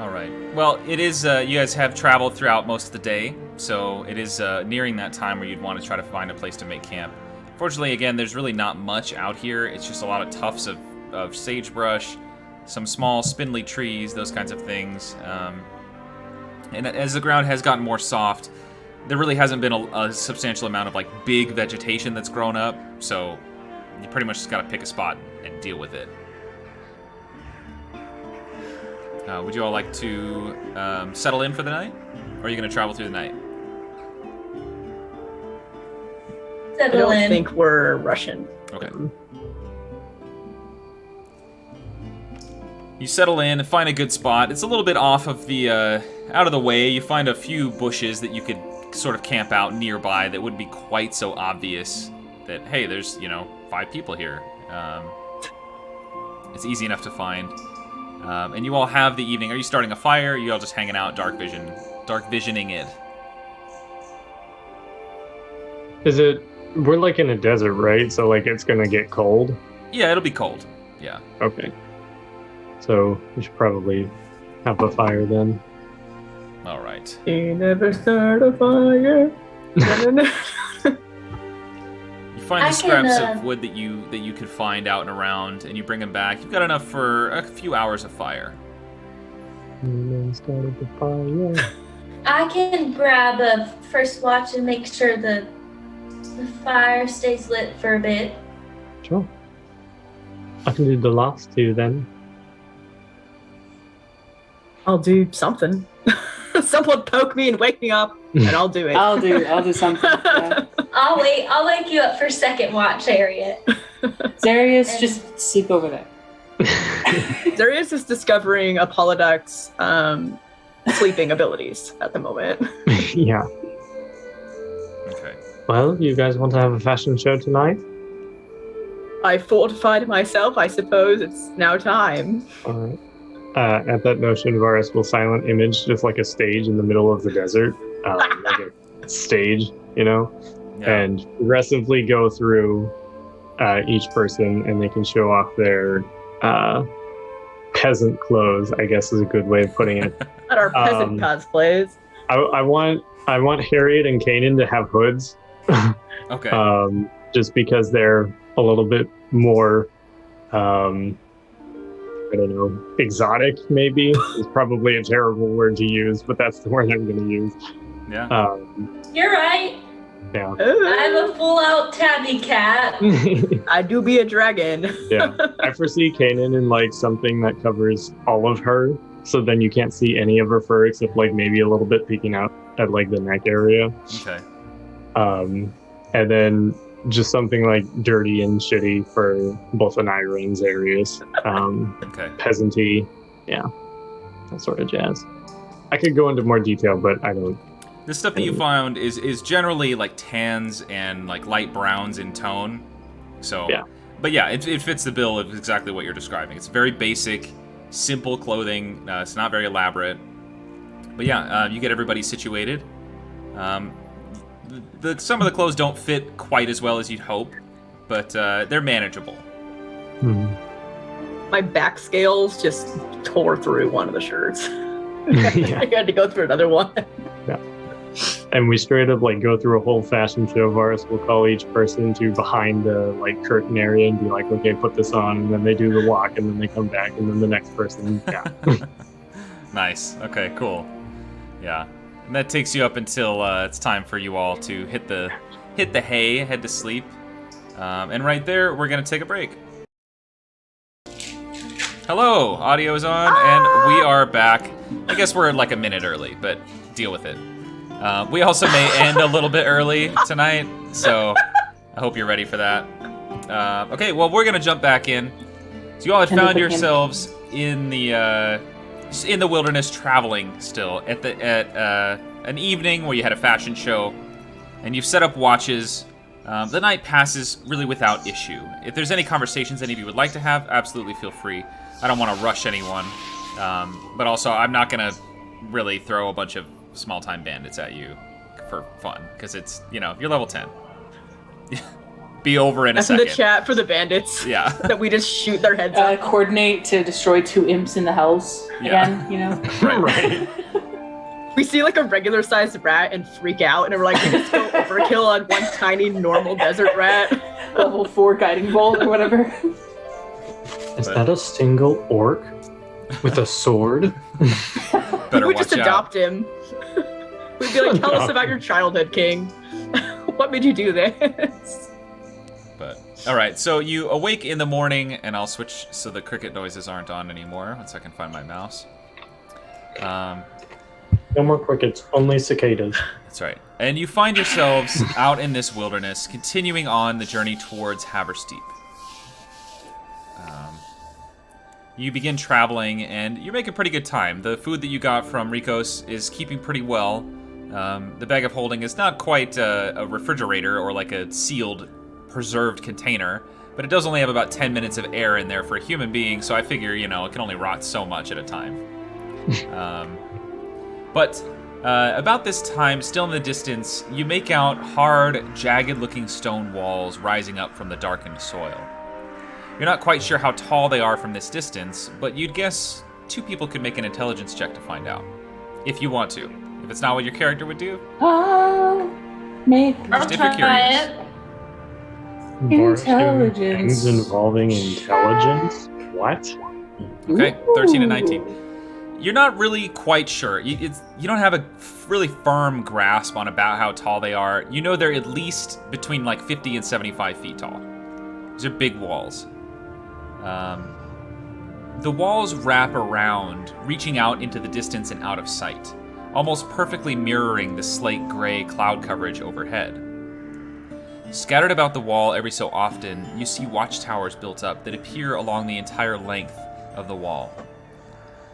All right. Well, it is, you guys have traveled throughout most of the day, so it is nearing that time where you'd want to try to find a place to make camp. Fortunately, again, there's really not much out here. It's just a lot of tufts of sagebrush, some small spindly trees, those kinds of things. And as the ground has gotten more soft, there really hasn't been a substantial amount of like big vegetation that's grown up, so you pretty much just got to pick a spot and deal with it. Would you all like to settle in for the night? Or are you going to travel through the night? I settle don't in. think we're Russian. Okay. You settle in and find a good spot. It's a little bit off of the, out of the way. You find a few bushes that you could sort of camp out nearby that wouldn't be quite so obvious that, hey, there's, 5 people here. It's easy enough to find. And you all have the evening. Are you starting a fire? Or are you all just hanging out, dark visioning it? Is it? We're like in a desert, right? So like it's gonna get cold. Yeah, it'll be cold. Yeah. Okay. So we should probably have a fire then. All right. You never start a fire. You find I the scraps can, of wood that you could find out and around, and you bring them back. You've got enough for a few hours of fire. Started the fire. I can grab a first watch and make sure the fire stays lit for a bit. Sure. I can do the last 2 then. I'll do something. Someone poke me and wake me up, and I'll do it. I'll do something. Yeah. I'll wake you up for second watch, Harriet. Darius, just sleep over there. Darius is discovering Apolloduc's sleeping abilities at the moment. Yeah. Okay. Well, you guys want to have a fashion show tonight? I fortified myself. I suppose it's now time. All right. At that notion, Varus will silent image just like a stage in the middle of the desert, like a stage, Yeah. and progressively go through each person, and they can show off their peasant clothes, I guess is a good way of putting it. At our peasant cosplays. I want Harriet and Kanan to have hoods, Okay. just because they're a little bit more I don't know, exotic maybe is probably a terrible word to use, but that's the word I'm going to use. Yeah. You're right. Yeah. I'm a full-out tabby cat. I do be a dragon. Yeah. I foresee Kanan in like something that covers all of her, so then you can't see any of her fur except like maybe a little bit peeking out at like the neck area. Okay. And then just something like dirty and shitty for both an Iron's areas. Okay. Peasanty, yeah, that sort of jazz. I could go into more detail, but I don't. The stuff that you found is generally like tans and like light browns in tone. So, yeah. But yeah, it fits the bill of exactly what you're describing. It's very basic, simple clothing. It's not very elaborate. But yeah, you get everybody situated. Some of the clothes don't fit quite as well as you'd hope, but they're manageable. My back scales just tore through one of the shirts. Yeah. I had to go through another one. Yeah. And we straight up like go through a whole fashion show of ours. We'll call each person to behind the like curtain area and be like, okay, put this on, and then they do the walk, and then they come back, and then the next person. Yeah. Nice. Okay, cool. Yeah. And that takes you up until it's time for you all to hit the hay, head to sleep. And right there, we're going to take a break. Hello, audio is on, and we are back. I guess we're like a minute early, but deal with it. We also may end a little bit early tonight, so I hope you're ready for that. Okay, well, we're going to jump back in. So you all had found yourselves in the wilderness, traveling still at an evening where you had a fashion show, and you've set up watches. The night passes really without issue. If there's any conversations any of you would like to have, absolutely feel free. I don't want to rush anyone, but also I'm not gonna really throw a bunch of small-time bandits at you for fun, because it's, you're level 10. Be over in a second. In the chat for the bandits. Yeah. That we just shoot their heads off. Coordinate to destroy 2 imps in the hells again, Right. We see like a regular sized rat and freak out, and we're like, we just go overkill on one tiny normal desert rat. Level 4 guiding bolt or whatever. Is that a single orc with a sword? Better We watch just adopt out. him. We'd be like, tell us about your childhood, King. What made you do this? But all right, so you awake in the morning, and I'll switch so the cricket noises aren't on anymore once I can find my mouse. No more crickets, only cicadas. That's right. And you find yourselves out in this wilderness, continuing on the journey towards Haversteep. You begin traveling, and you're making pretty good time. The food that you got from Rikos is keeping pretty well. The bag of holding is not quite a refrigerator or like a sealed, preserved container, but it does only have about 10 minutes of air in there for a human being, so I figure, it can only rot so much at a time. But about this time, still in the distance, you make out hard, jagged-looking stone walls rising up from the darkened soil. You're not quite sure how tall they are from this distance, but you'd guess 2 people could make an intelligence check to find out. If you want to. If it's not what your character would do, Make I'll Just if you're try curious. it. Intelligence. Things involving intelligence? What? okay, Ooh. 13 and 19. You're not really quite sure. You don't have a really firm grasp on about how tall they are. You know they're at least between like 50 and 75 feet tall. These are big walls. The walls wrap around, reaching out into the distance and out of sight, almost perfectly mirroring the slate gray cloud coverage overhead. Scattered about the wall every so often, you see watchtowers built up that appear along the entire length of the wall.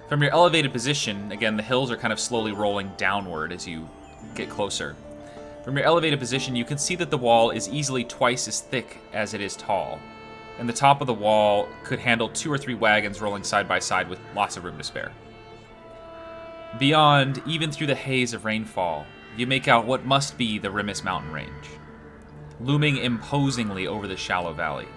From your elevated position, again, the hills are kind of slowly rolling downward as you get closer. From your elevated position, you can see that the wall is easily twice as thick as it is tall, and the top of the wall could handle 2 or 3 wagons rolling side by side with lots of room to spare. Beyond, even through the haze of rainfall, you make out what must be the Rimis mountain range, looming imposingly over the shallow valley.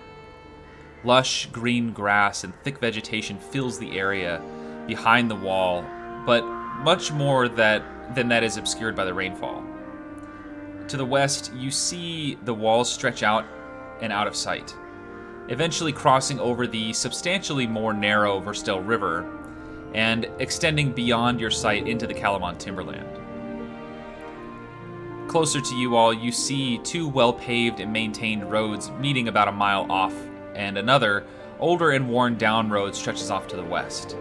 Lush green grass and thick vegetation fills the area behind the wall, but much more than that is obscured by the rainfall. To the west, you see the walls stretch out and out of sight. eventually crossing over the substantially more narrow Verstill River and extending beyond your sight into the Calamon timberland. Closer to you all, you see two well-paved and maintained roads meeting about a mile off, and another, older and worn-down road stretches off to the west.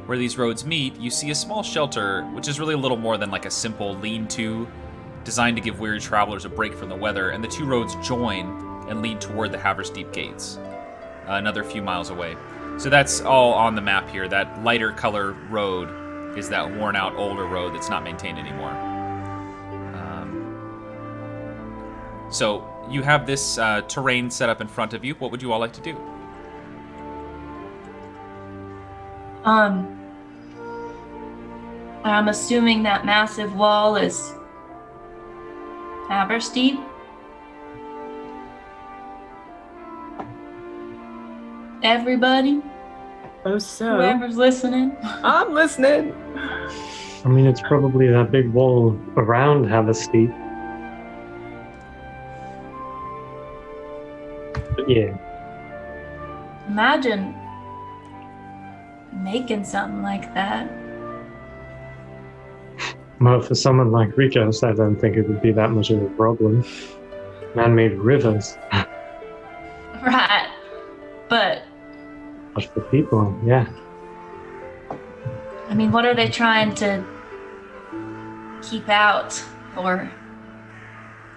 Where these roads meet, you see a small shelter, which is really a little more than like a simple lean-to, designed to give weary travelers a break from the weather, and the two roads join and lead toward the Haversteep gates, another few miles away. So that's all on the map here. That lighter color road is that worn-out older road that's not maintained anymore. So you have this terrain set up in front of you. What would you all like to do? I'm assuming that massive wall is Haversteep. Everybody, Oh, so whoever's listening. I'm listening. I mean, it's probably that big wall around Haversteep. But yeah. Imagine making something like that. Well, for someone like Rikos, I don't think it would be that much of a problem. Man-made rivers. Right. But, But for people, yeah. I mean, what are they trying to keep out? Or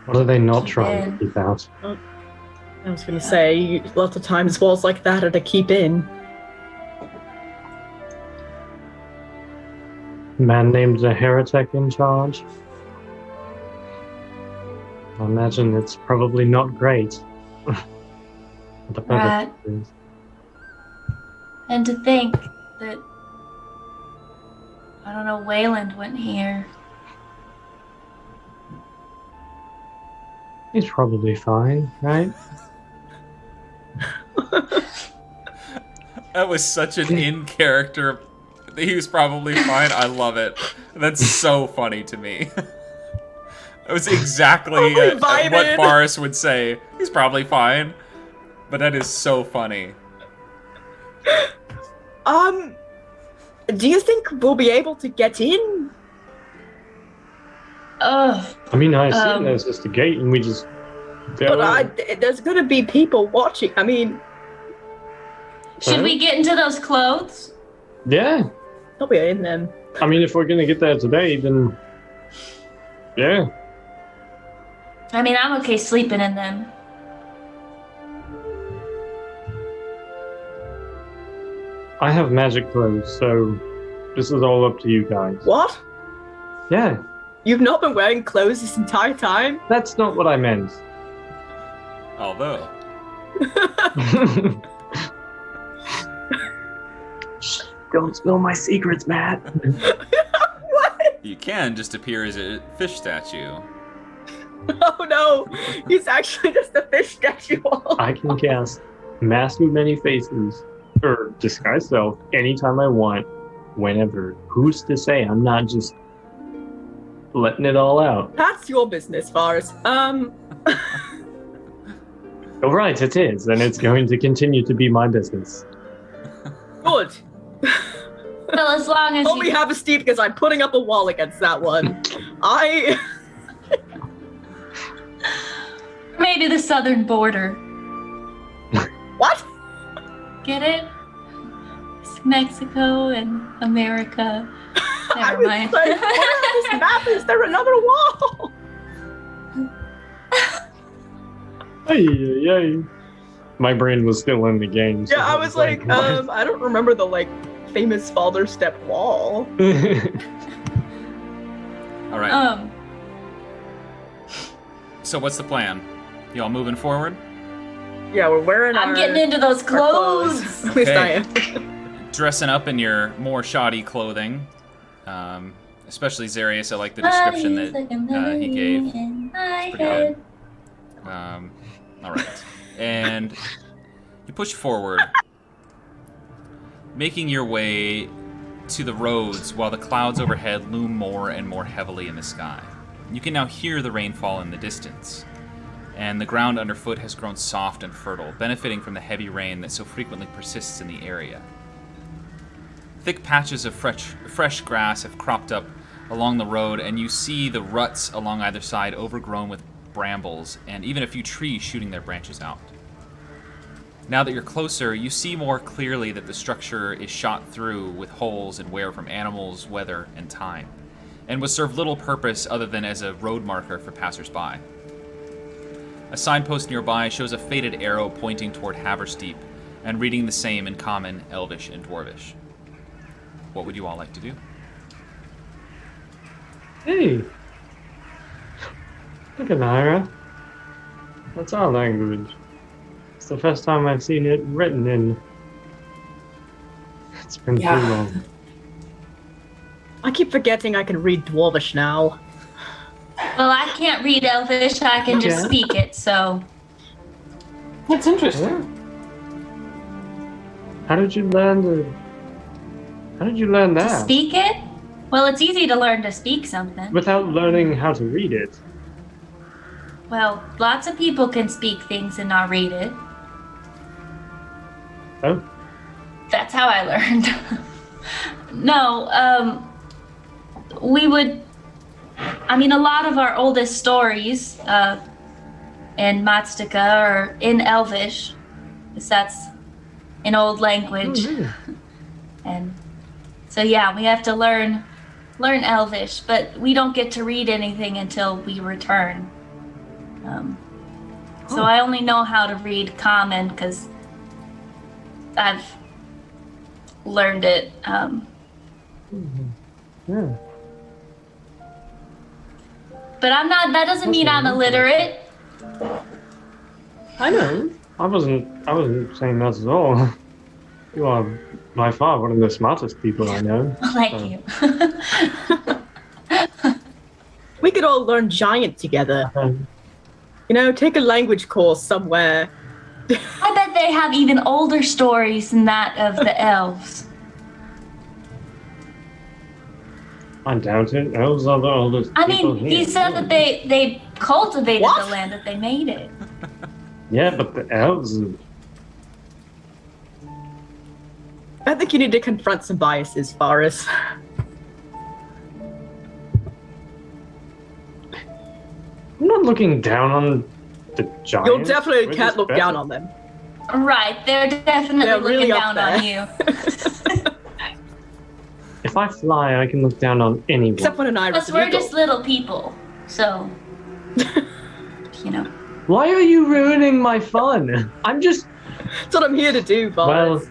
What are they not Keep trying in. to keep out? I was gonna say, lots of times walls like that are to keep in. Man named the heretic in charge. I imagine it's probably not great. The Right. is. and to think that, I don't know, Wayland went here. He's probably fine, right? That was such an in-character. He was probably fine. I love it. That's so funny to me. It was exactly what vibing. Boris would say. He's probably fine. But that is so funny. Do you think we'll be able to get in? Ugh. I mean, I assume Um, there's just a gate and we just go But in. there's gonna be people watching. I mean, Should we get into those clothes? Yeah. they'll be in them. I mean, if we're gonna get there today, then yeah. I mean, I'm okay sleeping in them. I have magic clothes, so this is all up to you guys. What? Yeah, You've not been wearing clothes this entire time? that's not what I meant. Although, Don't spill my secrets, Matt. What? you can just appear as a fish statue. Oh no, he's actually just a fish statue. I can cast Mask of Many Faces or Disguise Self anytime I want, whenever. Who's to say I'm not just letting it all out? That's your business, Forrest. Oh, right, it is, and it's going to continue to be my business. Good. Well, as long as Only you... have a steep because I'm putting up a wall against that one. Maybe the southern border. What? Get it? It's Mexico and America. I Never was mind. like, where on this map is there another wall? Hey. My brain was still in the game. so Yeah, I was like, what? I don't remember the famous father step wall. All right. Oh. So what's the plan? Y'all moving forward? Yeah, we're wearing I'm our getting into those our clothes. At least I Okay. am. Dressing up in your more shoddy clothing. Especially Zarius, I like the description that he gave. It's pretty good. All right. And you push forward, making your way to the roads while the clouds overhead loom more and more heavily in the sky. You can now hear the rainfall in the distance. and the ground underfoot has grown soft and fertile, benefiting from the heavy rain that so frequently persists in the area. Thick patches of fresh grass have cropped up along the road, and you see the ruts along either side overgrown with brambles, and even a few trees shooting their branches out. Now that you're closer, you see more clearly that the structure is shot through with holes and wear from animals, weather, and time, and would serve little purpose other than as a road marker for passersby. A signpost nearby shows a faded arrow pointing toward Haversteep, and reading the same in Common, Elvish, and Dwarvish. What would you all like to do? Hey! Look at Naira. That's our language. It's the first time I've seen it written in. It's been too long. I keep forgetting I can read Dwarvish now. Well, I can't read Elvish. I can just Yeah. speak it. So That's interesting. Yeah. How did you learn to that? speak it. Well, it's easy to learn to speak something. Without learning how to read it. Well, lots of people can speak things and not read it. Oh? That's how I learned. No, we would. I mean, a lot of our oldest stories in Matstika are in Elvish, because that's an old language. Oh, really? And so, yeah, we have to learn Elvish, but we don't get to read anything until we return. So I only know how to read Common because I've learned it. Yeah. But I'm not. That doesn't mean I'm illiterate. I know. I wasn't saying that at all. You are by far one of the smartest people I know. Thank you. We could all learn Giant together. You know, take a language course somewhere. I bet they have even older stories than that of the elves. I doubt it. Elves are the oldest I people mean, here. he said that they cultivated What? the land, that they made it. Yeah, but the elves... I think you need to confront some biases, Faris. I'm not looking down on the giants. You definitely We're can't just look better. down on them. Right, they're definitely They're looking really up down there. on you. If I fly, I can look down on anyone. Except when an iris Plus, we're eagle. just little people, so you know. Why are you ruining my fun? I'm just... That's what I'm here to do, Well... Faris.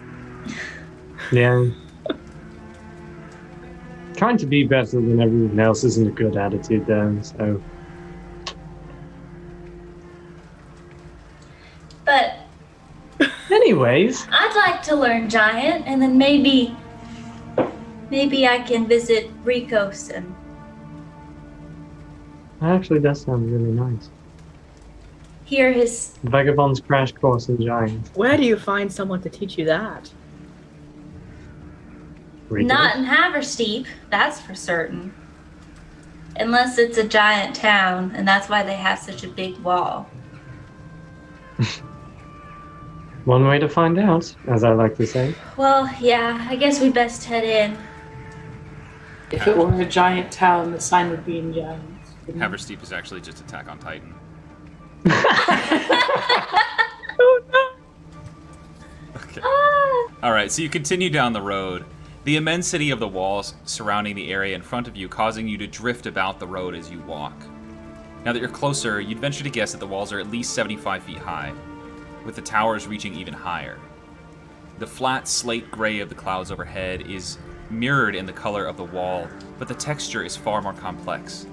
Yeah. Trying to be better than everyone else isn't a good attitude then, so... But Anyways, I'd like to learn Giant, and then maybe I can visit Ricos and actually that sounds really nice. hear his. Vagabonds crash course in giants. Where do you find someone to teach you that? Not in Haversteep, that's for certain. Unless it's a giant town, and that's why they have such a big wall. One way to find out, as I like to say. Well, yeah, I guess we best head in. If it were a giant town, the sign would be in giants. wouldn't it? Haversteep is actually just Attack on Titan. Oh no! Okay. Ah! Alright, so you continue down the road. The immensity of the walls surrounding the area in front of you causing you to drift about the road as you walk. Now that you're closer, you'd venture to guess that the walls are at least 75 feet high, with the towers reaching even higher. The flat slate gray of the clouds overhead is mirrored in the color of the wall, but the texture is far more complex.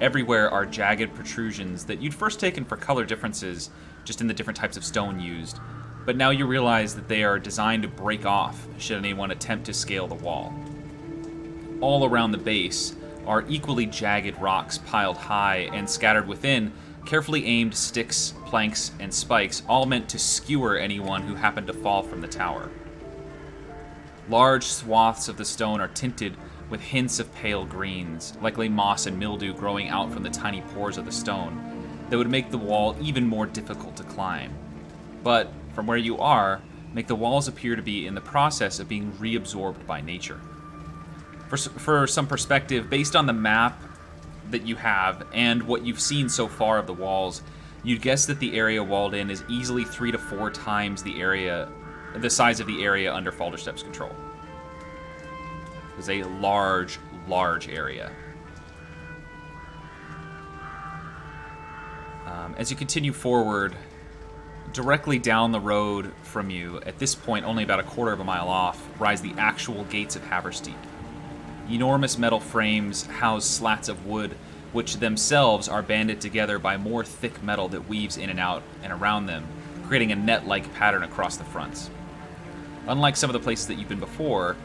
Everywhere are jagged protrusions that you'd first taken for color differences, just in the different types of stone used, but now you realize that they are designed to break off should anyone attempt to scale the wall. All around the base are equally jagged rocks piled high and scattered within carefully aimed sticks, planks, and spikes, all meant to skewer anyone who happened to fall from the tower. Large swaths of the stone are tinted with hints of pale greens, likely moss and mildew growing out from the tiny pores of the stone, that would make the wall even more difficult to climb. But from where you are, make the walls appear to be in the process of being reabsorbed by nature. For some perspective, based on the map that you have and what you've seen so far of the walls, you'd guess that the area walled in is easily 3 to 4 times the size of the area under Falderstep's control. It's a large, large area. As you continue forward, directly down the road from you, at this point only about a quarter of a mile off, rise the actual gates of Haversteep. Enormous metal frames house slats of wood, which themselves are banded together by more thick metal that weaves in and out and around them, creating a net-like pattern across the fronts. Unlike some of the places that you've been before,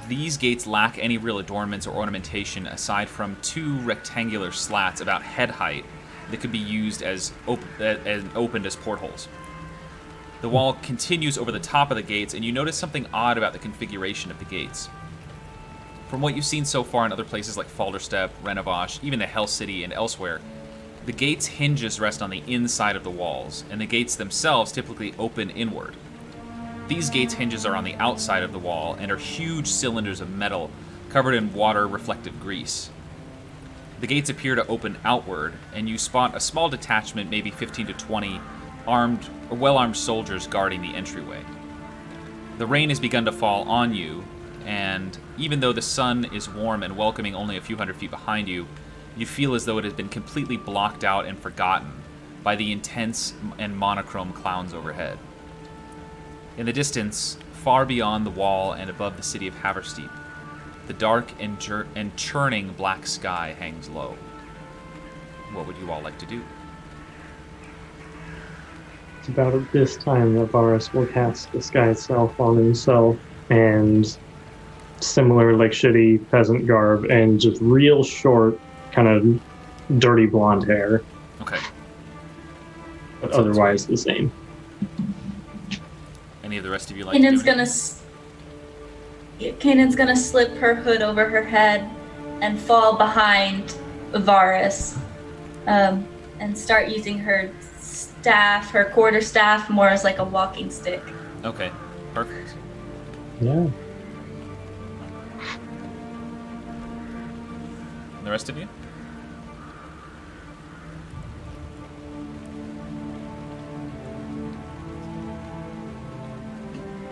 these gates lack any real adornments or ornamentation aside from 2 rectangular slats about head height that could be used as opened as portholes. The wall continues over the top of the gates, and you notice something odd about the configuration of the gates. From what you've seen so far in other places like Falderstep, Renovash, even the Hell City and elsewhere, the gates' hinges rest on the inside of the walls, and the gates themselves typically open inward. These gates' hinges are on the outside of the wall and are huge cylinders of metal covered in water-reflective grease. The gates appear to open outward, and you spot a small detachment, maybe 15 to 20, well-armed soldiers guarding the entryway. The rain has begun to fall on you, and even though the sun is warm and welcoming only a few hundred feet behind you, you feel as though it has been completely blocked out and forgotten by the intense and monochrome clouds overhead. In the distance, far beyond the wall and above the city of Haversteep, the dark and churning black sky hangs low. What would you all like to do? It's about at this time that Varus will cast Disguise Self on himself and similar like shitty peasant garb and just real short, kind of dirty blonde hair. Okay. But otherwise the same. Any of the rest of you like to do Kanan's gonna slip her hood over her head and fall behind Varus, and start using her staff, her quarterstaff, more as like a walking stick. Okay, perfect. Yeah. And the rest of you?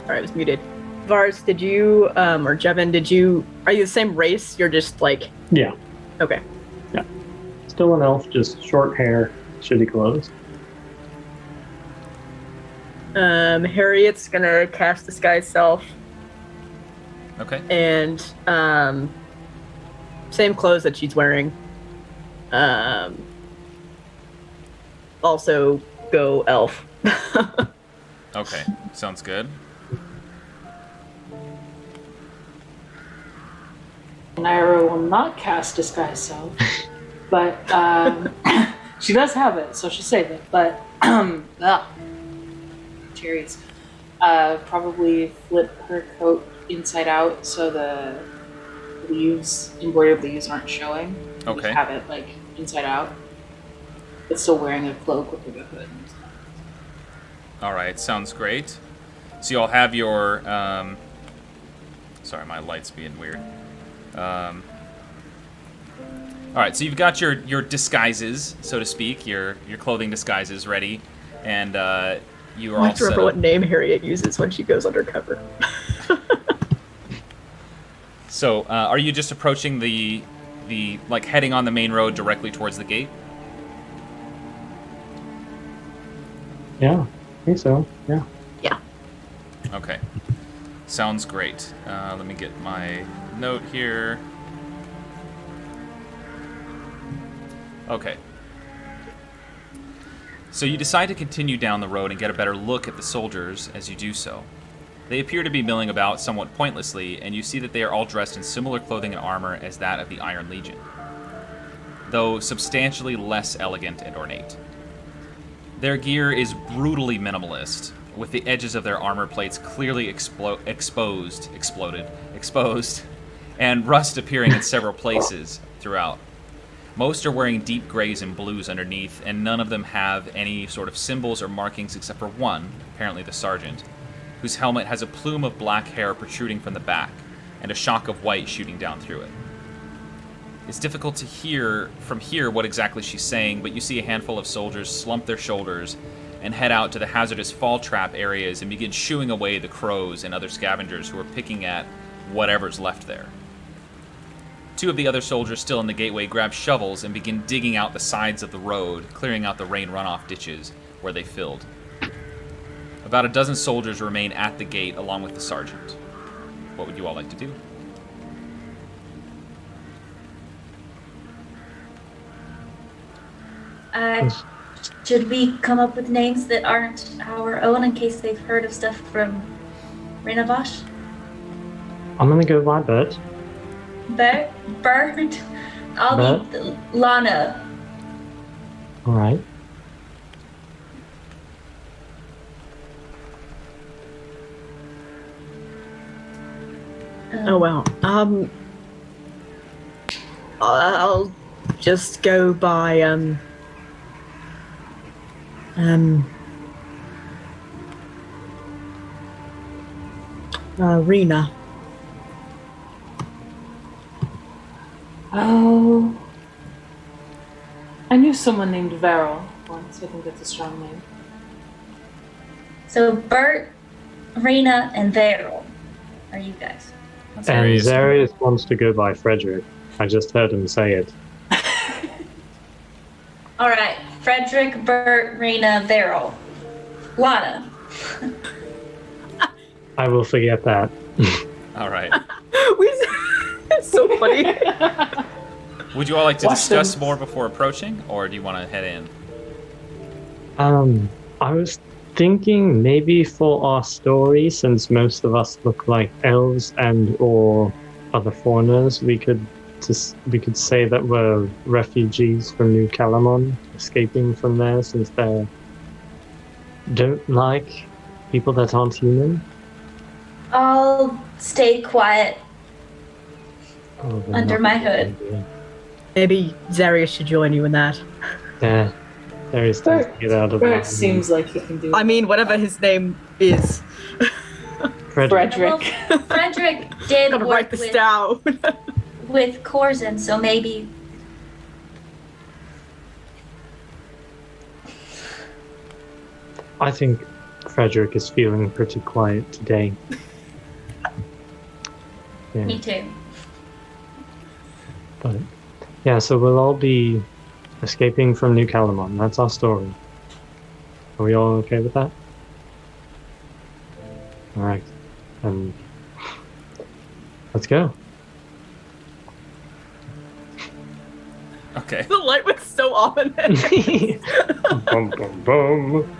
Alright, I was muted. Vars, did you, or Jevin, are you the same race? You're just like... Yeah. Okay. Yeah. Still an elf, just short hair, shitty clothes. Harriet's gonna cast Disguise Self. Okay. And, same clothes that she's wearing. Also go elf. Okay, sounds good. Naira will not cast Disguise Self, but she does have it, so she'll save it. But Cherries, probably flip her coat inside out so the embroidered leaves aren't showing. Okay. Just have it like inside out, but still wearing a cloak with like a hood. And stuff. All right, sounds great. So you all have your. Sorry, my light's being weird. All right, so you've got your disguises, so to speak, your clothing disguises ready, and you are I all have to set remember up. what name Harriet uses when she goes undercover. So, are you just approaching the like heading on the main road directly towards the gate? Yeah, I think so. Yeah. Yeah. Okay, sounds great. Let me get my note here. Okay. So you decide to continue down the road and get a better look at the soldiers as you do so. They appear to be milling about somewhat pointlessly, and you see that they are all dressed in similar clothing and armor as that of the Iron Legion, though substantially less elegant and ornate. Their gear is brutally minimalist, with the edges of their armor plates clearly exposed, and rust appearing in several places throughout. Most are wearing deep grays and blues underneath, and none of them have any sort of symbols or markings except for one, apparently the sergeant, whose helmet has a plume of black hair protruding from the back, and a shock of white shooting down through it. It's difficult to hear from here what exactly she's saying, but you see a handful of soldiers slump their shoulders and head out to the hazardous fall trap areas and begin shooing away the crows and other scavengers who are picking at whatever's left there. Two of the other soldiers still in the gateway grab shovels and begin digging out the sides of the road, clearing out the rain runoff ditches where they filled. About a dozen soldiers remain at the gate along with the sergeant. What would you all like to do? Should we come up with names that aren't our own in case they've heard of stuff from Renavash? I'm gonna go by Bert. Bert? I'll be Lana. All right. Oh well. I'll just go by Rena. Oh, I knew someone named Varel once. I think that's a strong name. So Bert, Rena, and Varel are you guys. And Zarius. Zarius wants to go by Frederick. I just heard him say it. All right, Frederick, Bert, Rena, Varel, Lana. I will forget that. All right. It's so funny. Would you all like to Watch discuss them. more before approaching, or do you want to head in? I was thinking maybe for our story, since most of us look like elves and or other foreigners, we could say that we're refugees from New Calamon, escaping from there since they don't like people that aren't human. I'll stay quiet Oh, they're under not my a good hood. idea. Maybe Zarius should join you in that. Yeah, there is things to get out of Bert that. seems like he can do I mean, whatever his name is. Frederick. Frederick. Well, Frederick did Gotta work write this with, down. with Corzin, so maybe. I think Frederick is feeling pretty quiet today. Yeah, Me too. but yeah, so we'll all be escaping from New Calamon. That's our story. Are we all okay with that? Alright. Let's go. Okay. The light was so ominous. Bum, bum, bum.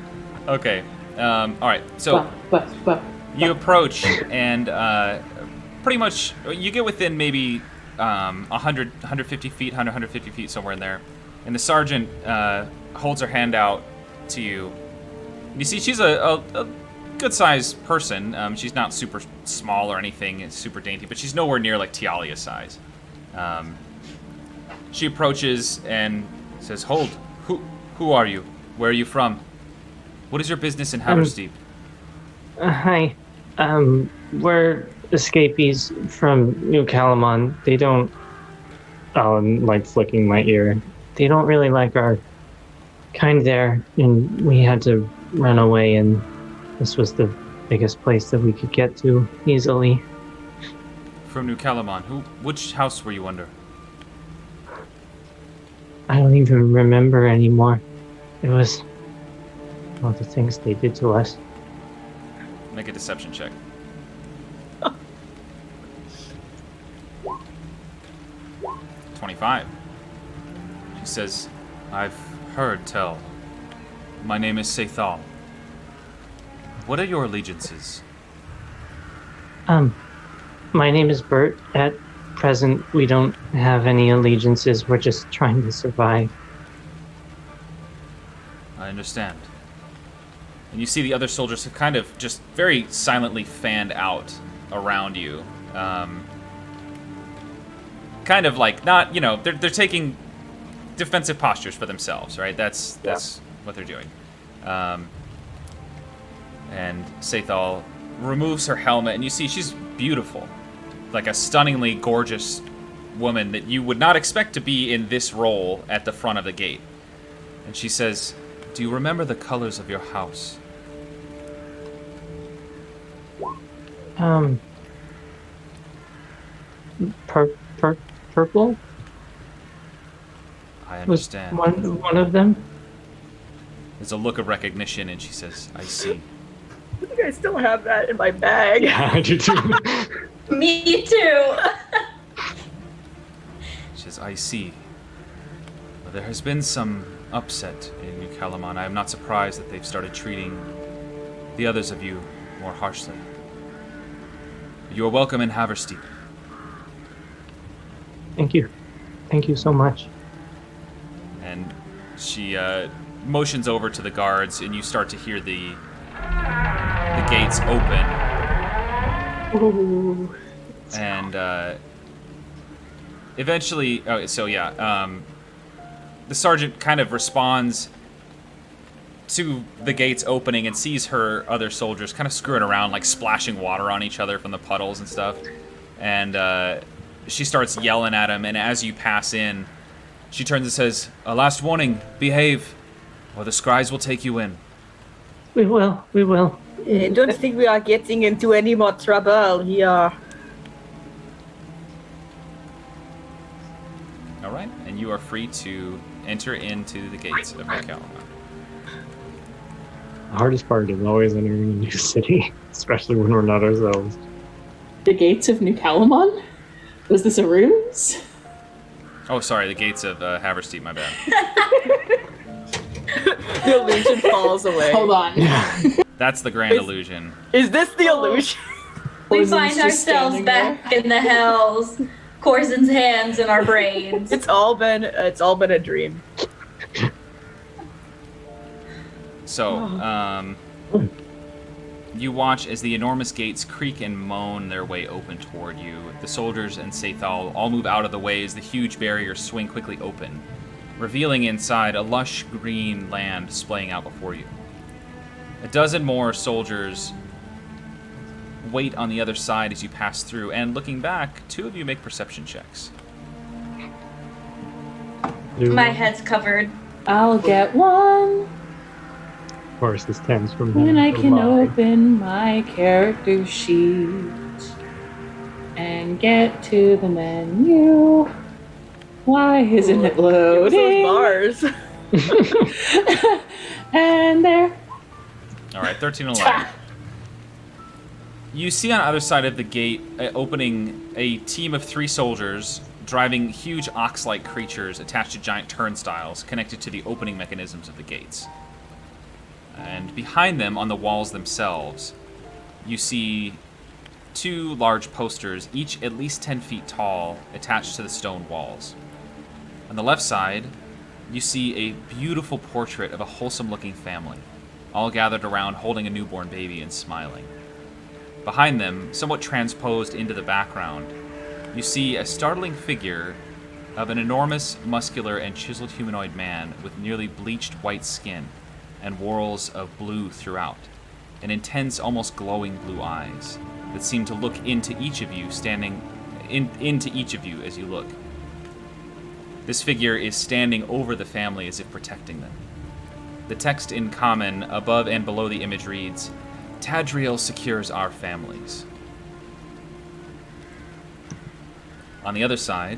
Okay. All right. So But you approach, and pretty much you get within maybe 100, 150 feet, 100, 150 feet, somewhere in there. And the sergeant holds her hand out to you. You see, she's a good-sized person. She's not super small or anything. It's super dainty, but she's nowhere near like Tialia's size. She approaches and says, "Hold. Who are you? Where are you from? What is your business in Haversteep?" Hi. We're escapees from New Calamon. They don't... Oh, I'm like flicking my ear. They don't really like our kind there, and we had to run away, and this was the biggest place that we could get to easily. From New Calamon. Which house were you under? I don't even remember anymore. It was all the things they did to us. Make a deception check. 25. She says, "I've heard tell. My name is Sethal. What are your allegiances?" My name is Bert. At present, we don't have any allegiances. We're just trying to survive. I understand. And you see the other soldiers have kind of just very silently fanned out around you. Kind of like, not, they're taking defensive postures for themselves, right? That's what they're doing. And Sethal removes her helmet, and you see she's beautiful, like a stunningly gorgeous woman that you would not expect to be in this role at the front of the gate. And she says, "Do you remember the colors of your house?" Purple I was understand. one of them. There's a look of recognition, and she says, "I see." I think I still have that in my bag. Yeah, I do too. Me too. She says, "I see. Well, there has been some upset in New Calamon. I am not surprised that they've started treating the others of you more harshly. You are welcome in Haversteep." Thank you. Thank you so much. And she motions over to the guards, and you start to hear the gates open. Ooh. And eventually, the sergeant kind of responds to the gates opening and sees her other soldiers kind of screwing around, like splashing water on each other from the puddles and stuff. And she starts yelling at him, and as you pass in, she turns and says, "A last warning, behave, or the scribes will take you in." We will. I don't think we are getting into any more trouble here. All right, and you are free to enter into the gates of New Calamon. The hardest part is always entering a new city, especially when we're not ourselves. The gates of New Calamon? Was this a ruse? Oh, sorry, the gates of Haversteep, my bad. The illusion falls away. Hold on. That's the grand illusion. Is this the illusion? We Poison's find just ourselves standing back in the hells, Corzin's hands in our brains. It's all been a dream. So, you watch as the enormous gates creak and moan their way open toward you. The soldiers and Sethal all move out of the way as the huge barriers swing quickly open, revealing inside a lush green land splaying out before you. A dozen more soldiers wait on the other side as you pass through, and looking back, two of you make perception checks. My head's covered. I'll get one Of course, this tends from when I can lie. open my character sheet and get to the menu. Why isn't it Give us those loading? bars. And there. All right, 13 and 11. You see on the other side of the gate opening a team of 3 soldiers driving huge ox-like creatures attached to giant turnstiles connected to the opening mechanisms of the gates. And behind them, on the walls themselves, you see 2 large posters, each at least 10 feet tall, attached to the stone walls. On the left side, you see a beautiful portrait of a wholesome-looking family, all gathered around holding a newborn baby and smiling. Behind them, somewhat transposed into the background, you see a startling figure of an enormous, muscular, and chiseled humanoid man with nearly bleached white skin and whorls of blue throughout, and intense, almost glowing blue eyes that seem to look into each of you, into each of you as you look. This figure is standing over the family as if protecting them. The text in common above and below the image reads, "Tadriel secures our families." On the other side,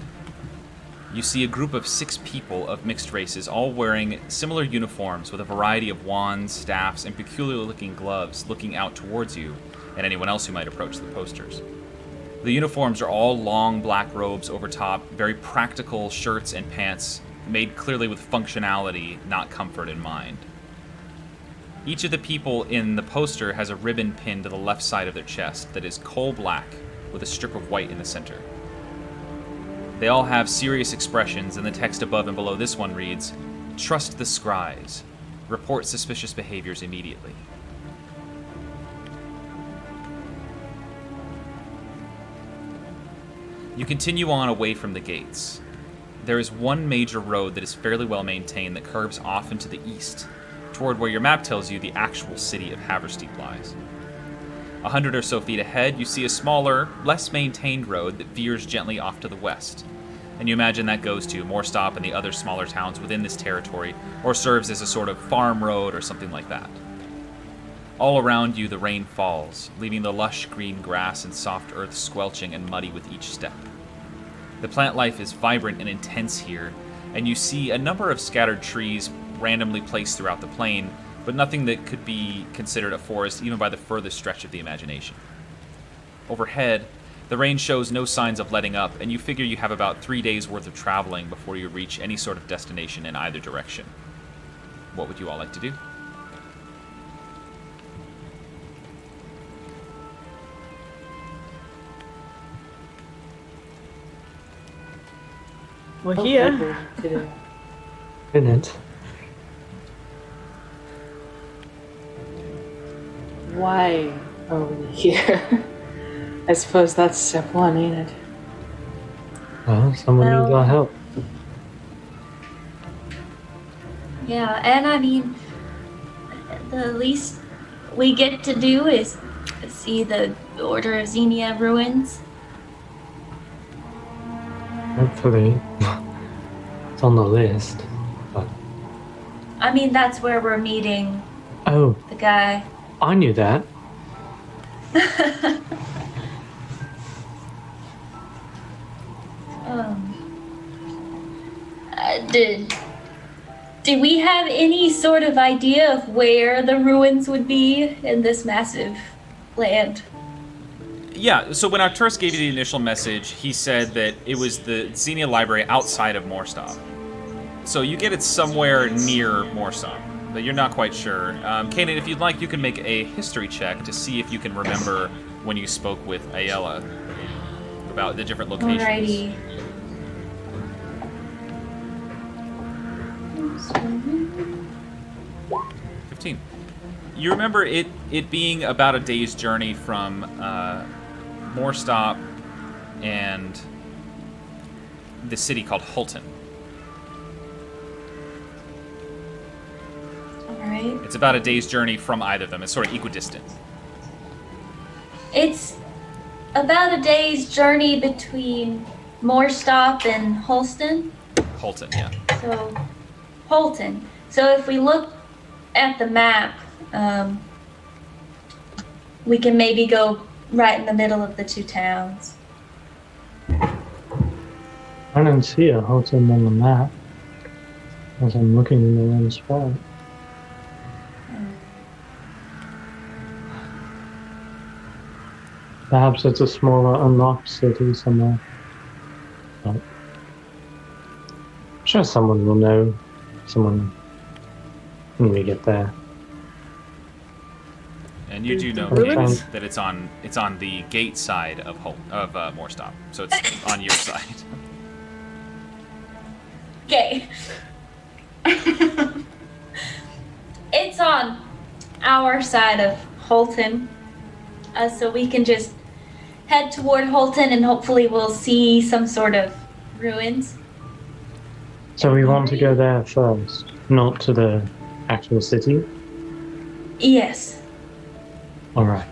you see a group of 6 people of mixed races, all wearing similar uniforms with a variety of wands, staffs, and peculiar-looking gloves looking out towards you and anyone else who might approach the posters. The uniforms are all long black robes over top, very practical shirts and pants, made clearly with functionality, not comfort in mind. Each of the people in the poster has a ribbon pinned to the left side of their chest that is coal black with a strip of white in the center. They all have serious expressions, and the text above and below this one reads, "Trust the scribes. Report suspicious behaviors immediately." You continue on away from the gates. there is one major road that is fairly well maintained that curves off into the east, toward where your map tells you the actual city of Haversteep lies. 100 or so feet ahead, you see a smaller, less maintained road that veers gently off to the west, and you imagine that goes to Moorstop and the other smaller towns within this territory, or serves as a sort of farm road or something like that. All around you, the rain falls, leaving the lush green grass and soft earth squelching and muddy with each step. The plant life is vibrant and intense here, and you see a number of scattered trees randomly placed throughout the plain, but nothing that could be considered a forest even by the furthest stretch of the imagination. Overhead, the rain shows no signs of letting up, and you figure you have about 3 days' worth of traveling before you reach any sort of destination in either direction. What would you all like to do? We're Oh, here. In it. Why are we here? I suppose that's step one, ain't it? Well, someone needs our help. Yeah, and I mean, the least we get to do is see the Order of Xenia ruins. Hopefully. It's on the list. But... I mean, that's where we're meeting Oh, the guy. I knew that. Did we have any sort of idea of where the ruins would be in this massive land? Yeah, so when Arcturus gave you the initial message, he said that it was the Xenia Library outside of Moorstop. So you get it somewhere near Moorstop, but you're not quite sure. Kanan, if you'd like, you can make a history check to see if you can remember when you spoke with Ayala about the different locations. Alrighty. 15. You remember it being about a day's journey from Moorstop and the city called Hulton. Alright. It's about a day's journey from either of them. It's sort of equidistant. It's about a day's journey between Moorstop and Holston. Hulton, yeah. So, Holton. So if we look at the map, we can maybe go right in the middle of the two towns. I don't see a Houghton on the map. As I'm looking in the wrong spot. Perhaps it's a smaller, unlocked city somewhere. But I'm sure someone will know. Someone when we get there. And you do know, Okay. Kate, that it's on the gate side of Moorstop, so it's on your side. Okay. It's on our side of Holton, so we can just head toward Holton and hopefully we'll see some sort of ruins. So we want to go there first, not to the actual city? Yes. Alright.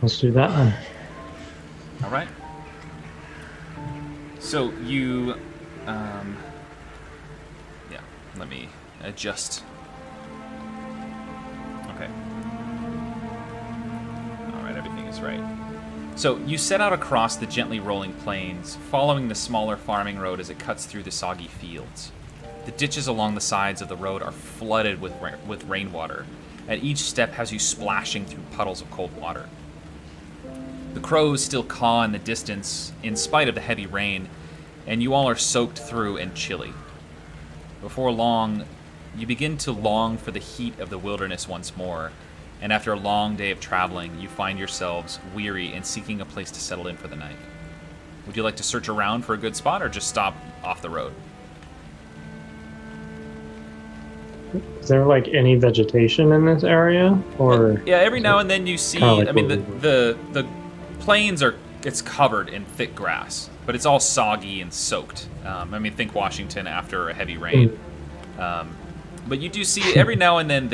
Let's do that then. All right. So you, yeah. Let me adjust. Okay. All right, everything is right. So you set out across the gently rolling plains, following the smaller farming road as it cuts through the soggy fields. The ditches along the sides of the road are flooded with rainwater, and each step has you splashing through puddles of cold water. The crows still caw in the distance, in spite of the heavy rain, and you all are soaked through and chilly. Before long, you begin to long for the heat of the wilderness once more, and after a long day of traveling, you find yourselves weary and seeking a place to settle in for the night. Would you like to search around for a good spot, or just stop off the road? Is there like any vegetation in this area? Or Yeah, every now and then you see, kinda like I mean, what we the plains are, it's covered in thick grass, but it's all soggy and soaked. Think Washington after a heavy rain. But you do see every now and then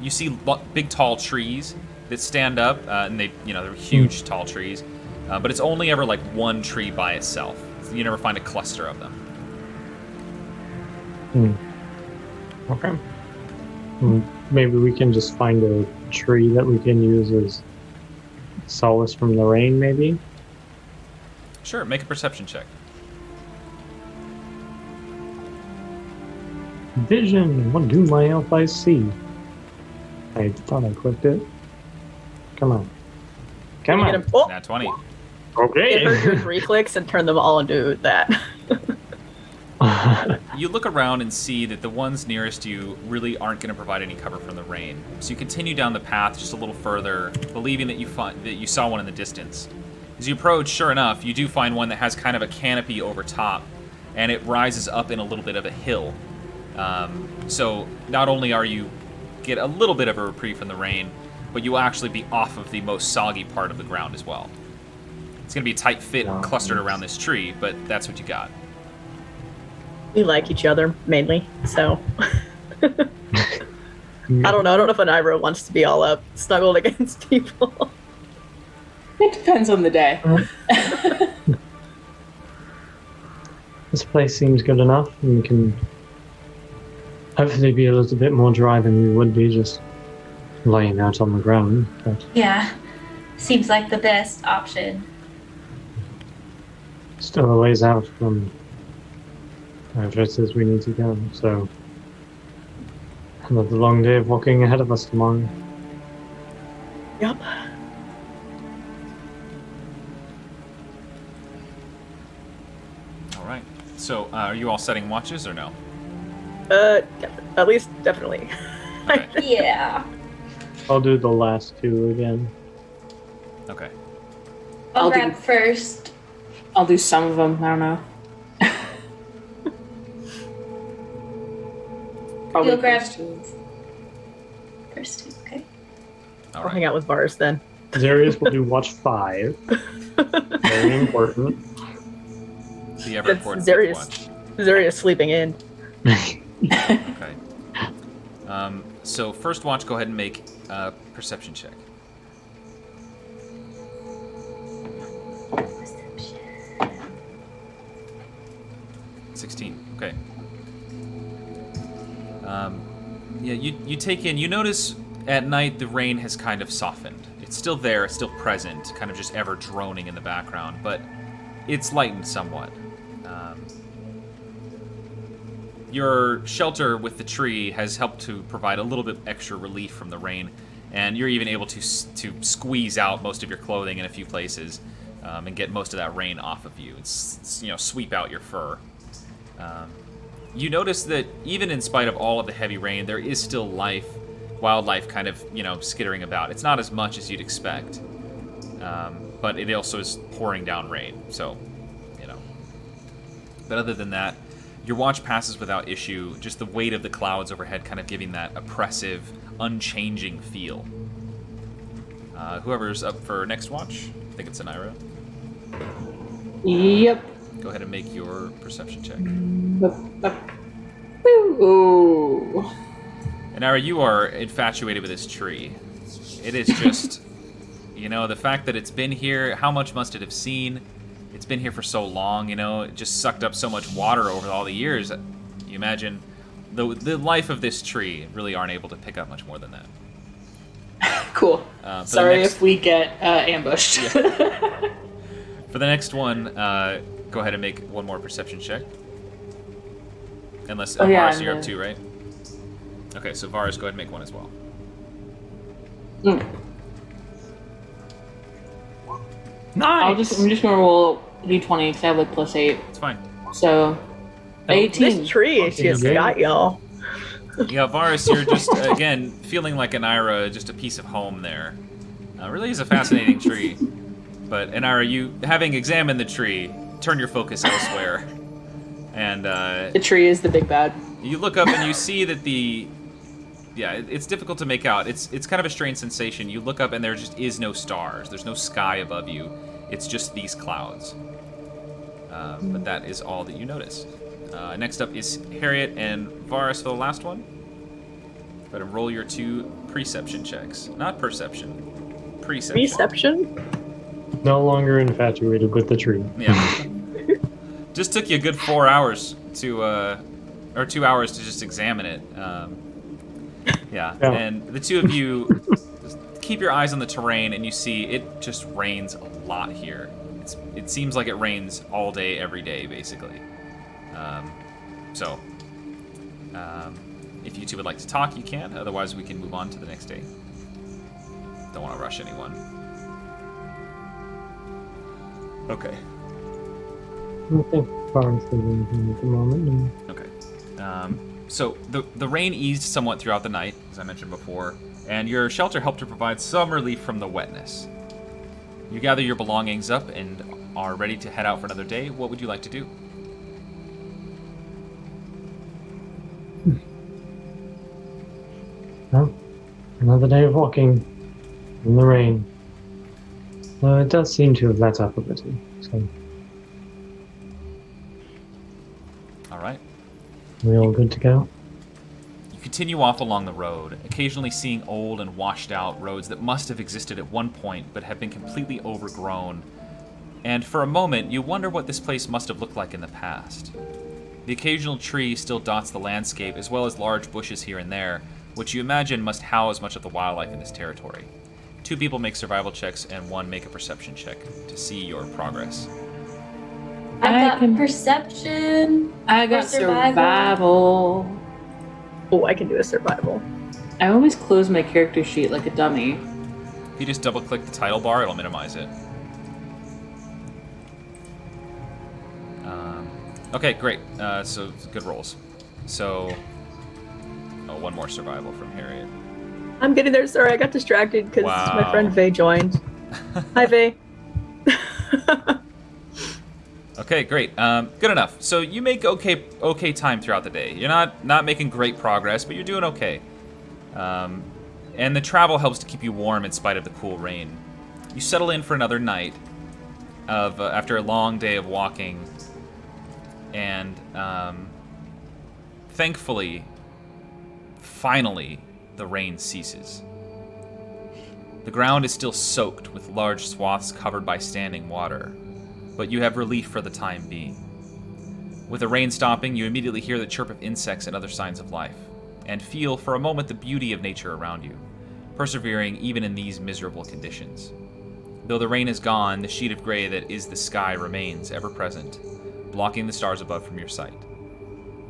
you see big tall trees that stand up, and they're huge tall trees. But it's only ever like one tree by itself. You never find a cluster of them. Okay. Maybe we can just find a tree that we can use as solace from the rain, maybe? Sure, make a perception check. Vision, what do my elf eyes see? I thought I clicked it. Come on. Come Get on. him. Oh, Nat 20. Okay. it hurt your 3 clicks and turn them all into that. You look around and see that the ones nearest you really aren't going to provide any cover from the rain. So you continue down the path just a little further, believing that you saw one in the distance. As you approach, sure enough, you do find one that has kind of a canopy over top, and it rises up in a little bit of a hill. So not only are you get a little bit of a reprieve from the rain, but you will actually be off of the most soggy part of the ground as well. It's going to be a tight fit clustered around this tree, but that's what you got. We like each other, mainly, so... I don't know if an Ira wants to be all up, snuggled against people. It depends on the day. This place seems good enough, and we can hopefully be a little bit more dry than we would be just laying out on the ground. But Yeah, seems like the best option. still a ways out from our addresses we need to go, so another long day of walking ahead of us tomorrow. Yep. All right. So are you all setting watches or no? At least, definitely. Okay. Yeah. I'll do the last 2 again. Okay. I'll I'll do- grab first. I'll do some of them. I don't know. Probably You'll grab- first two. First two, okay. All I'll right. hang out with Vars then. Zarius will do watch 5. Very important. The ever That's important Zarius. watch. Zarius sleeping in. Okay. So first watch, go ahead and make a perception check. Perception. 16. Okay. Yeah, you take in. You notice at night the rain has kind of softened. It's still there. It's still present. Kind of just ever droning in the background, but it's lightened somewhat. Your shelter with the tree has helped to provide a little bit extra relief from the rain, and you're even able to squeeze out most of your clothing in a few places and get most of that rain off of you. It's sweep out your fur. You notice that even in spite of all of the heavy rain, there is still wildlife kind of skittering about. It's not as much as you'd expect, but it also is pouring down rain. So, But other than that, your watch passes without issue, just the weight of the clouds overhead kind of giving that oppressive, unchanging feel. Whoever's up for next watch, I think it's Anira. Yep. Go ahead and make your perception check. Ooh. Anira, you are infatuated with this tree. It is just, the fact that it's been here, how much must it have seen? It's been here for so long, it just sucked up so much water over all the years. You imagine the life of this tree really aren't able to pick up much more than that. Cool. Sorry if we get ambushed. Yeah. For the next one, go ahead and make one more perception check. Unless Varus, you're up too, right? Okay, so Varus, go ahead and make one as well. Nice! I'm just gonna roll d20 because I have like +8. It's fine. So 18. This tree is just Okay. got y'all. Yeah, Varus, you're just, again, feeling like Anira, just a piece of home there. Really is a fascinating tree. But Anira, you, having examined the tree, turn your focus elsewhere. And The tree is the big bad. you look up and you see that it's difficult to make out. It's kind of a strange sensation. You look up and there just is no stars. There's no sky above you. It's just these clouds. But that is all that you notice. Next up is Harriet and Varus for the last one. Go ahead and roll your 2 perception checks. Not perception. Perception. Reception? No longer infatuated with the tree. Yeah. Just took you a good 4 hours to, or 2 hours to just examine it. Yeah. And the two of you keep your eyes on the terrain, and you see it just rains a lot here. It seems like it rains all day, every day, basically. If you two would like to talk, you can. Otherwise, we can move on to the next day. Don't want to rush anyone. Okay. I think Forest is anything at the moment. Okay. So the rain eased somewhat throughout the night, as I mentioned before, and your shelter helped to provide some relief from the wetness. You gather your belongings up and are ready to head out for another day. What would you like to do? Well, another day of walking in the rain. Though it does seem to have let up a little, so All right. we all good to go? You continue off along the road, occasionally seeing old and washed out roads that must have existed at one point but have been completely overgrown. And for a moment, you wonder what this place must have looked like in the past. The occasional tree still dots the landscape, as well as large bushes here and there, which you imagine must house much of the wildlife in this territory. 2 people make survival checks, and 1 make a perception check to see your progress. I got perception. I got Or survival. survival. Oh, I can do a survival. I always close my character sheet like a dummy. If you just double-click the title bar, it'll minimize it. Okay, great. So good rolls. So, 1 more survival from Harriet. I'm getting there. Sorry, I got distracted because Wow. my friend Vay joined. Hi, Vay. Okay, great. Good enough. So you make okay time throughout the day. You're not making great progress, but you're doing okay. And the travel helps to keep you warm in spite of the cool rain. You settle in for another night of after a long day of walking, and thankfully, finally, the rain ceases. The ground is still soaked with large swaths covered by standing water, but you have relief for the time being. With the rain stopping, you immediately hear the chirp of insects and other signs of life, and feel for a moment the beauty of nature around you, persevering even in these miserable conditions. Though the rain is gone, the sheet of gray that is the sky remains ever present, blocking the stars above from your sight.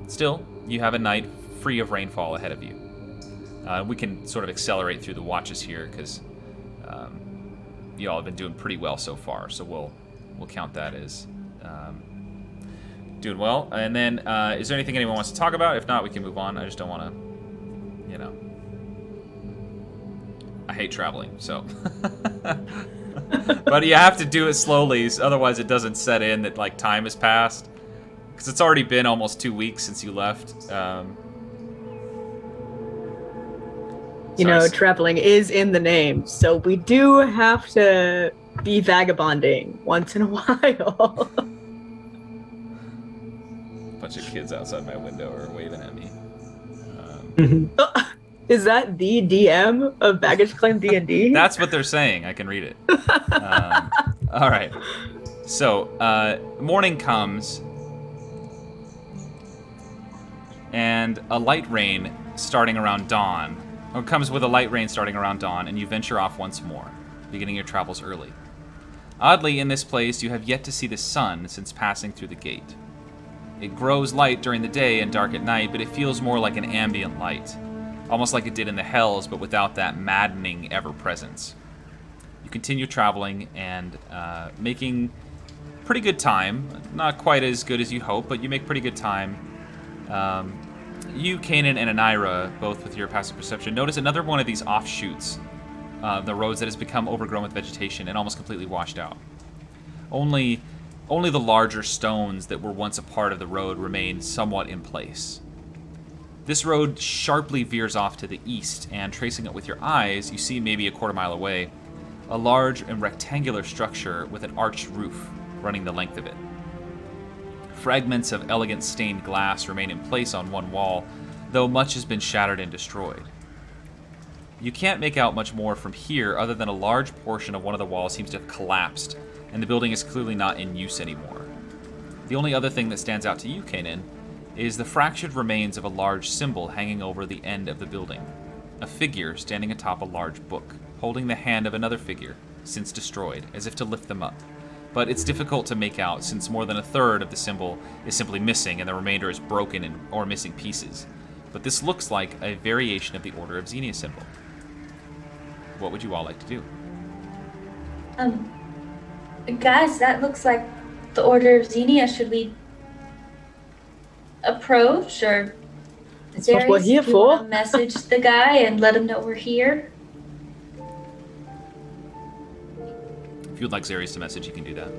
Still, you have a night free of rainfall ahead of you. We can sort of accelerate through the watches here, because you all have been doing pretty well so far, so we'll count that as doing well. And then, is there anything anyone wants to talk about? If not, we can move on. I just don't want to, I hate traveling, so. But you have to do it slowly, otherwise it doesn't set in that, like, time has passed. Because it's already been almost 2 weeks since you left. Traveling is in the name, so we do have to be vagabonding once in a while. Bunch of kids outside my window are waving at me. Is that the DM of Baggage Claim D&D? That's what they're saying. I can read it. All right. So, morning comes, and a light rain starting around dawn, or comes with a light rain starting around dawn, and you venture off once more, beginning your travels early. Oddly, in this place, you have yet to see the sun since passing through the gate. It grows light during the day and dark at night, but it feels more like an ambient light, almost like it did in the Hells, but without that maddening ever-presence. You continue traveling and making pretty good time. Not quite as good as you hope, but you make pretty good time. You, Kanan, and Anira, both with your passive perception, notice another one of these offshoots, the roads that has become overgrown with vegetation and almost completely washed out. Only the larger stones that were once a part of the road remain somewhat in place. This road sharply veers off to the east, and tracing it with your eyes, you see maybe a quarter mile away, a large and rectangular structure with an arched roof running the length of it. Fragments of elegant stained glass remain in place on one wall, though much has been shattered and destroyed. You can't make out much more from here other than a large portion of one of the walls seems to have collapsed, and the building is clearly not in use anymore. The only other thing that stands out to you, Kanan, is the fractured remains of a large symbol hanging over the end of the building. A figure standing atop a large book, holding the hand of another figure, since destroyed, as if to lift them up. But it's difficult to make out since more than a third of the symbol is simply missing and the remainder is broken or missing pieces. But this looks like a variation of the Order of Xenia symbol. What would you all like to do? Guys, that looks like the Order of Xenia. Should we approach, or That's what we're here do you for. wanna message the guy and let him know we're here? If you'd like Zarius to message, you can do that.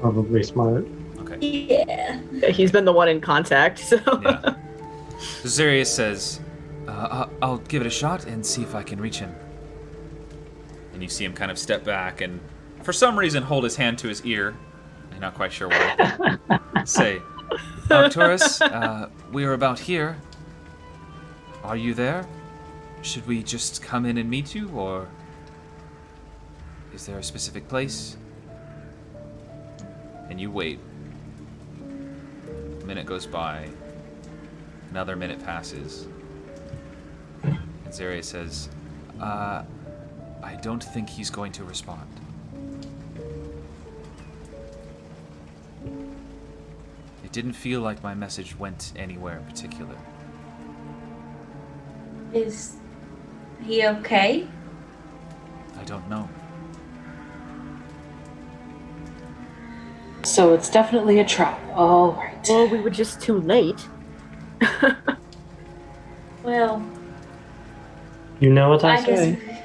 Probably smart. Okay. Yeah. He's been the one in contact, so. Yeah. So Zarius says, I'll give it a shot and see if I can reach him. And you see him kind of step back and, for some reason, hold his hand to his ear. I'm not quite sure why. Say, Arcturus, we are about here. Are you there? Should we just come in and meet you, or is there a specific place? And you wait. A minute goes by. Another minute passes. And Zarius says, I don't think he's going to respond. It didn't feel like my message went anywhere in particular. Is he okay? I don't know. So it's definitely a trap. All right. Well, we were just too late. Well, You know what I I guess. say.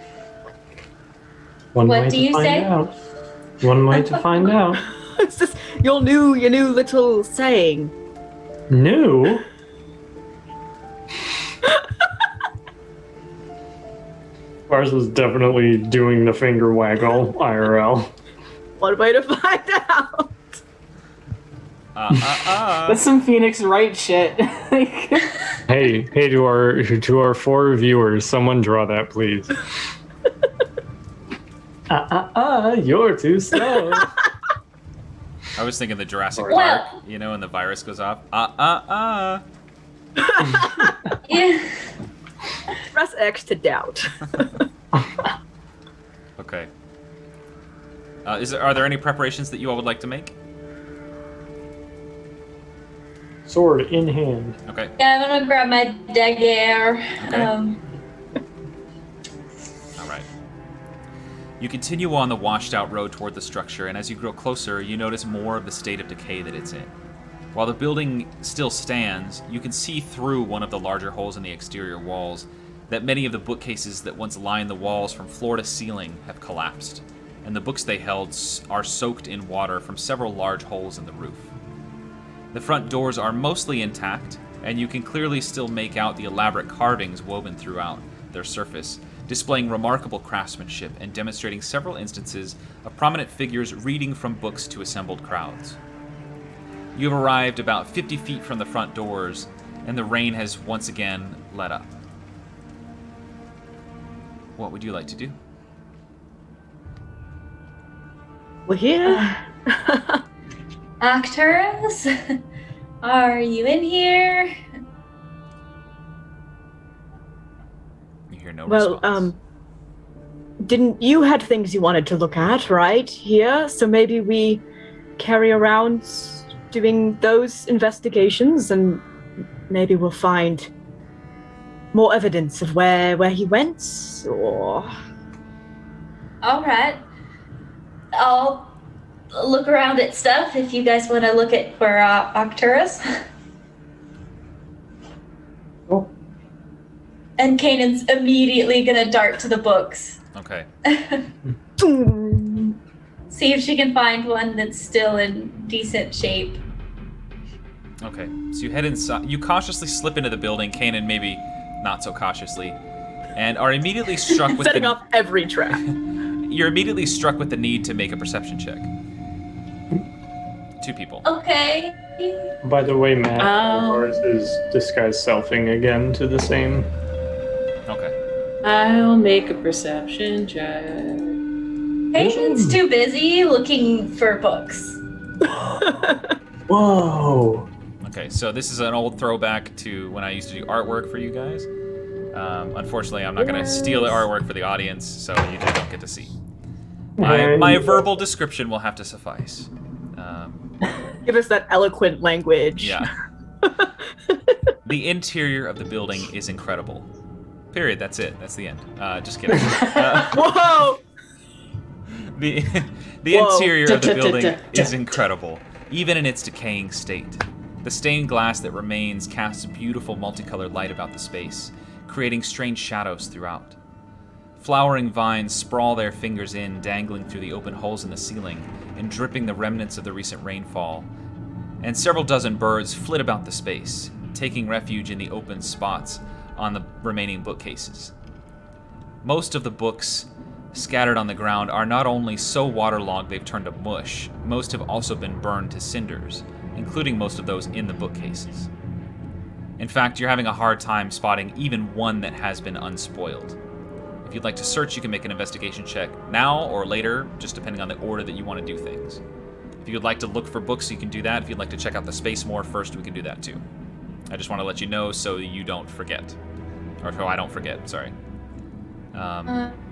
One What way do to you find say? out. One way to find out. It's just your new little saying. New? Ours was definitely doing the finger waggle IRL. One way to find out. That's some Phoenix Wright shit. Hey, to our 4 viewers, someone draw that, please. You're too slow. I was thinking the Jurassic Well- Park, you know, and the virus goes off. Yeah. Press X to doubt. Okay. Are there any preparations that you all would like to make? Sword in hand. Okay. Yeah, I'm gonna grab my dagger. Okay. All right. You continue on the washed-out road toward the structure, and as you grow closer, you notice more of the state of decay that it's in. While the building still stands, you can see through one of the larger holes in the exterior walls that many of the bookcases that once lined the walls from floor to ceiling have collapsed, and the books they held are soaked in water from several large holes in the roof. The front doors are mostly intact, and you can clearly still make out the elaborate carvings woven throughout their surface, displaying remarkable craftsmanship and demonstrating several instances of prominent figures reading from books to assembled crowds. You have arrived about 50 feet from the front doors, and the rain has once again let up. What would you like to do? We're here. Arcturus, are you in here? You hear no Well, response. didn't you had things you wanted to look at, right? Here, so maybe we carry around doing those investigations, and maybe we'll find more evidence of where he went, or All right. I'll look around at stuff if you guys want to look at for Arcturus. Oh. And Kanan's immediately gonna dart to the books. Okay. See if she can find one that's still in decent shape. Okay. So you head inside. You cautiously slip into the building, Kanan maybe not so cautiously, and are immediately struck with setting off every trap. You're immediately struck with the need to make a perception check. 2 people. Okay. By the way, Matt, Oh. ours is disguise selfing again to the same. Okay. I'll make a perception check. Hayden's too busy looking for books. Whoa. Okay, so this is an old throwback to when I used to do artwork for you guys. Unfortunately, I'm not going to steal the artwork for the audience, so you just don't get to see. My verbal description will have to suffice. Give us that eloquent language. Yeah. The interior of the building is incredible. Period. That's it. That's the end. Just kidding. Whoa! The Whoa. interior of the building is incredible, even in its decaying state. The stained glass that remains casts beautiful multicolored light about the space, creating strange shadows throughout. Flowering vines sprawl their fingers in, dangling through the open holes in the ceiling and dripping the remnants of the recent rainfall. And several dozen birds flit about the space, taking refuge in the open spots on the remaining bookcases. Most of the books scattered on the ground are not only so waterlogged they've turned to mush, most have also been burned to cinders, including most of those in the bookcases. In fact, you're having a hard time spotting even one that has been unspoiled. If you'd like to search, you can make an investigation check now or later, just depending on the order that you want to do things. If you'd like to look for books, you can do that. If you'd like to check out the space more first, we can do that too. I just want to let you know so you don't forget. Or so I don't forget, sorry.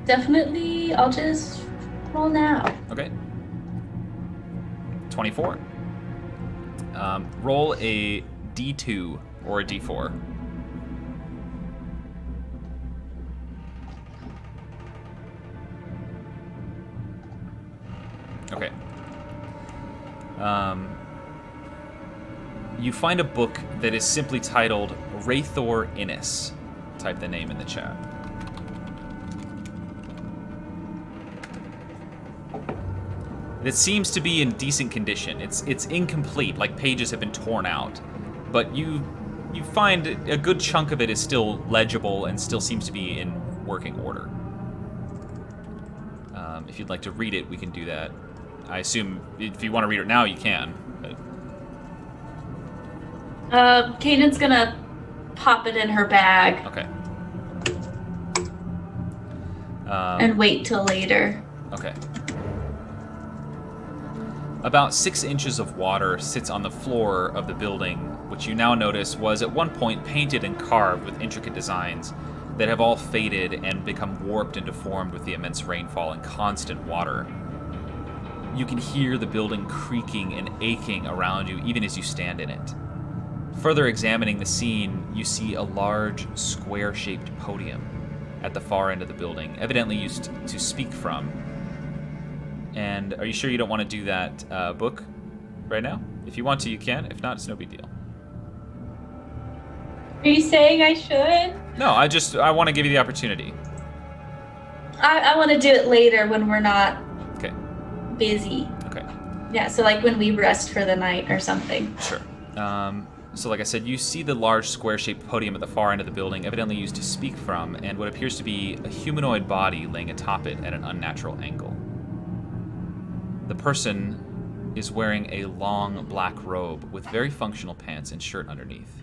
Definitely, I'll just roll now. Okay. 24. Roll a D2 or a D4. Okay. You find a book that is simply titled Wraithor Innis. Type the name in the chat. It seems to be in decent condition. It's incomplete, like pages have been torn out. But you find a good chunk of it is still legible and still seems to be in working order. If you'd like to read it, we can do that. I assume if you want to read it now, you can. But... Kanan's gonna pop it in her bag. Okay. And wait till later. Okay. About 6 inches of water sits on the floor of the building, which you now notice was at one point painted and carved with intricate designs that have all faded and become warped and deformed with the immense rainfall and constant water. You can hear the building creaking and aching around you even as you stand in it. Further examining the scene, you see a large, square-shaped podium at the far end of the building, evidently used to speak from. And are you sure you don't want to do that book right now? If you want to, you can. If not, it's no big deal. Are you saying I should? No, I want to give you the opportunity. I want to do it later when we're not Okay. busy. Okay. Yeah, so like when we rest for the night or something. Sure. So like I said, you see the large square-shaped podium at the far end of the building, evidently used to speak from, and what appears to be a humanoid body laying atop it at an unnatural angle. The person is wearing a long black robe with very functional pants and shirt underneath.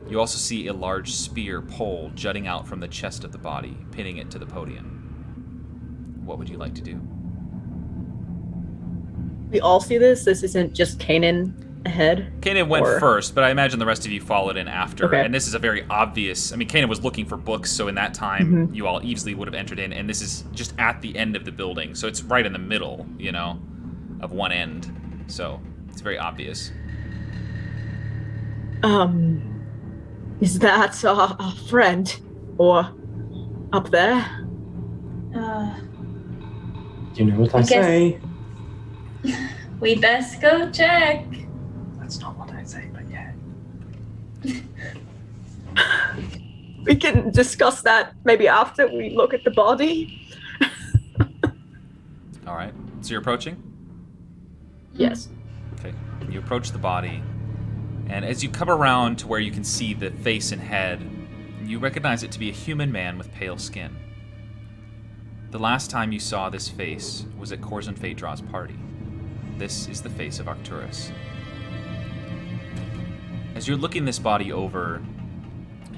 You also see a large spear pole jutting out from the chest of the body, pinning it to the podium. What would you like to do? We all see this? This isn't just Kanan ahead? Kanan went or... first, but I imagine the rest of you followed in after. Okay. And this is a very obvious... I mean, Kanan was looking for books, so in that time, you all easily would have entered in. And this is just at the end of the building, so it's right in the middle, you know, of one end. So it's very obvious. Is that a friend? Or up there? You know what I guess- say? We best go check. That's not what I say, but yeah. We can discuss that maybe after we look at the body. All right. So you're approaching? Yes. Okay. You approach the body, and as you come around to where you can see the face and head, you recognize it to be a human man with pale skin. The last time you saw this face was at Corzin Phaedra's party. this is the face of Arcturus. As you're looking this body over,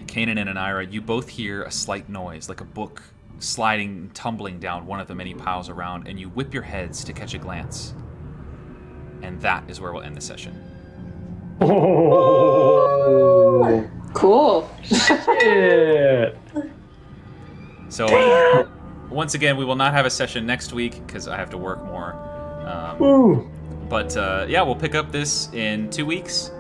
Kanan and Anira, you both hear a slight noise, like a book sliding and tumbling down one of the many piles around, and you whip your heads to catch a glance. And that is where we'll end the session. Oh, Cool. shit. So, once again, we will not have a session next week because I have to work more. Ooh, But yeah, we'll pick up this in 2 weeks.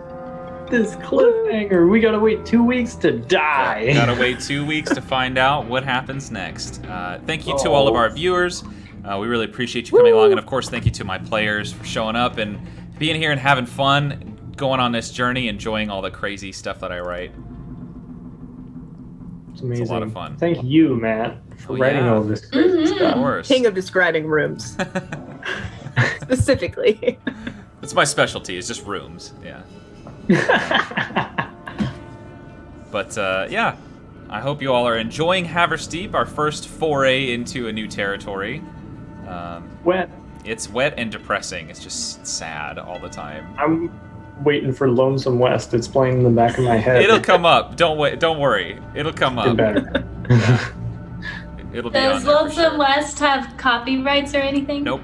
this cliffhanger. We gotta wait 2 weeks to die. Gotta wait 2 weeks to find out what happens next. Thank you to all of our viewers. We really appreciate you coming along. And of course, thank you to my players for showing up and being here and having fun, going on this journey, enjoying all the crazy stuff that I write. It's amazing. It's a lot of fun. Thank you, Matt, for writing all this crazy Of stuff. course. King of describing rooms. Specifically. It's my specialty, it's just rooms. Yeah. But yeah, I hope you all are enjoying Haversteep, our first foray into a new territory. Wet. It's wet and depressing. It's just sad all the time. I'm waiting for Lonesome West. It's playing in the back of my head. It'll come up. Don't worry. It'll come Get up. better. It'll be Does on there for Lonesome sure. West have copyrights or anything? Nope.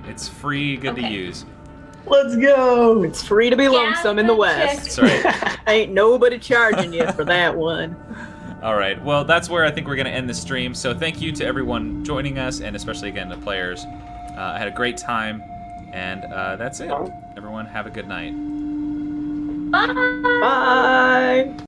It's free, good to Okay. use. Let's go. It's free to be lonesome in the West. That's right. Ain't nobody charging you for that one. All right. Well, that's where I think we're going to end the stream. So thank you to everyone joining us, and especially again the players. I had a great time, and that's it. Everyone, have a good night. Bye. Bye.